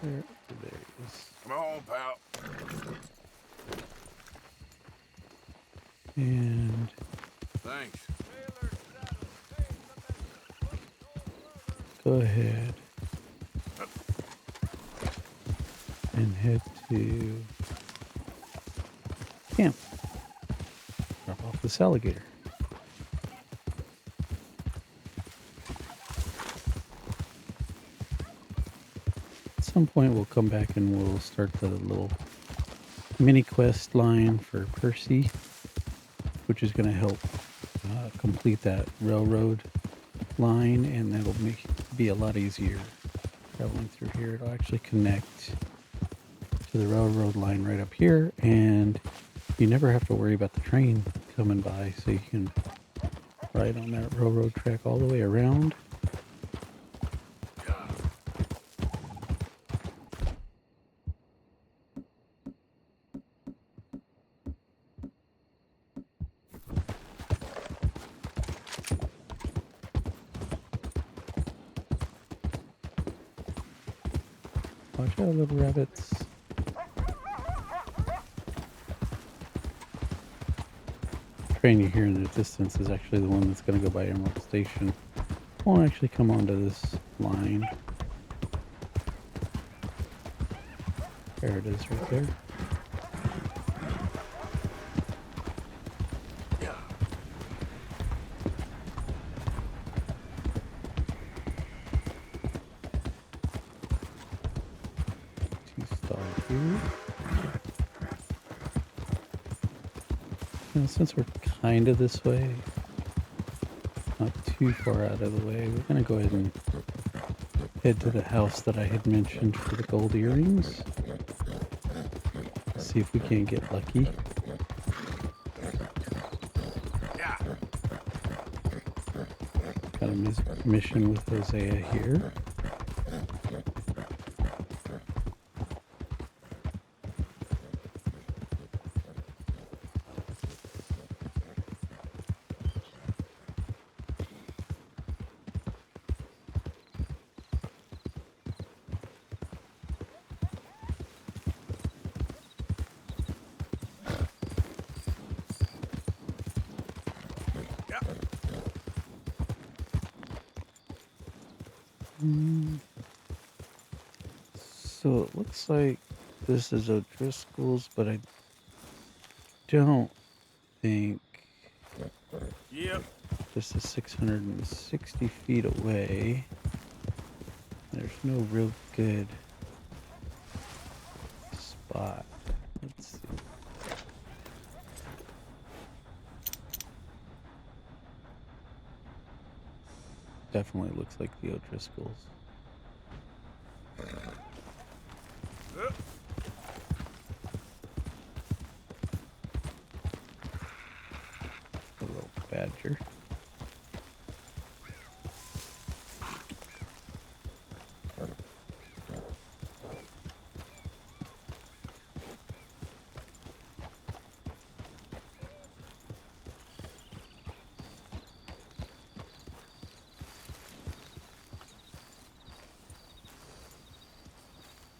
There it is. Come on, pal. And Thanks. go ahead and head to camp. Drop off this alligator. At some point we'll come back and we'll start the little mini quest line for Percy, which is going to help complete that railroad line, and that'll be a lot easier traveling through here. It'll actually connect to the railroad line right up here, and you never have to worry about the train coming by, so you can ride on that railroad track all the way around. Watch out, little rabbits. The train you hear in the distance is actually the one that's going to go by Emerald Station. Won't actually come onto this line. There it is right there. Now, since we're kind of this way, not too far out of the way, we're going to go ahead and head to the house that I had mentioned for the gold earrings. See if we can't get lucky. Got a mission with Hosea here. So it looks like this is O'Driscoll's, but I don't think Yep. this is 660 feet away. There's no real good spot. Let's see. Definitely looks like the O'Driscoll's. A little badger.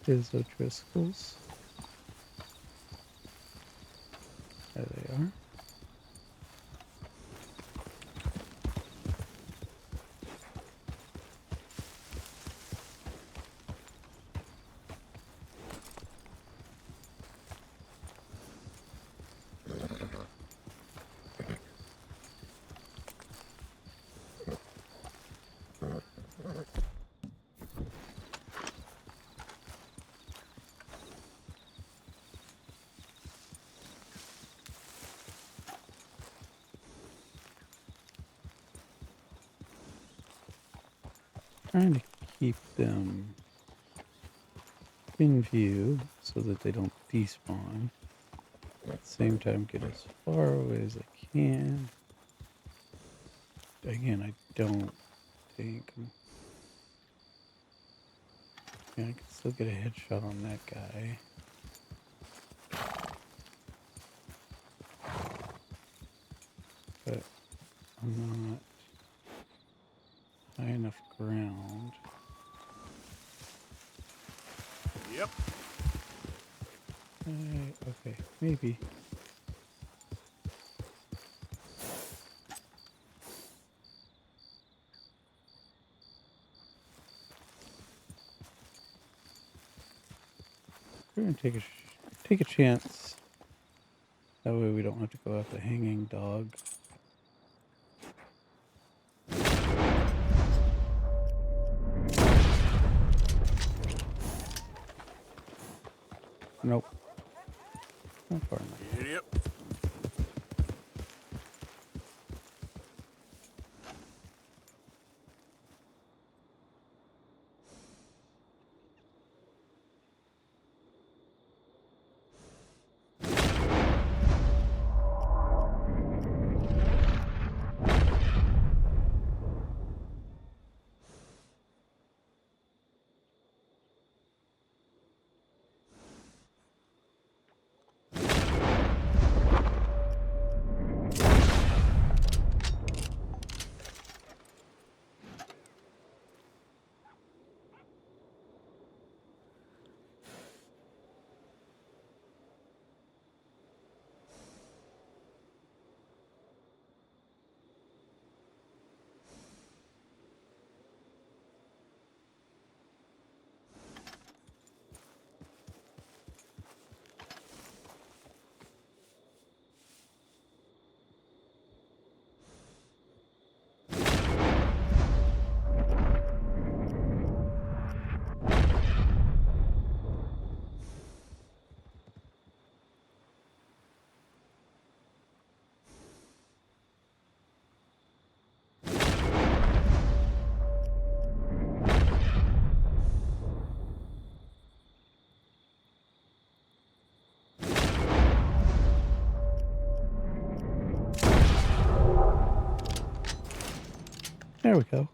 Here's O'Driscoll's. There they are. Trying to keep them in view so that they don't despawn. At the same time, get as far away as I can. Again, I don't think... Yeah, I can still get a headshot on that guy. But I'm not high enough ground. Yep. Okay, maybe. We're gonna take a chance. That way we don't have to go out the hanging dog. Nope. Not far enough. Yep. There we go.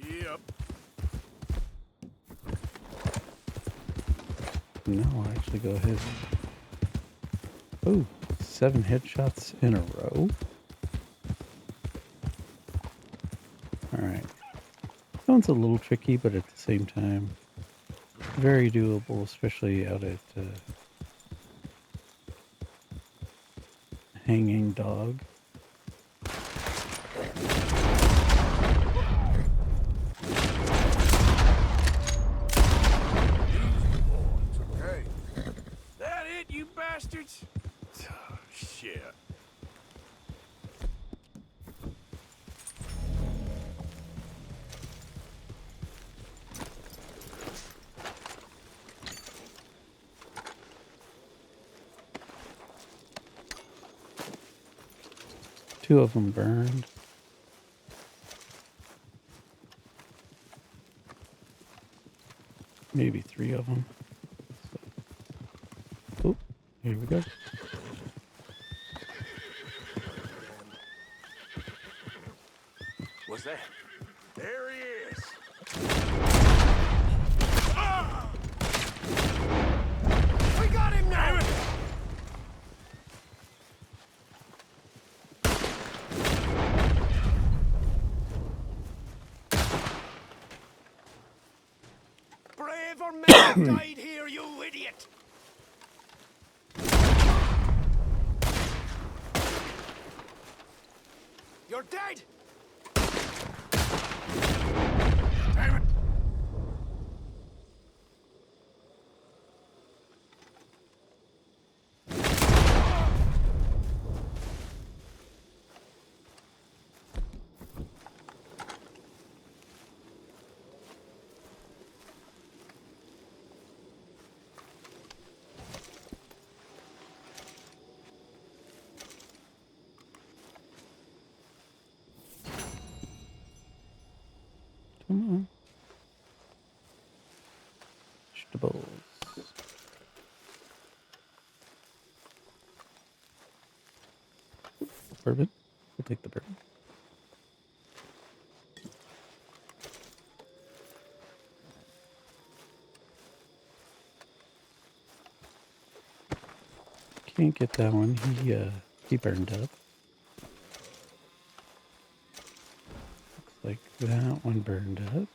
Yep. Now I'll actually go ahead. Ooh, 7 headshots in a row. Alright. That one's a little tricky, but at the same time, very doable, especially out at hanging dog. bastards? Oh, shit. Two of them burned. Maybe three of them. Oh, here we go. What's that? There he is. We got him now! Braver men died here, you idiot! You're dead! Damn it! Come on. Vegetables. Bourbon. We'll take the bourbon. Can't get that one. He burned up. Looks like that one burned up.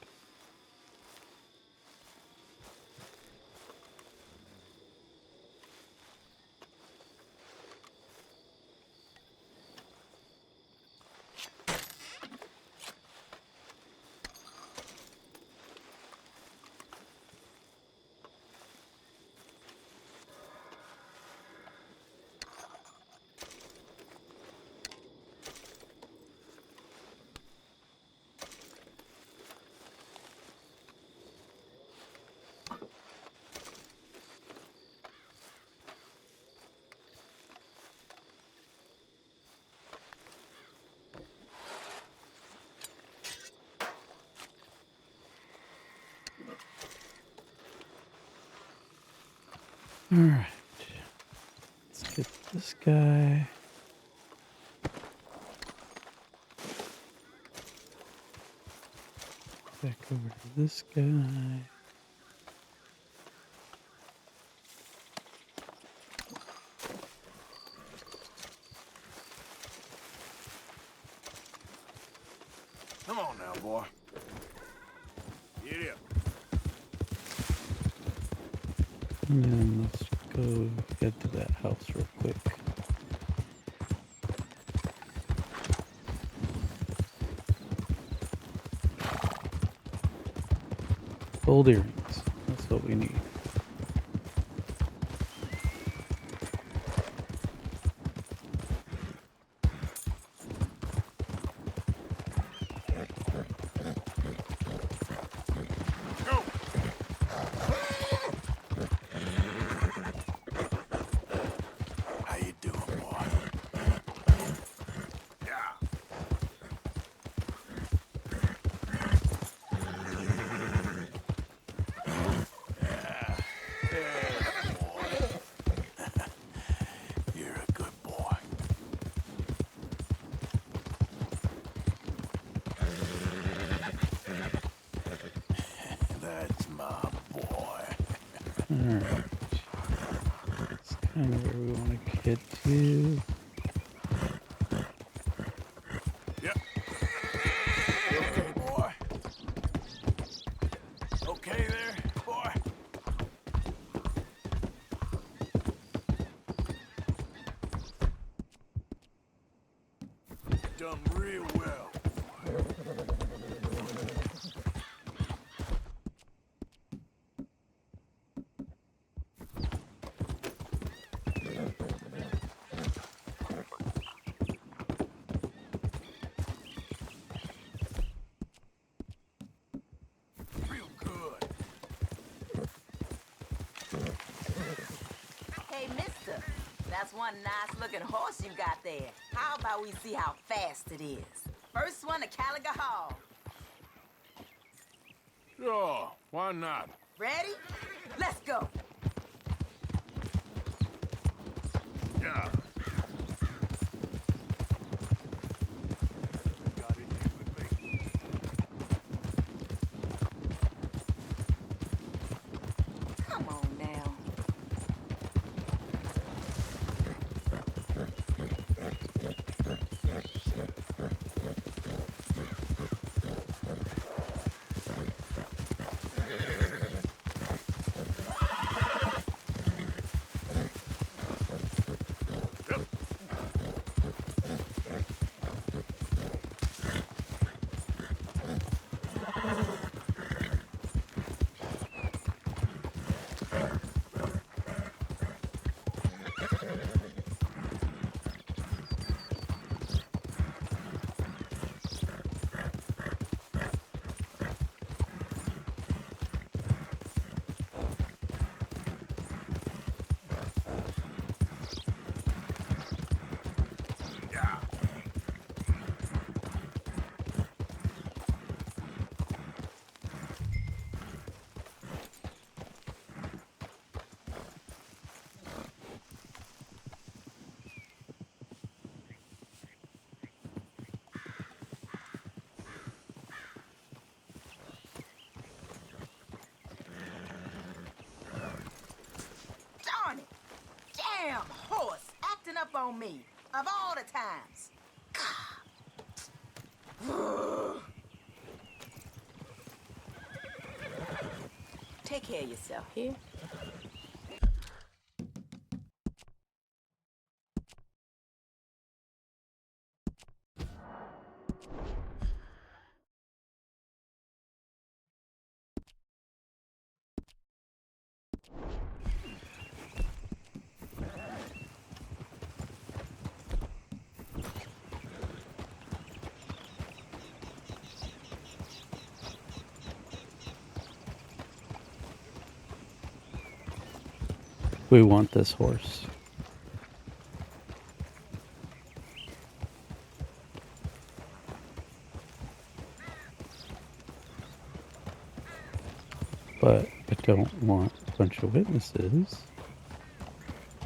Alright. Let's get this guy. Back over to this guy. Come on now, boy. Get up. And then let's go head to that house real quick. Gold earrings. That's what we need. How you doing, boy? Yeah. You're a good boy. That's my boy. Alright. That's kind of where we want to get to. Yep. Okay, boy. Okay there, boy. Done real well. Hey, mister, that's one nice-looking horse you got there. How about we see how fast it is? First one to Caliga Hall. Sure, why not? Ready? Let's go. Yeah. Come on now. Darn it! Damn horse acting up on me. Of all the times. Take care of yourself, here. We want this horse. But I don't want a bunch of witnesses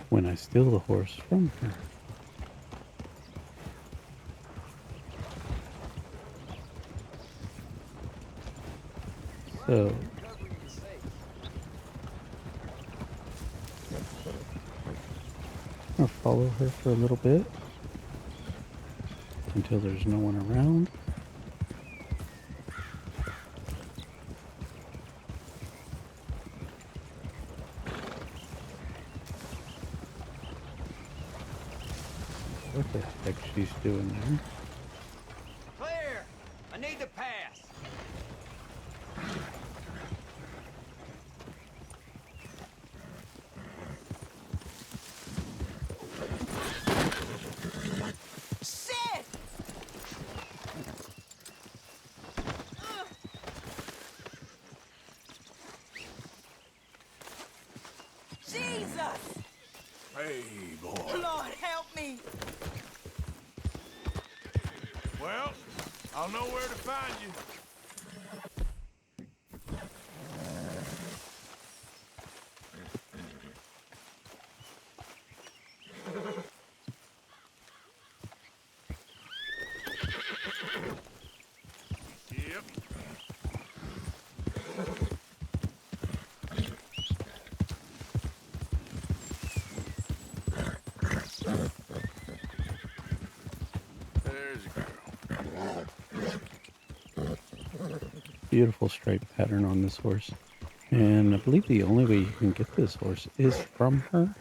when I steal the horse from her. So I'll follow her for a little bit until there's no one around. What the heck she's doing there? Clear! I need to pass. Shit! Jesus! Hey, boy. Lord, help me! Well, I'll know where to find you. Yep. There's a girl. Beautiful stripe pattern on this horse. And I believe the only way you can get this horse is from her.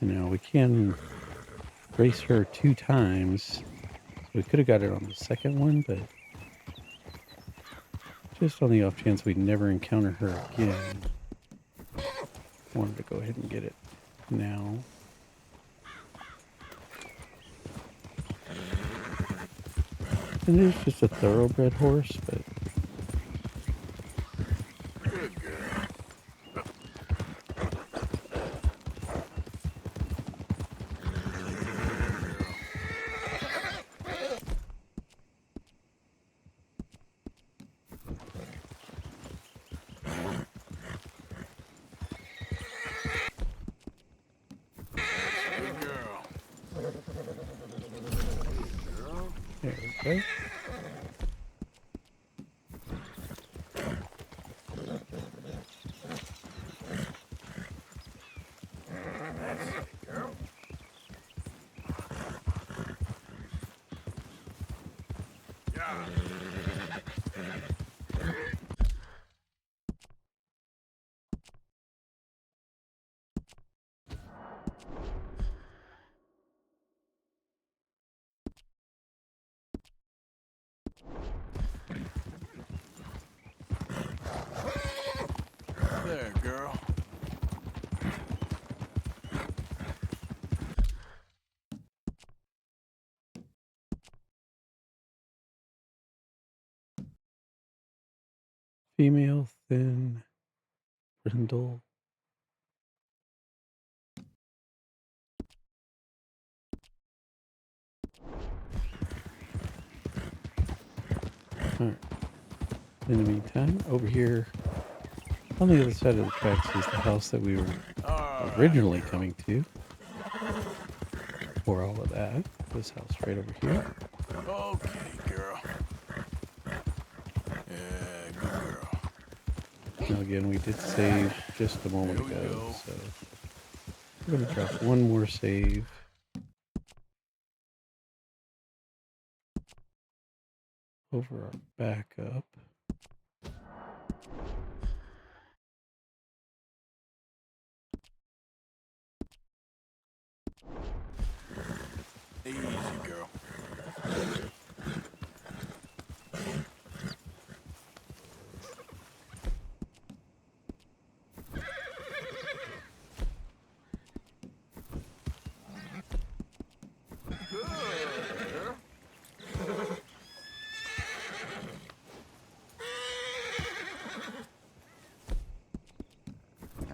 You know, we can race her 2 times. We could have got it on the second one, but just on the off chance we never encounter her again, wanted to go ahead and get it now. And it is just a thoroughbred horse, but Good girl. way. That's it, girl. Yeah. There, girl. Female thin brindle. Alright. In the meantime, over here on the other side of the tracks is the house that we were originally coming to. For all of that. This house right over here. Okay, girl. Yeah, good girl. Now again, we did save just a moment ago, so we're going to drop one more save. Over our backup. Easy, girl.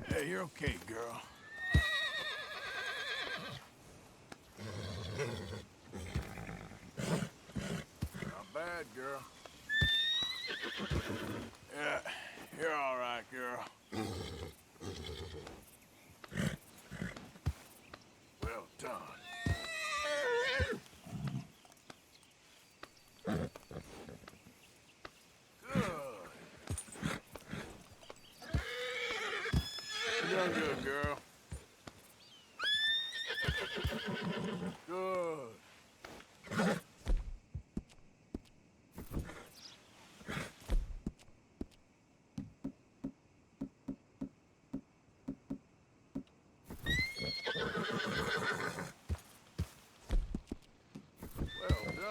Hey, you're okay, girl. Not bad, girl. Yeah, you're all right, girl. Well done. You're doing good, girl. Good.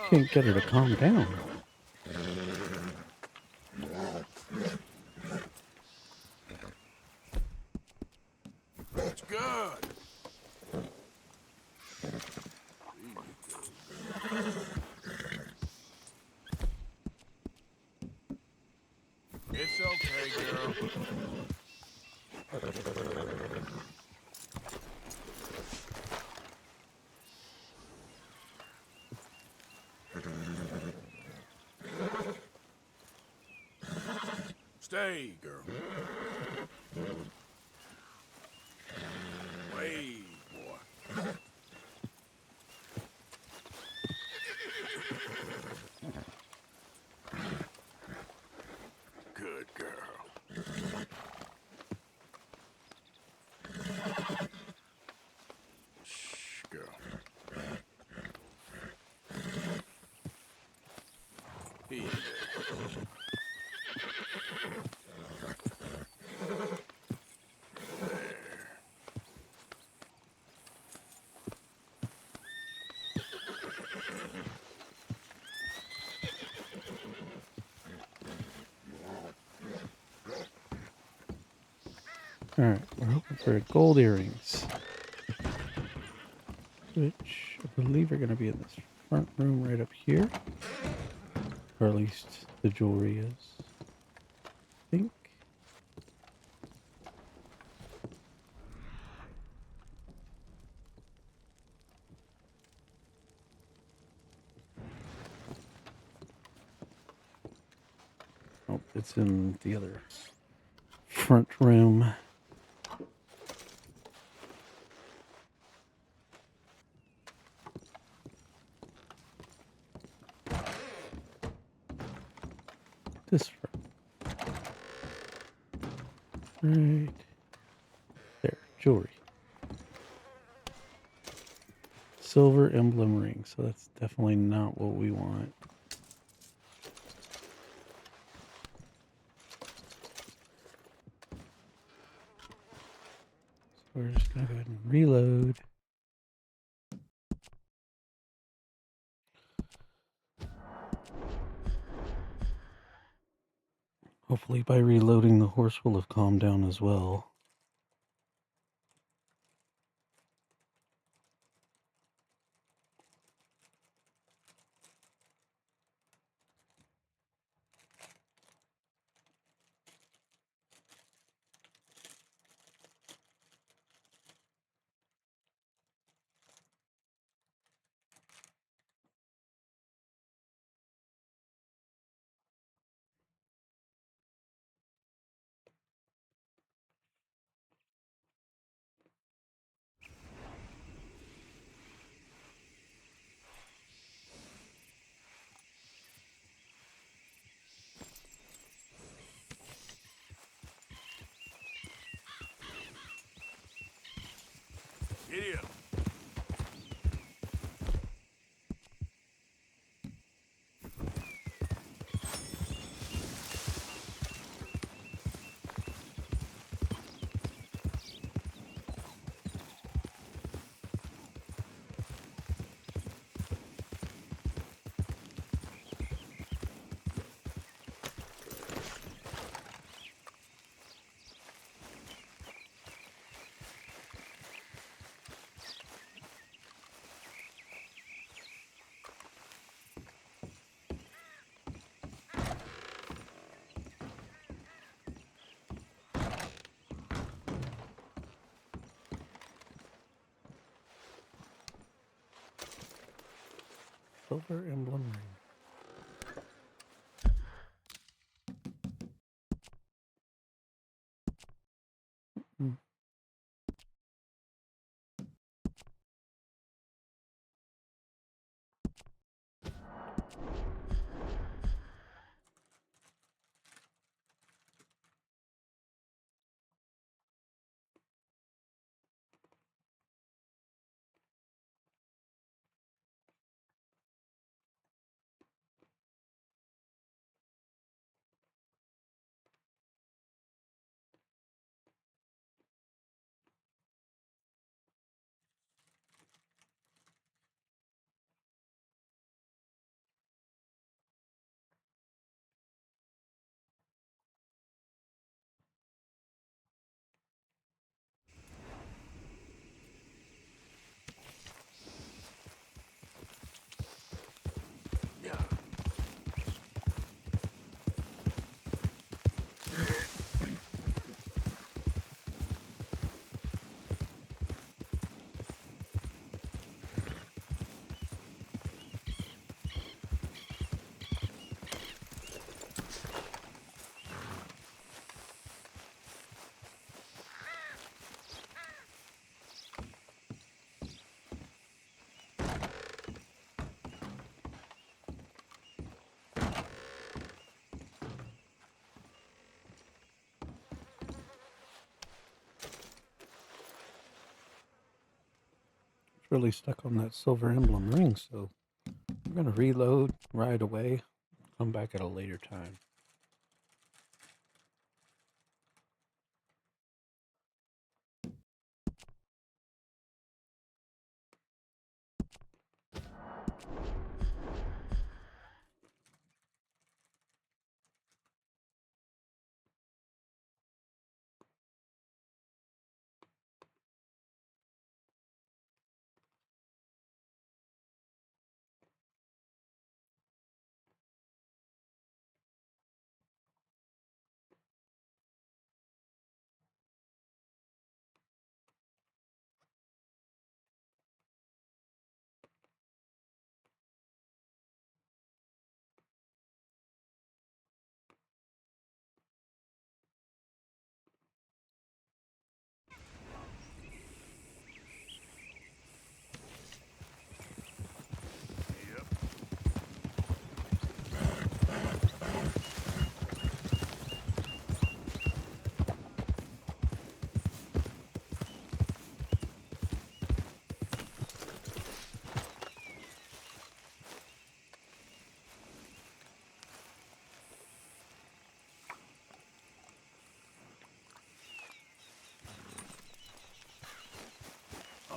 Can't get her to calm down. That's good. It's okay, girl. Stay, girl. Wait, boy. Good girl. Shh, girl. Here. Alright, we're hoping for gold earrings. Which I believe are going to be in this front room right up here. Or at least the jewelry is. I think. Oh, it's in the other front room. this from? Right there, jewelry. Silver emblem ring, so that's definitely not what we want. So we're just gonna go ahead and reload. Hopefully by reloading the horse will have calmed down as well. Giddy up. Silver emblem ring. Mm. Really stuck on that silver emblem ring, so I'm going to reload right away, come back at a later time.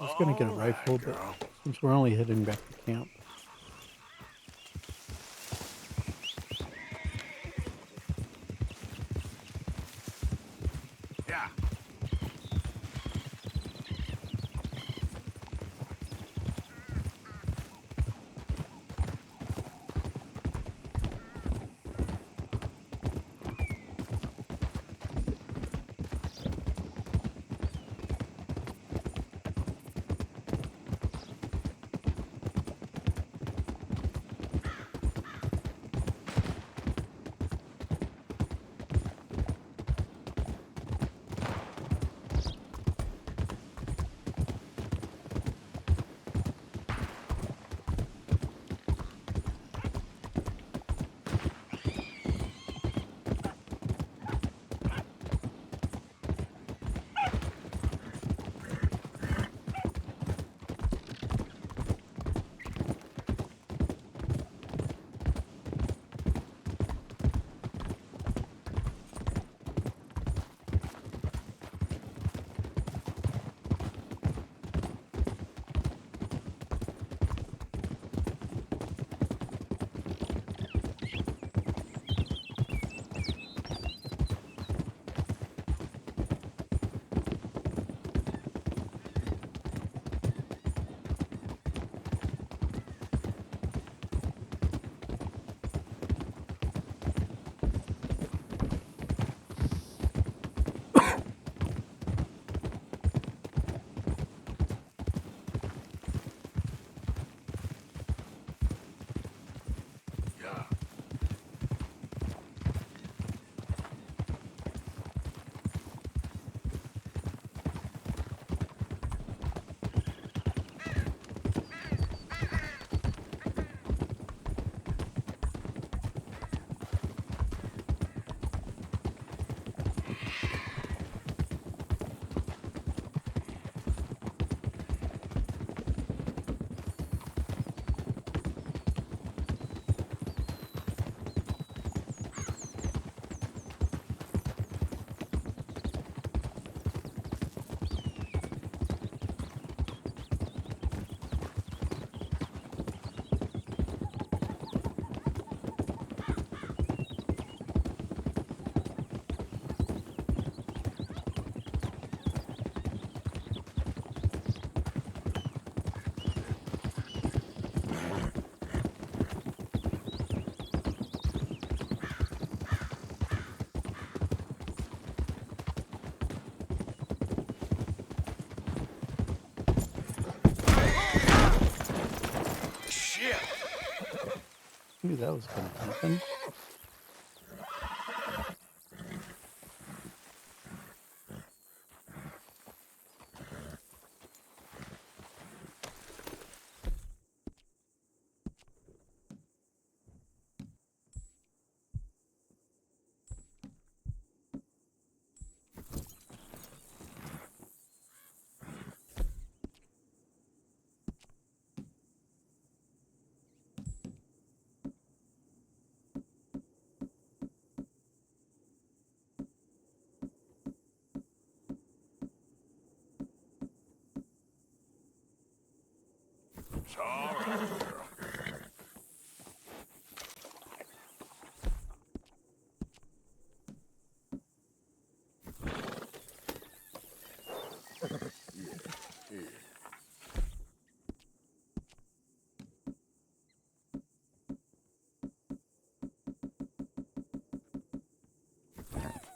I was going to get a rifle, but since we're only heading back to camp. Yeah. Knew that was going to happen. It's all right, girl.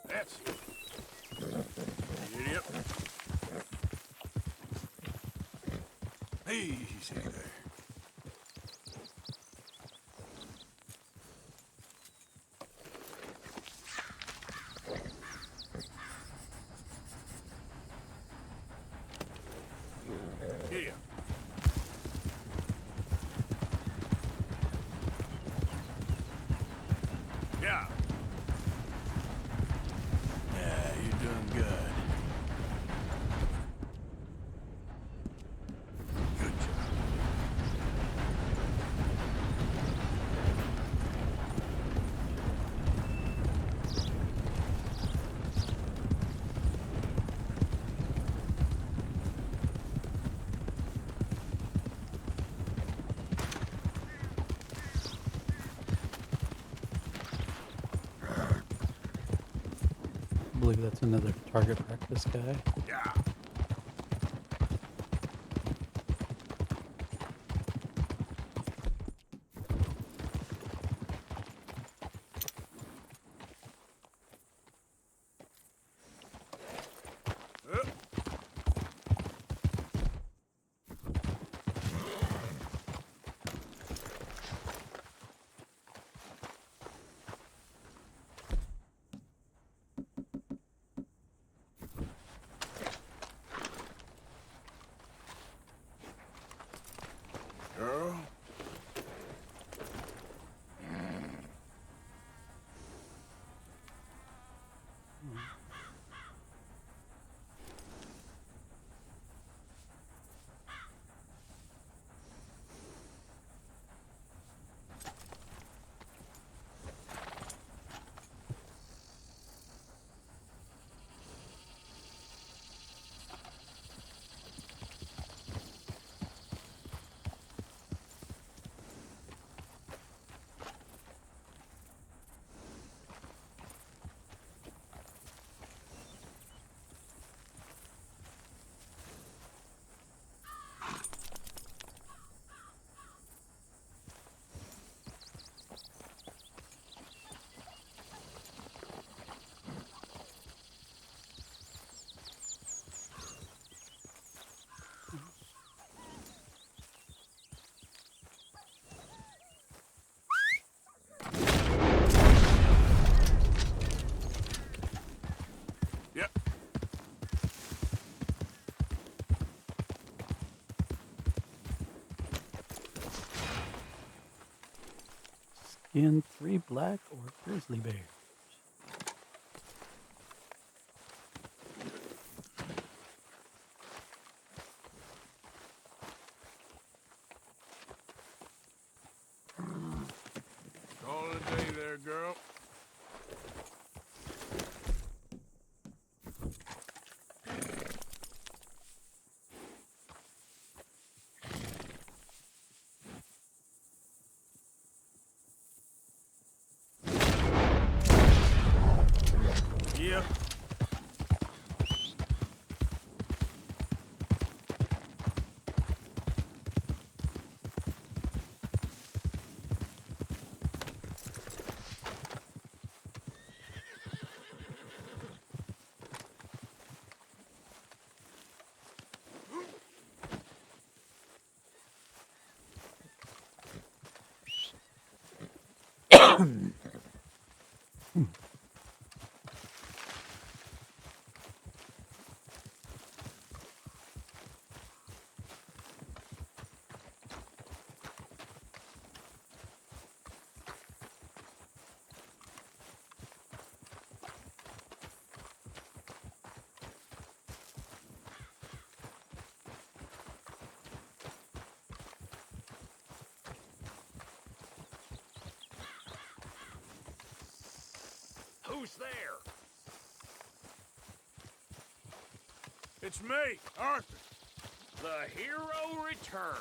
That's it. Idiot. Easy there. Here. Yeah. Yeah, you're doing good. Good job. believe that's another target practice guy. Yeah. Girl. Yep. Skin 3 black or grizzly bears. Call it a day there, girl. Yep. Who's there? It's me, Arthur. The hero returns.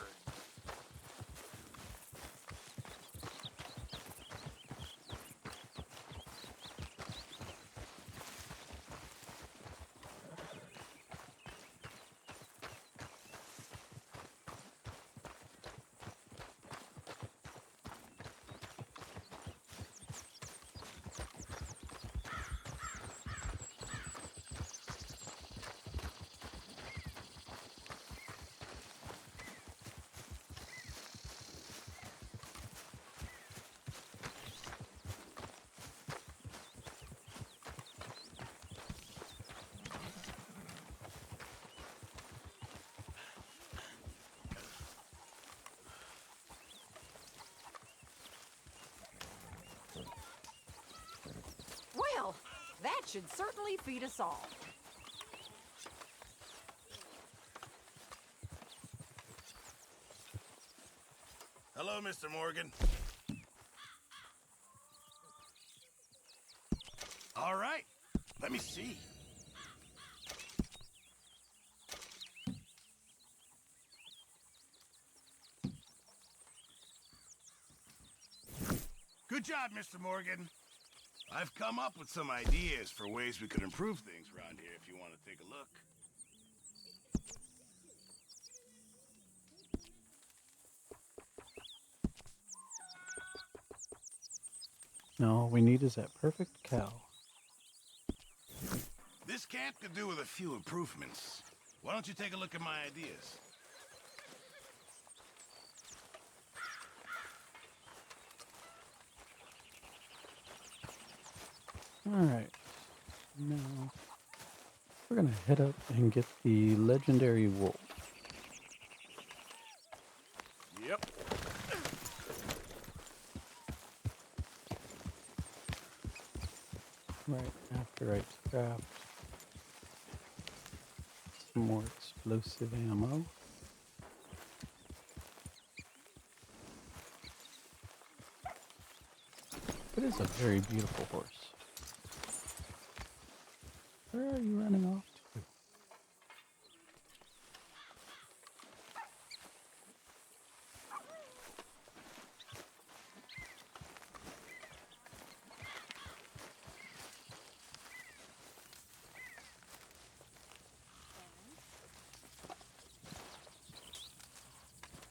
Well, that should certainly feed us all. Hello, Mr. Morgan. All right. Let me see. Good job, Mr. Morgan. I've come up with some ideas for ways we could improve things around here if you want to take a look. Now all we need is that perfect cow. This camp could do with a few improvements. Why don't you take a look at my ideas? Alright, now we're gonna head up and get the Legendary Wolf. Yep. Right after I craft some more explosive ammo. It is a very beautiful horse. Where are you running off to?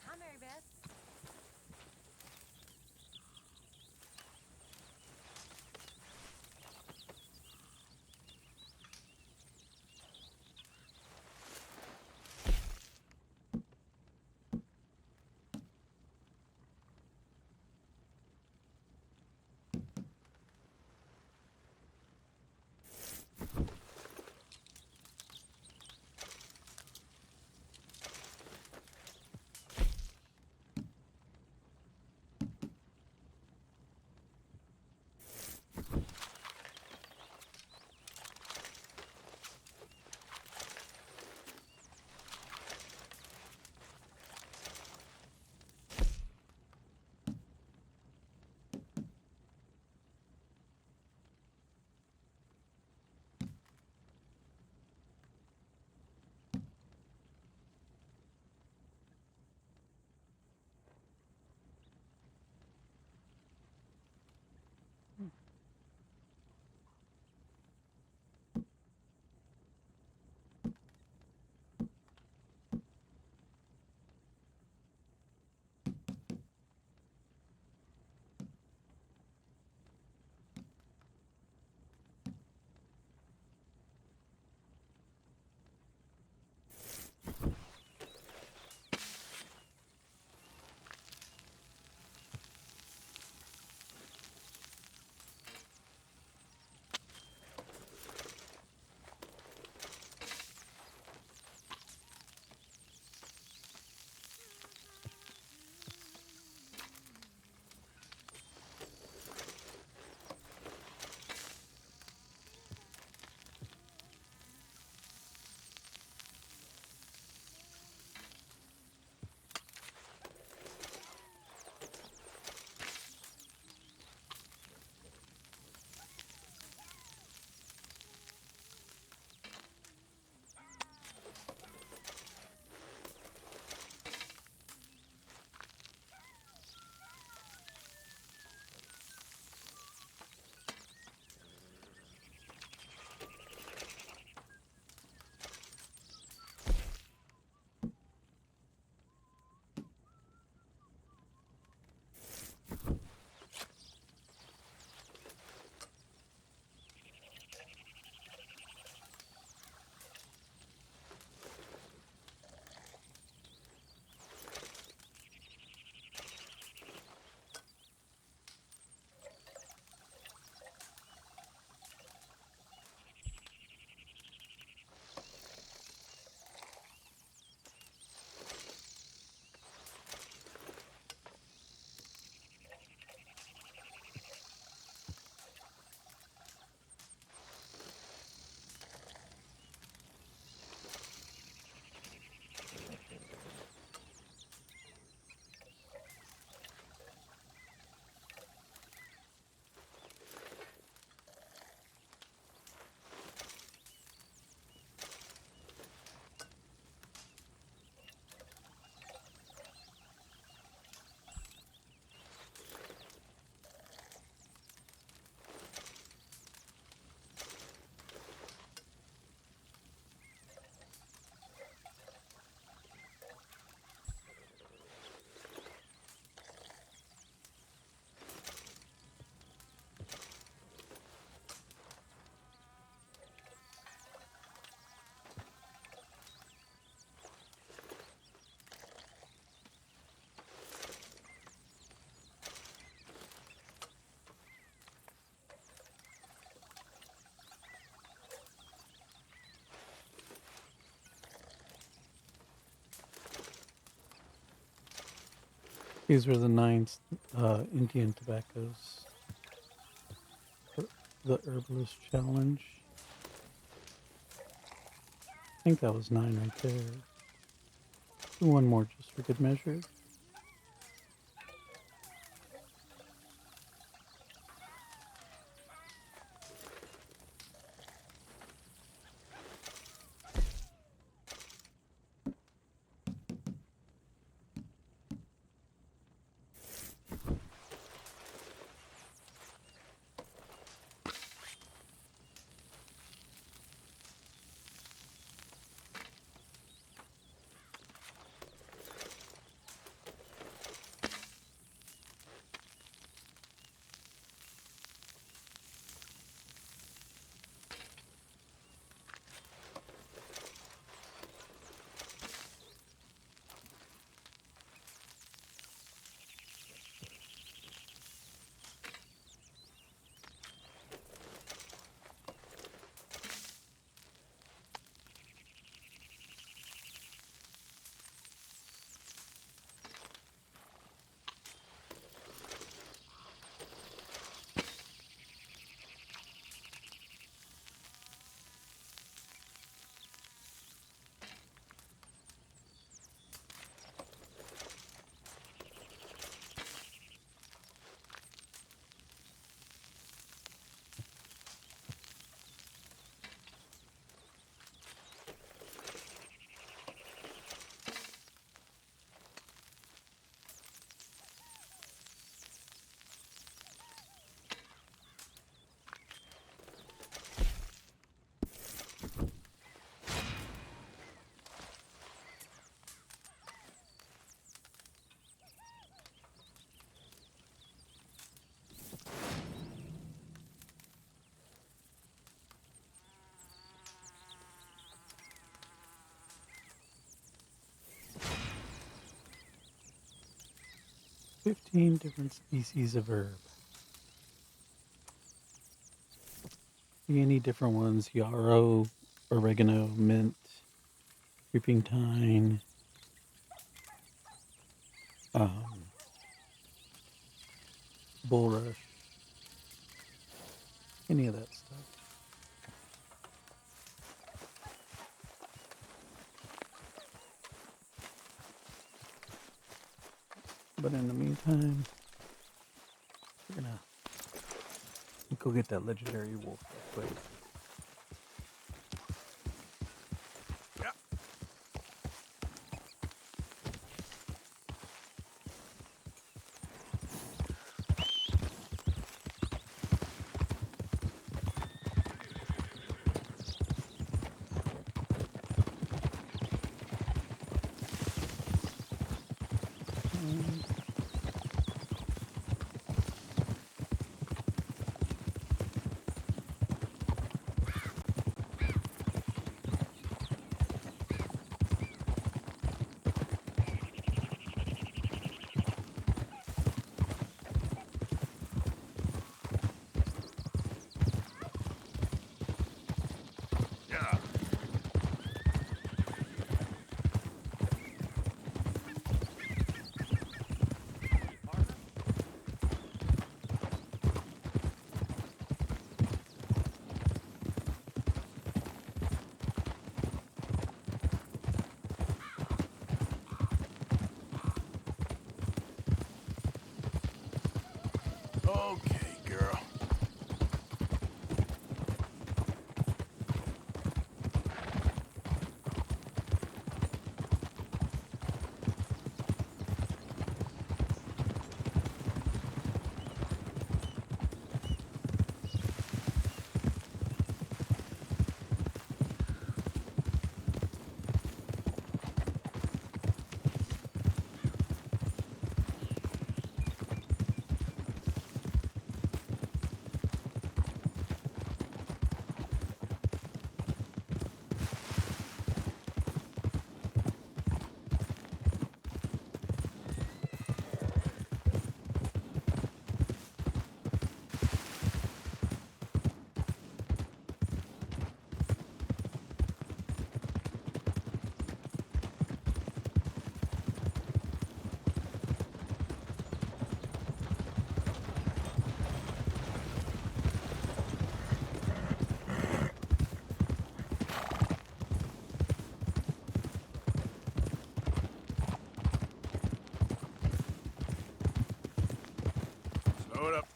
Hi, Mary Beth. These were the 9 Indian tobaccos. The Herbalist Challenge. I think that was 9 right there. Do one more just for good measure. "15 different species of herb. Any different ones: yarrow, oregano, mint, creeping thyme, bulrush, any of that stuff." But in the meantime, we're gonna go get that legendary wolf real quick. Load up.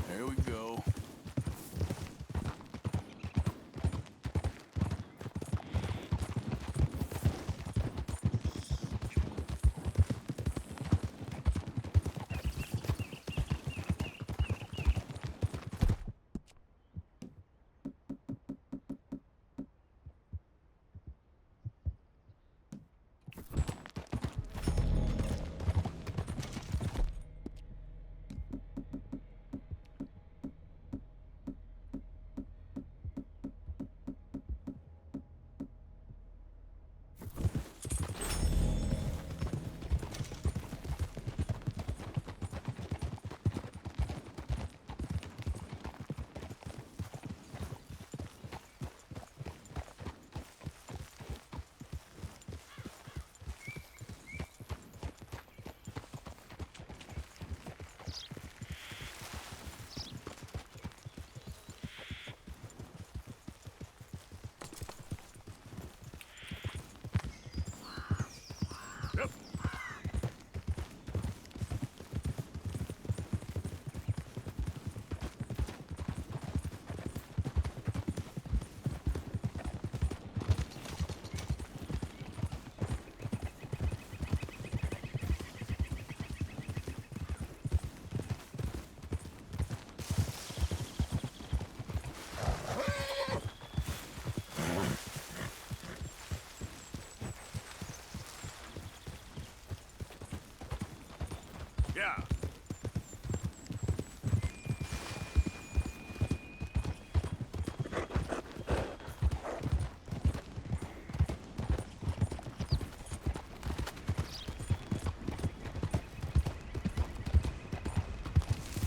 There we go. Yeah.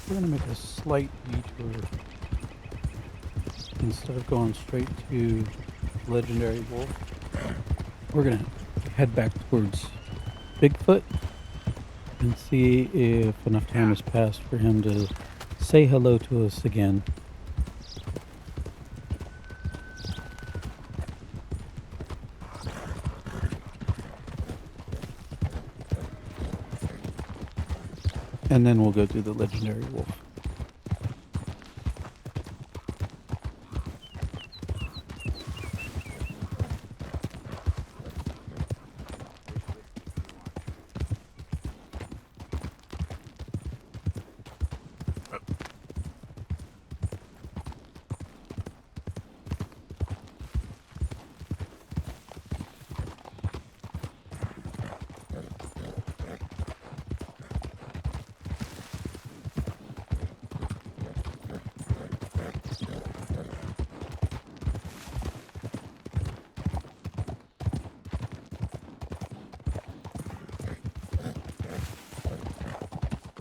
We're going to make a slight detour. Instead of going straight to Legendary Wolf, we're going to head back towards BigFoot and see if enough time has passed for him to say hello to us again. And then we'll go to the Legendary Wolf.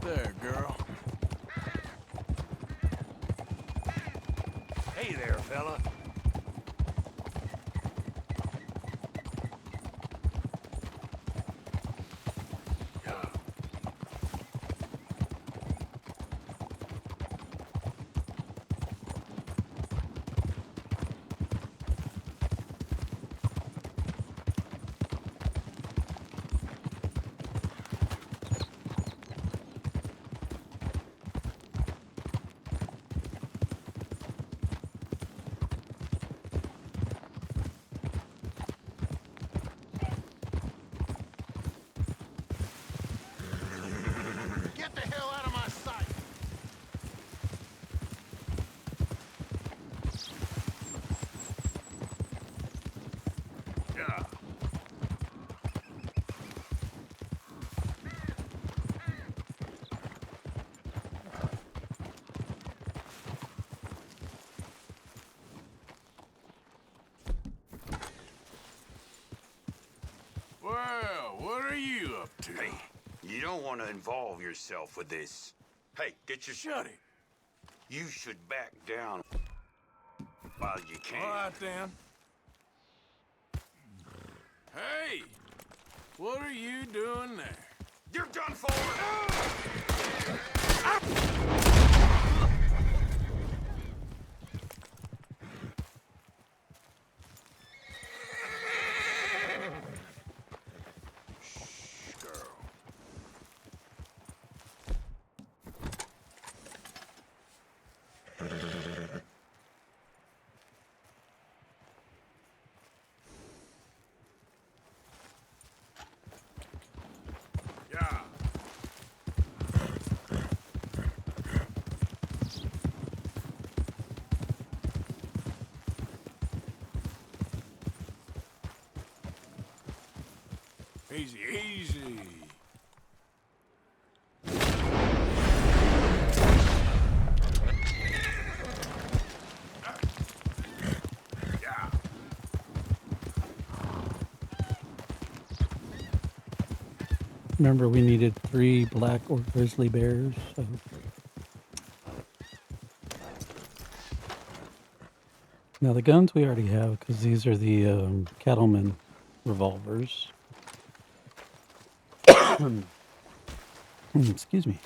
There, girl. Hey there, fella. You don't want to involve yourself with this. Hey, get your... Shut it. You should back down while you can. All right, then. Hey! What are you doing there? You're done for! Shh, girl. Yeah. Easy, easy. Yeah. Remember, we needed 3 black or grizzly bears. So. Now the guns we already have, because these are the cattleman revolvers. Excuse me.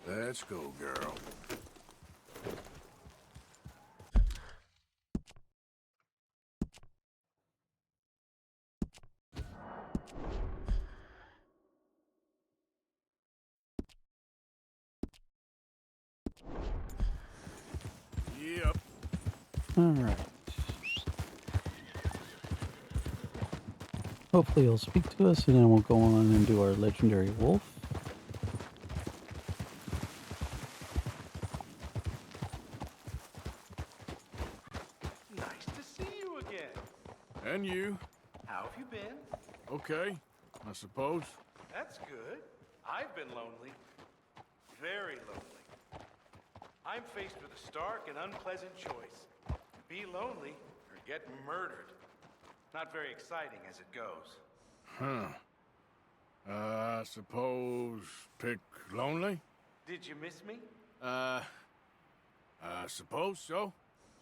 Let's go, girl. Yep. All right. Hopefully he'll speak to us, and then we'll go on and do our Legendary Wolf. Nice to see you again. And you? How have you been? Okay, I suppose. That's good. I've been lonely. Very lonely. I'm faced with a stark and unpleasant choice. Be lonely or get murdered. Not very exciting as it goes. Huh. I suppose pick lonely? Did you miss me? I suppose so.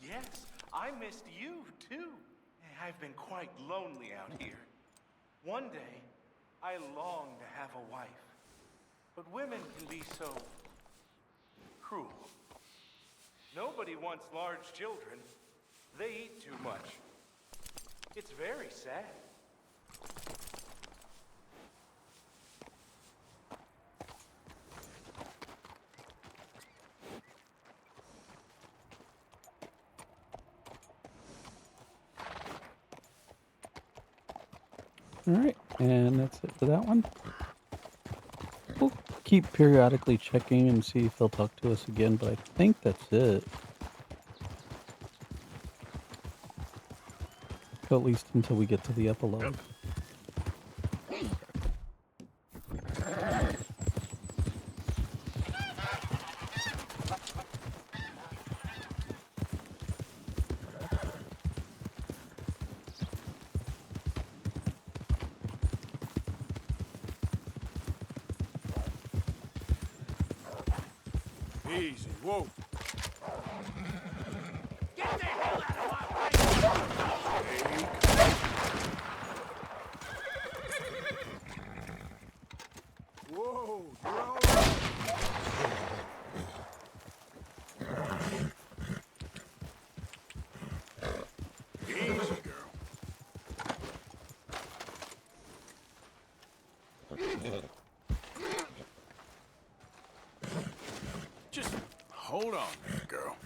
Yes, I missed you too. I've been quite lonely out here. One day, I long to have a wife. But women can be so cruel. Nobody wants large children. They eat too much. It's very sad. All right, and that's it for that one. We'll keep periodically checking and see if they'll talk to us again, but I think that's it. At least until we get to the epilogue. Easy, whoa. Get the hell out of my way! Whoa, you're all right. Easy, girl. Just hold on there, girl.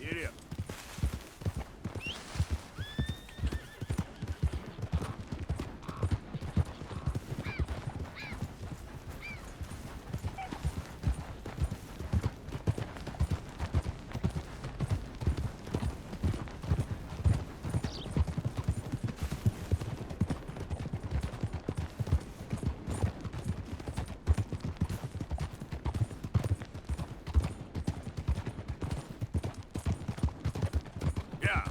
Giddy up. Yeah.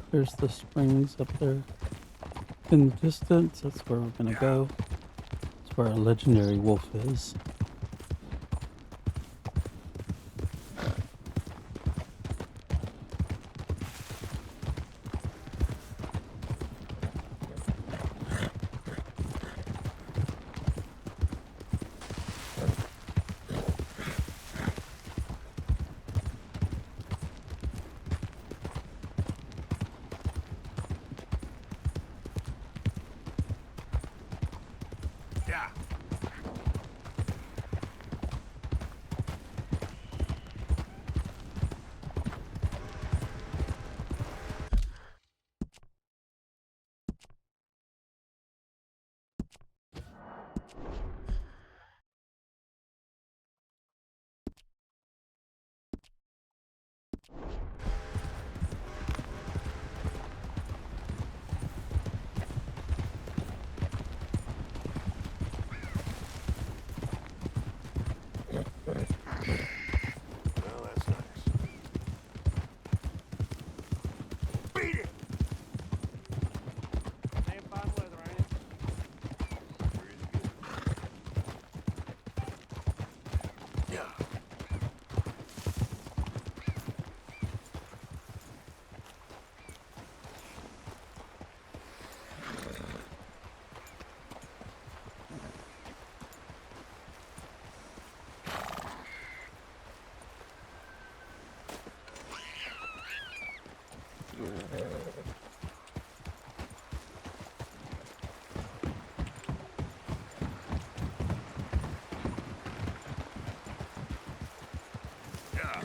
There's the springs up there in the distance. That's where we're gonna go. That's where our legendary wolf is. Yeah. Well, that's nice. Beat it! Damn fine weather, ain't it? Yeah. Yeah.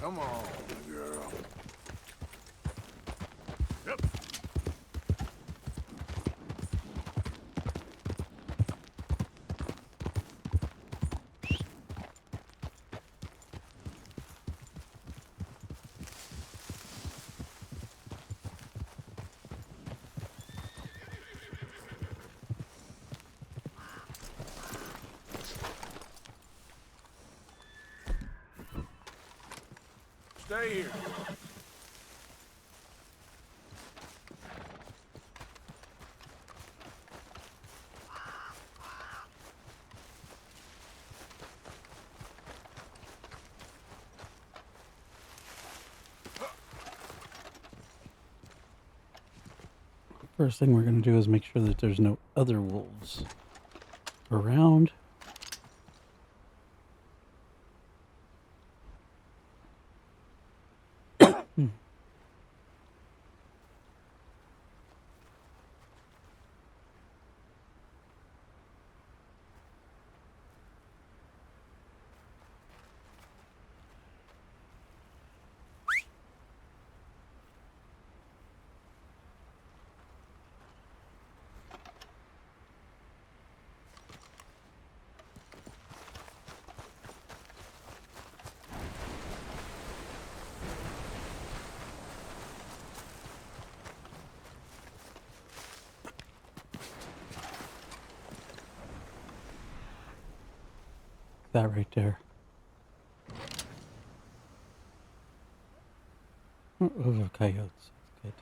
Come on, girl. Yep. Stay here. First thing we're gonna do is make sure that there's no other wolves. around. That right there. Oh, coyotes. That's good.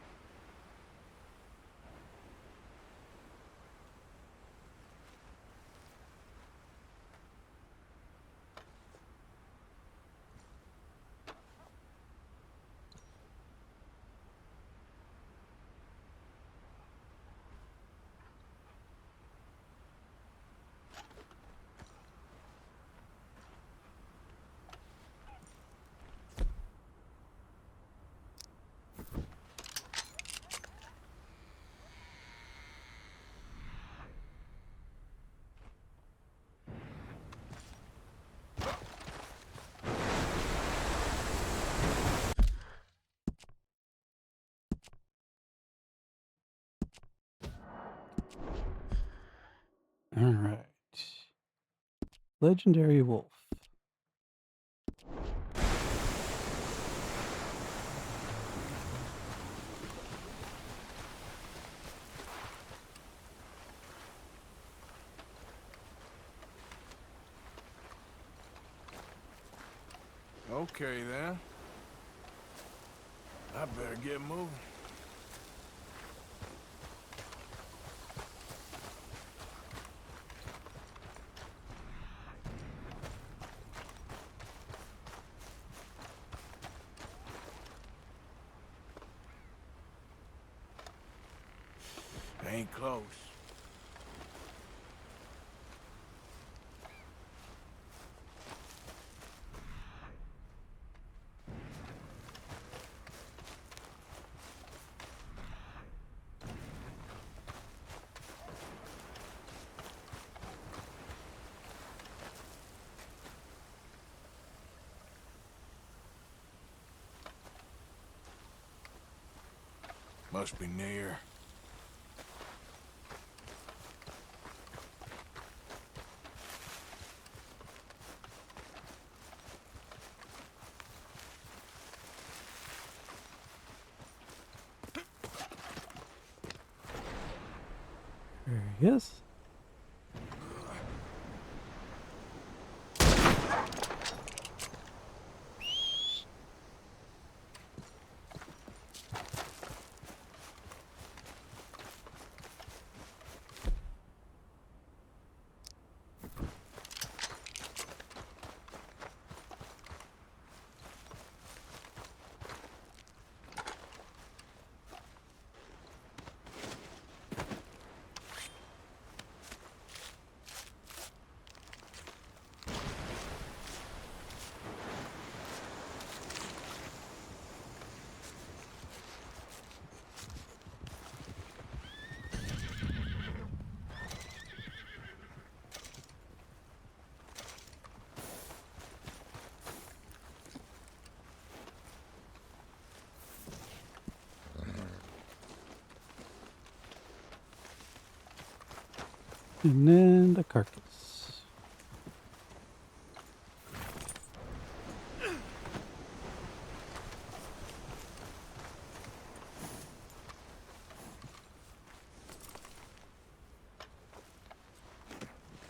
All right. Legendary Wolf. Okay, then. I better get moving. Ain't close. Must be near. There he is. And then the carcass.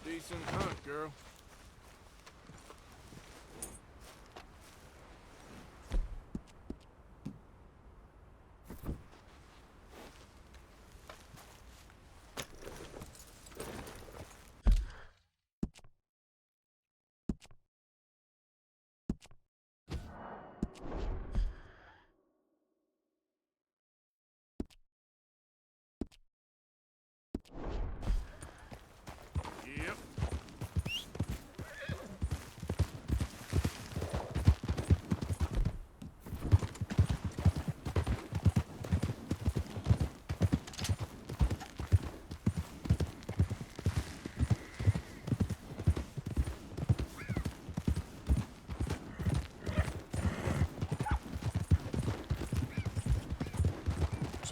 Decent hunt, girl. Yep.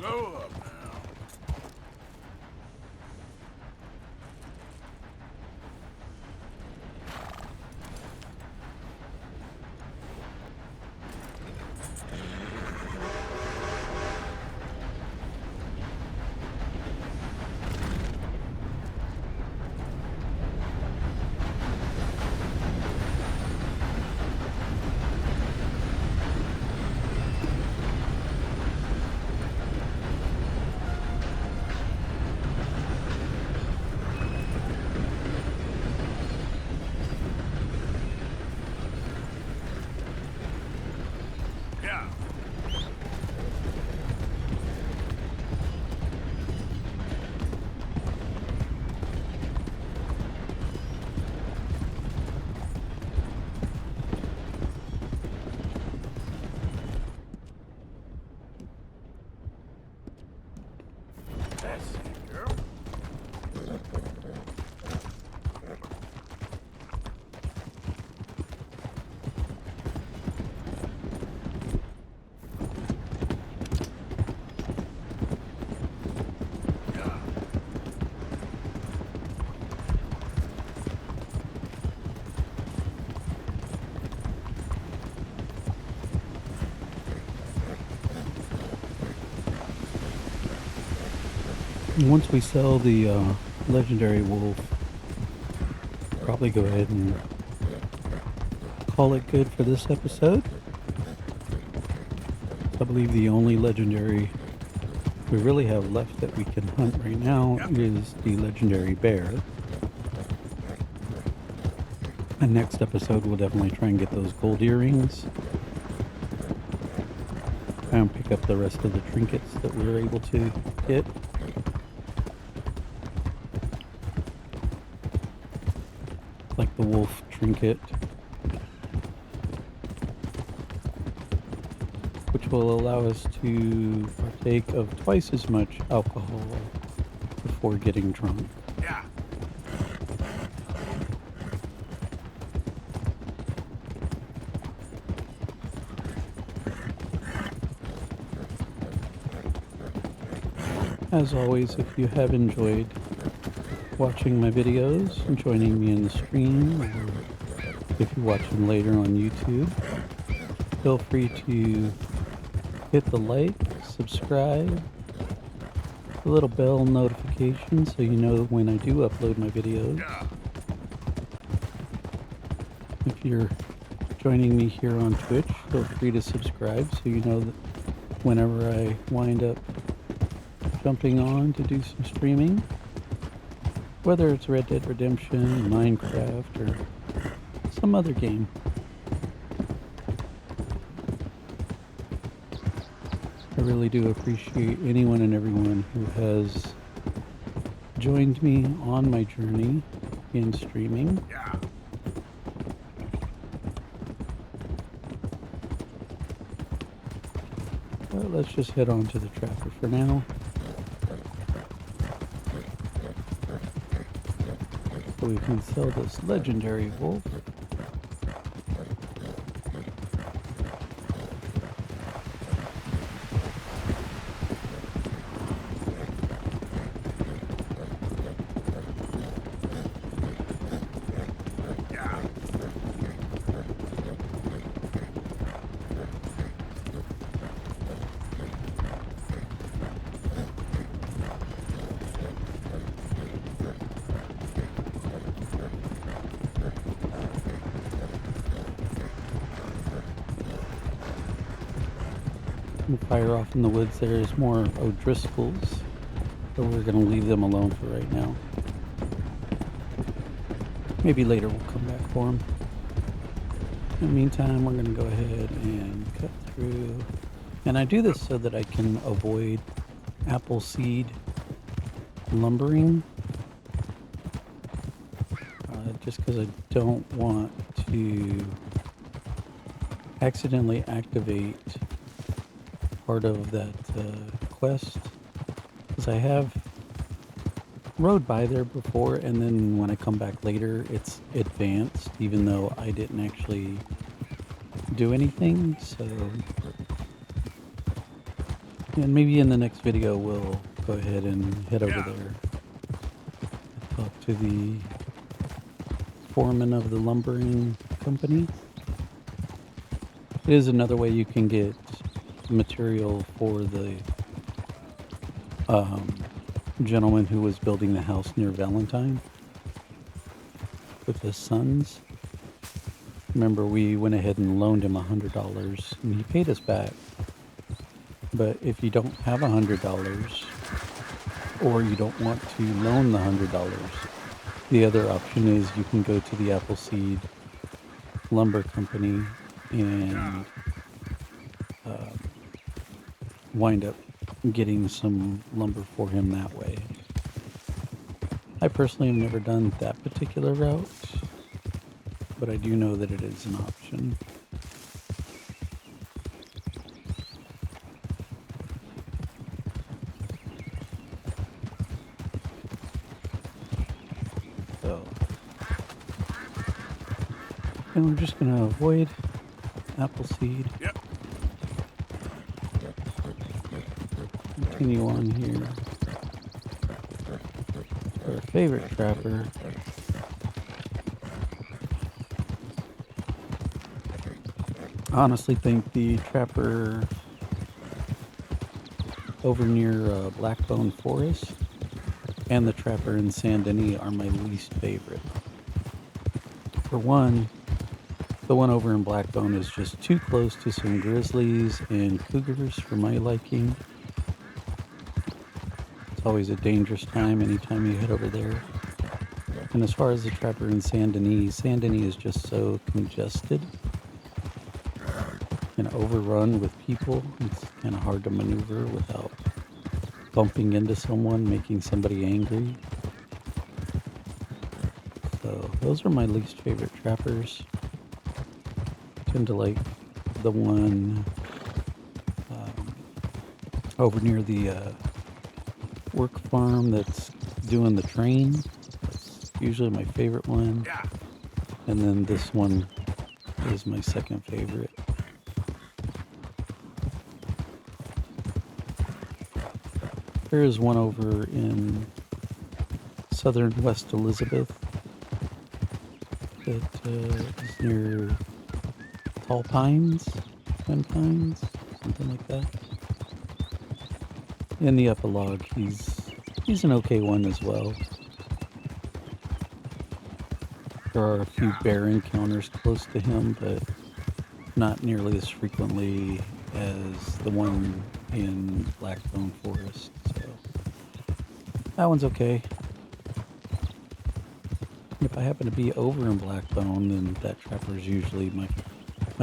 Grow up now. Yeah. That's it, girl. Once we sell the Legendary Wolf, probably go ahead and call it good for this episode. I believe the only Legendary we really have left that we can hunt right now is the Legendary Bear. And next episode we'll definitely try and get those gold earrings and pick up the rest of the trinkets that we were able to get. Like the wolf trinket, which will allow us to partake of twice as much alcohol before getting drunk. Yeah. As always, if you have enjoyed watching my videos and joining me in the stream, or if you watch them later on YouTube, feel free to hit the like, subscribe, the little bell notification so you know when I do upload my videos. If you're joining me here on Twitch, feel free to subscribe so you know that whenever I wind up jumping on to do some streaming, whether it's Red Dead Redemption, Minecraft, or some other game. I really do appreciate anyone and everyone who has joined me on my journey in streaming. Yeah. But let's just head on to the trapper for now. So we can sell this Legendary Wolf. Fire off in the woods. There's more O'Driscolls, but we're going to leave them alone for right now. Maybe later we'll come back for them. In the meantime, we're going to go ahead and cut through. And I do this so that I can avoid apple seed lumbering. Just because I don't want to accidentally activate part of that quest, because I have rode by there before, and then when I come back later it's advanced even though I didn't actually do anything. So And maybe in the next video we'll go ahead and head over there. Talk to the foreman of the lumbering company. It is another way you can get material for the gentleman who was building the house near Valentine with his sons. Remember, we went ahead and loaned him $100 and he paid us back. But if you don't have $100 or you don't want to loan the $100, the other option is you can go to the Appleseed Lumber Company and wind up getting some lumber for him that way. I personally have never done that particular route, but I do know that it is an option. So, and we're just going to avoid Appleseed. Yep. Continue on here. Our favorite trapper. I honestly think the trapper over near Blackbone Forest and the trapper in Saint Denis are my least favorite. For one, the one over in Blackbone is just too close to some grizzlies and cougars for my liking. It's always a dangerous time anytime you head over there. And as far as the trapper in Saint Denis is just so congested and overrun with people. It's kind of hard to maneuver without bumping into someone, making somebody angry. So those are my least favorite trappers. I tend to like the one over near the work farm that's doing the train. That's usually my favorite one. And then this one is my second favorite. There is one over in southern West Elizabeth that is near Tall Pines, Twin Pines, something like that. In the epilogue, he's an okay one as well. There are a few bear encounters close to him, but not nearly as frequently as the one in Blackbone Forest. So that one's okay. If I happen to be over in Blackbone, then that trapper is usually my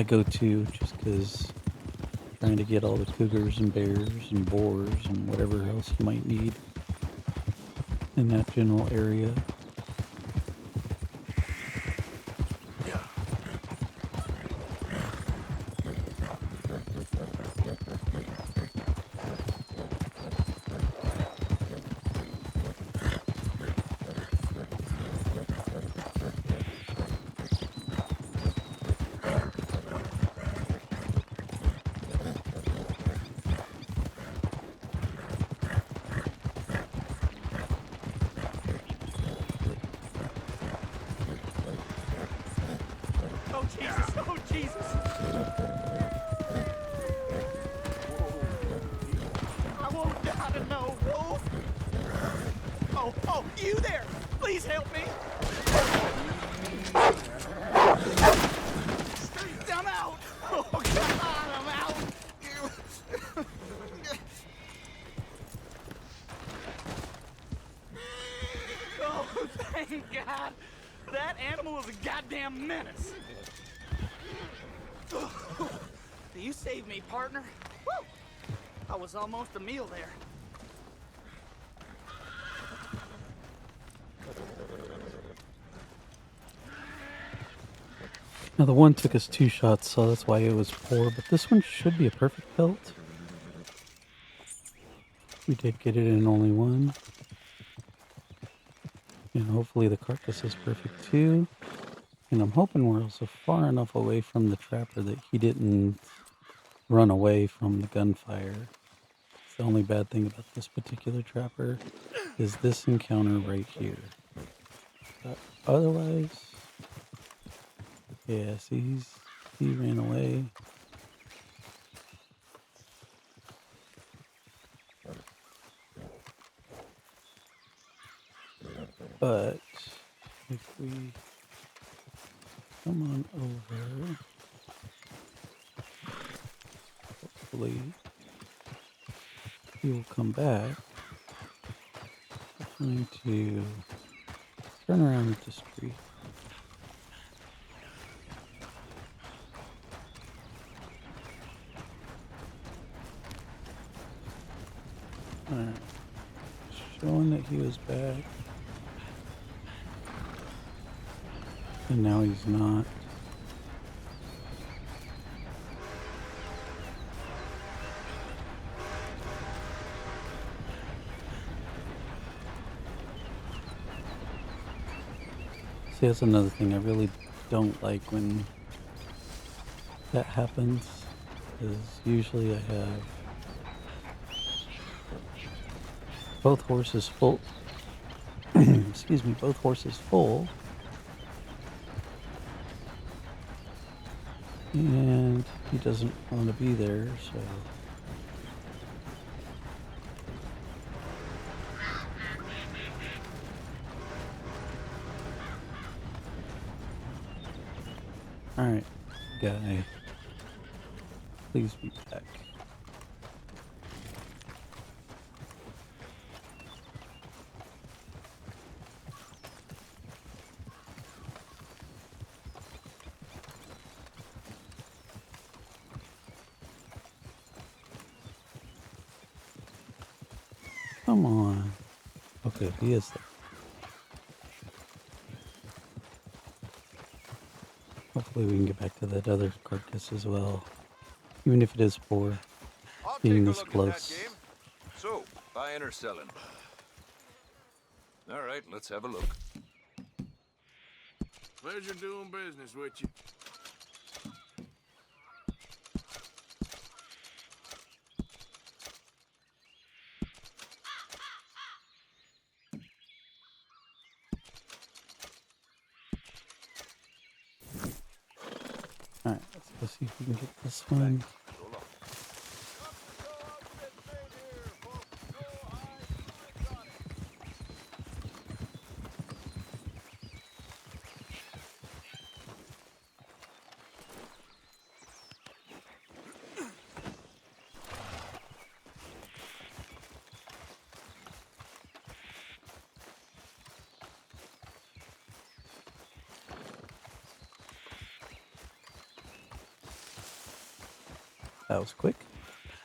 go-to, just because trying to get all the cougars and bears and boars and whatever else you might need in that general area. Oh, Jesus! Oh, Jesus! I won't die to know, Wolf! Oh, you there! Please help me! I'm out! Oh, God, I'm out! Oh, thank God! That animal was a goddamn menace! You saved me, partner. Woo! I was almost a meal there. Now the one took us 2 shots, so that's why it was poor, but this one should be a perfect pelt. We did get it in only one. And hopefully the carcass is perfect too. And I'm hoping we're also far enough away from the trapper that he didn't run away from the gunfire. The only bad thing about this particular trapper is this encounter right here. But otherwise, yeah, see, he ran away. But if we come on over, hopefully he will come back. I'm going to turn around at this tree. Alright. Showing that he was back. And now he's not. See, that's another thing I really don't like when that happens, is usually I have both horses full. Excuse me, both horses full. And he doesn't want to be there, so. Alright, guy. Please be back. Come on. Okay, he is there. Hopefully we can get back to that other carcass as well. Even if it is poor, being this close. So, buying or selling? All right, let's have a look. Pleasure doing business with you. Alright, let's go see if we can get this one. That was quick.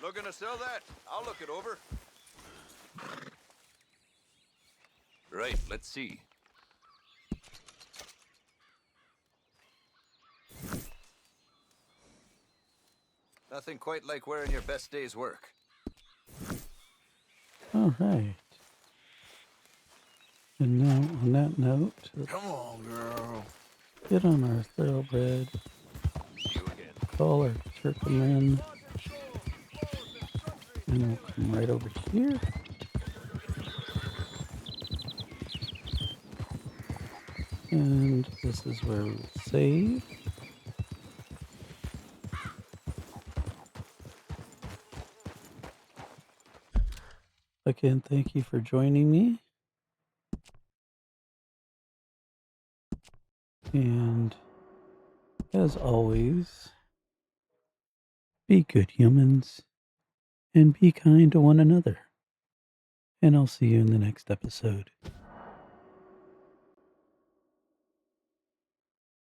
Looking to sell that? I'll look it over. Right, let's see. Nothing quite like wearing your best day's work. Alright. And now, on that note, Come on, girl. get on our thoroughbred. See you again. Call our Turkmen. And we'll come right over here. And this is where we'll save. Again, thank you for joining me. And as always, be good humans and be kind to one another. And I'll see you in the next episode.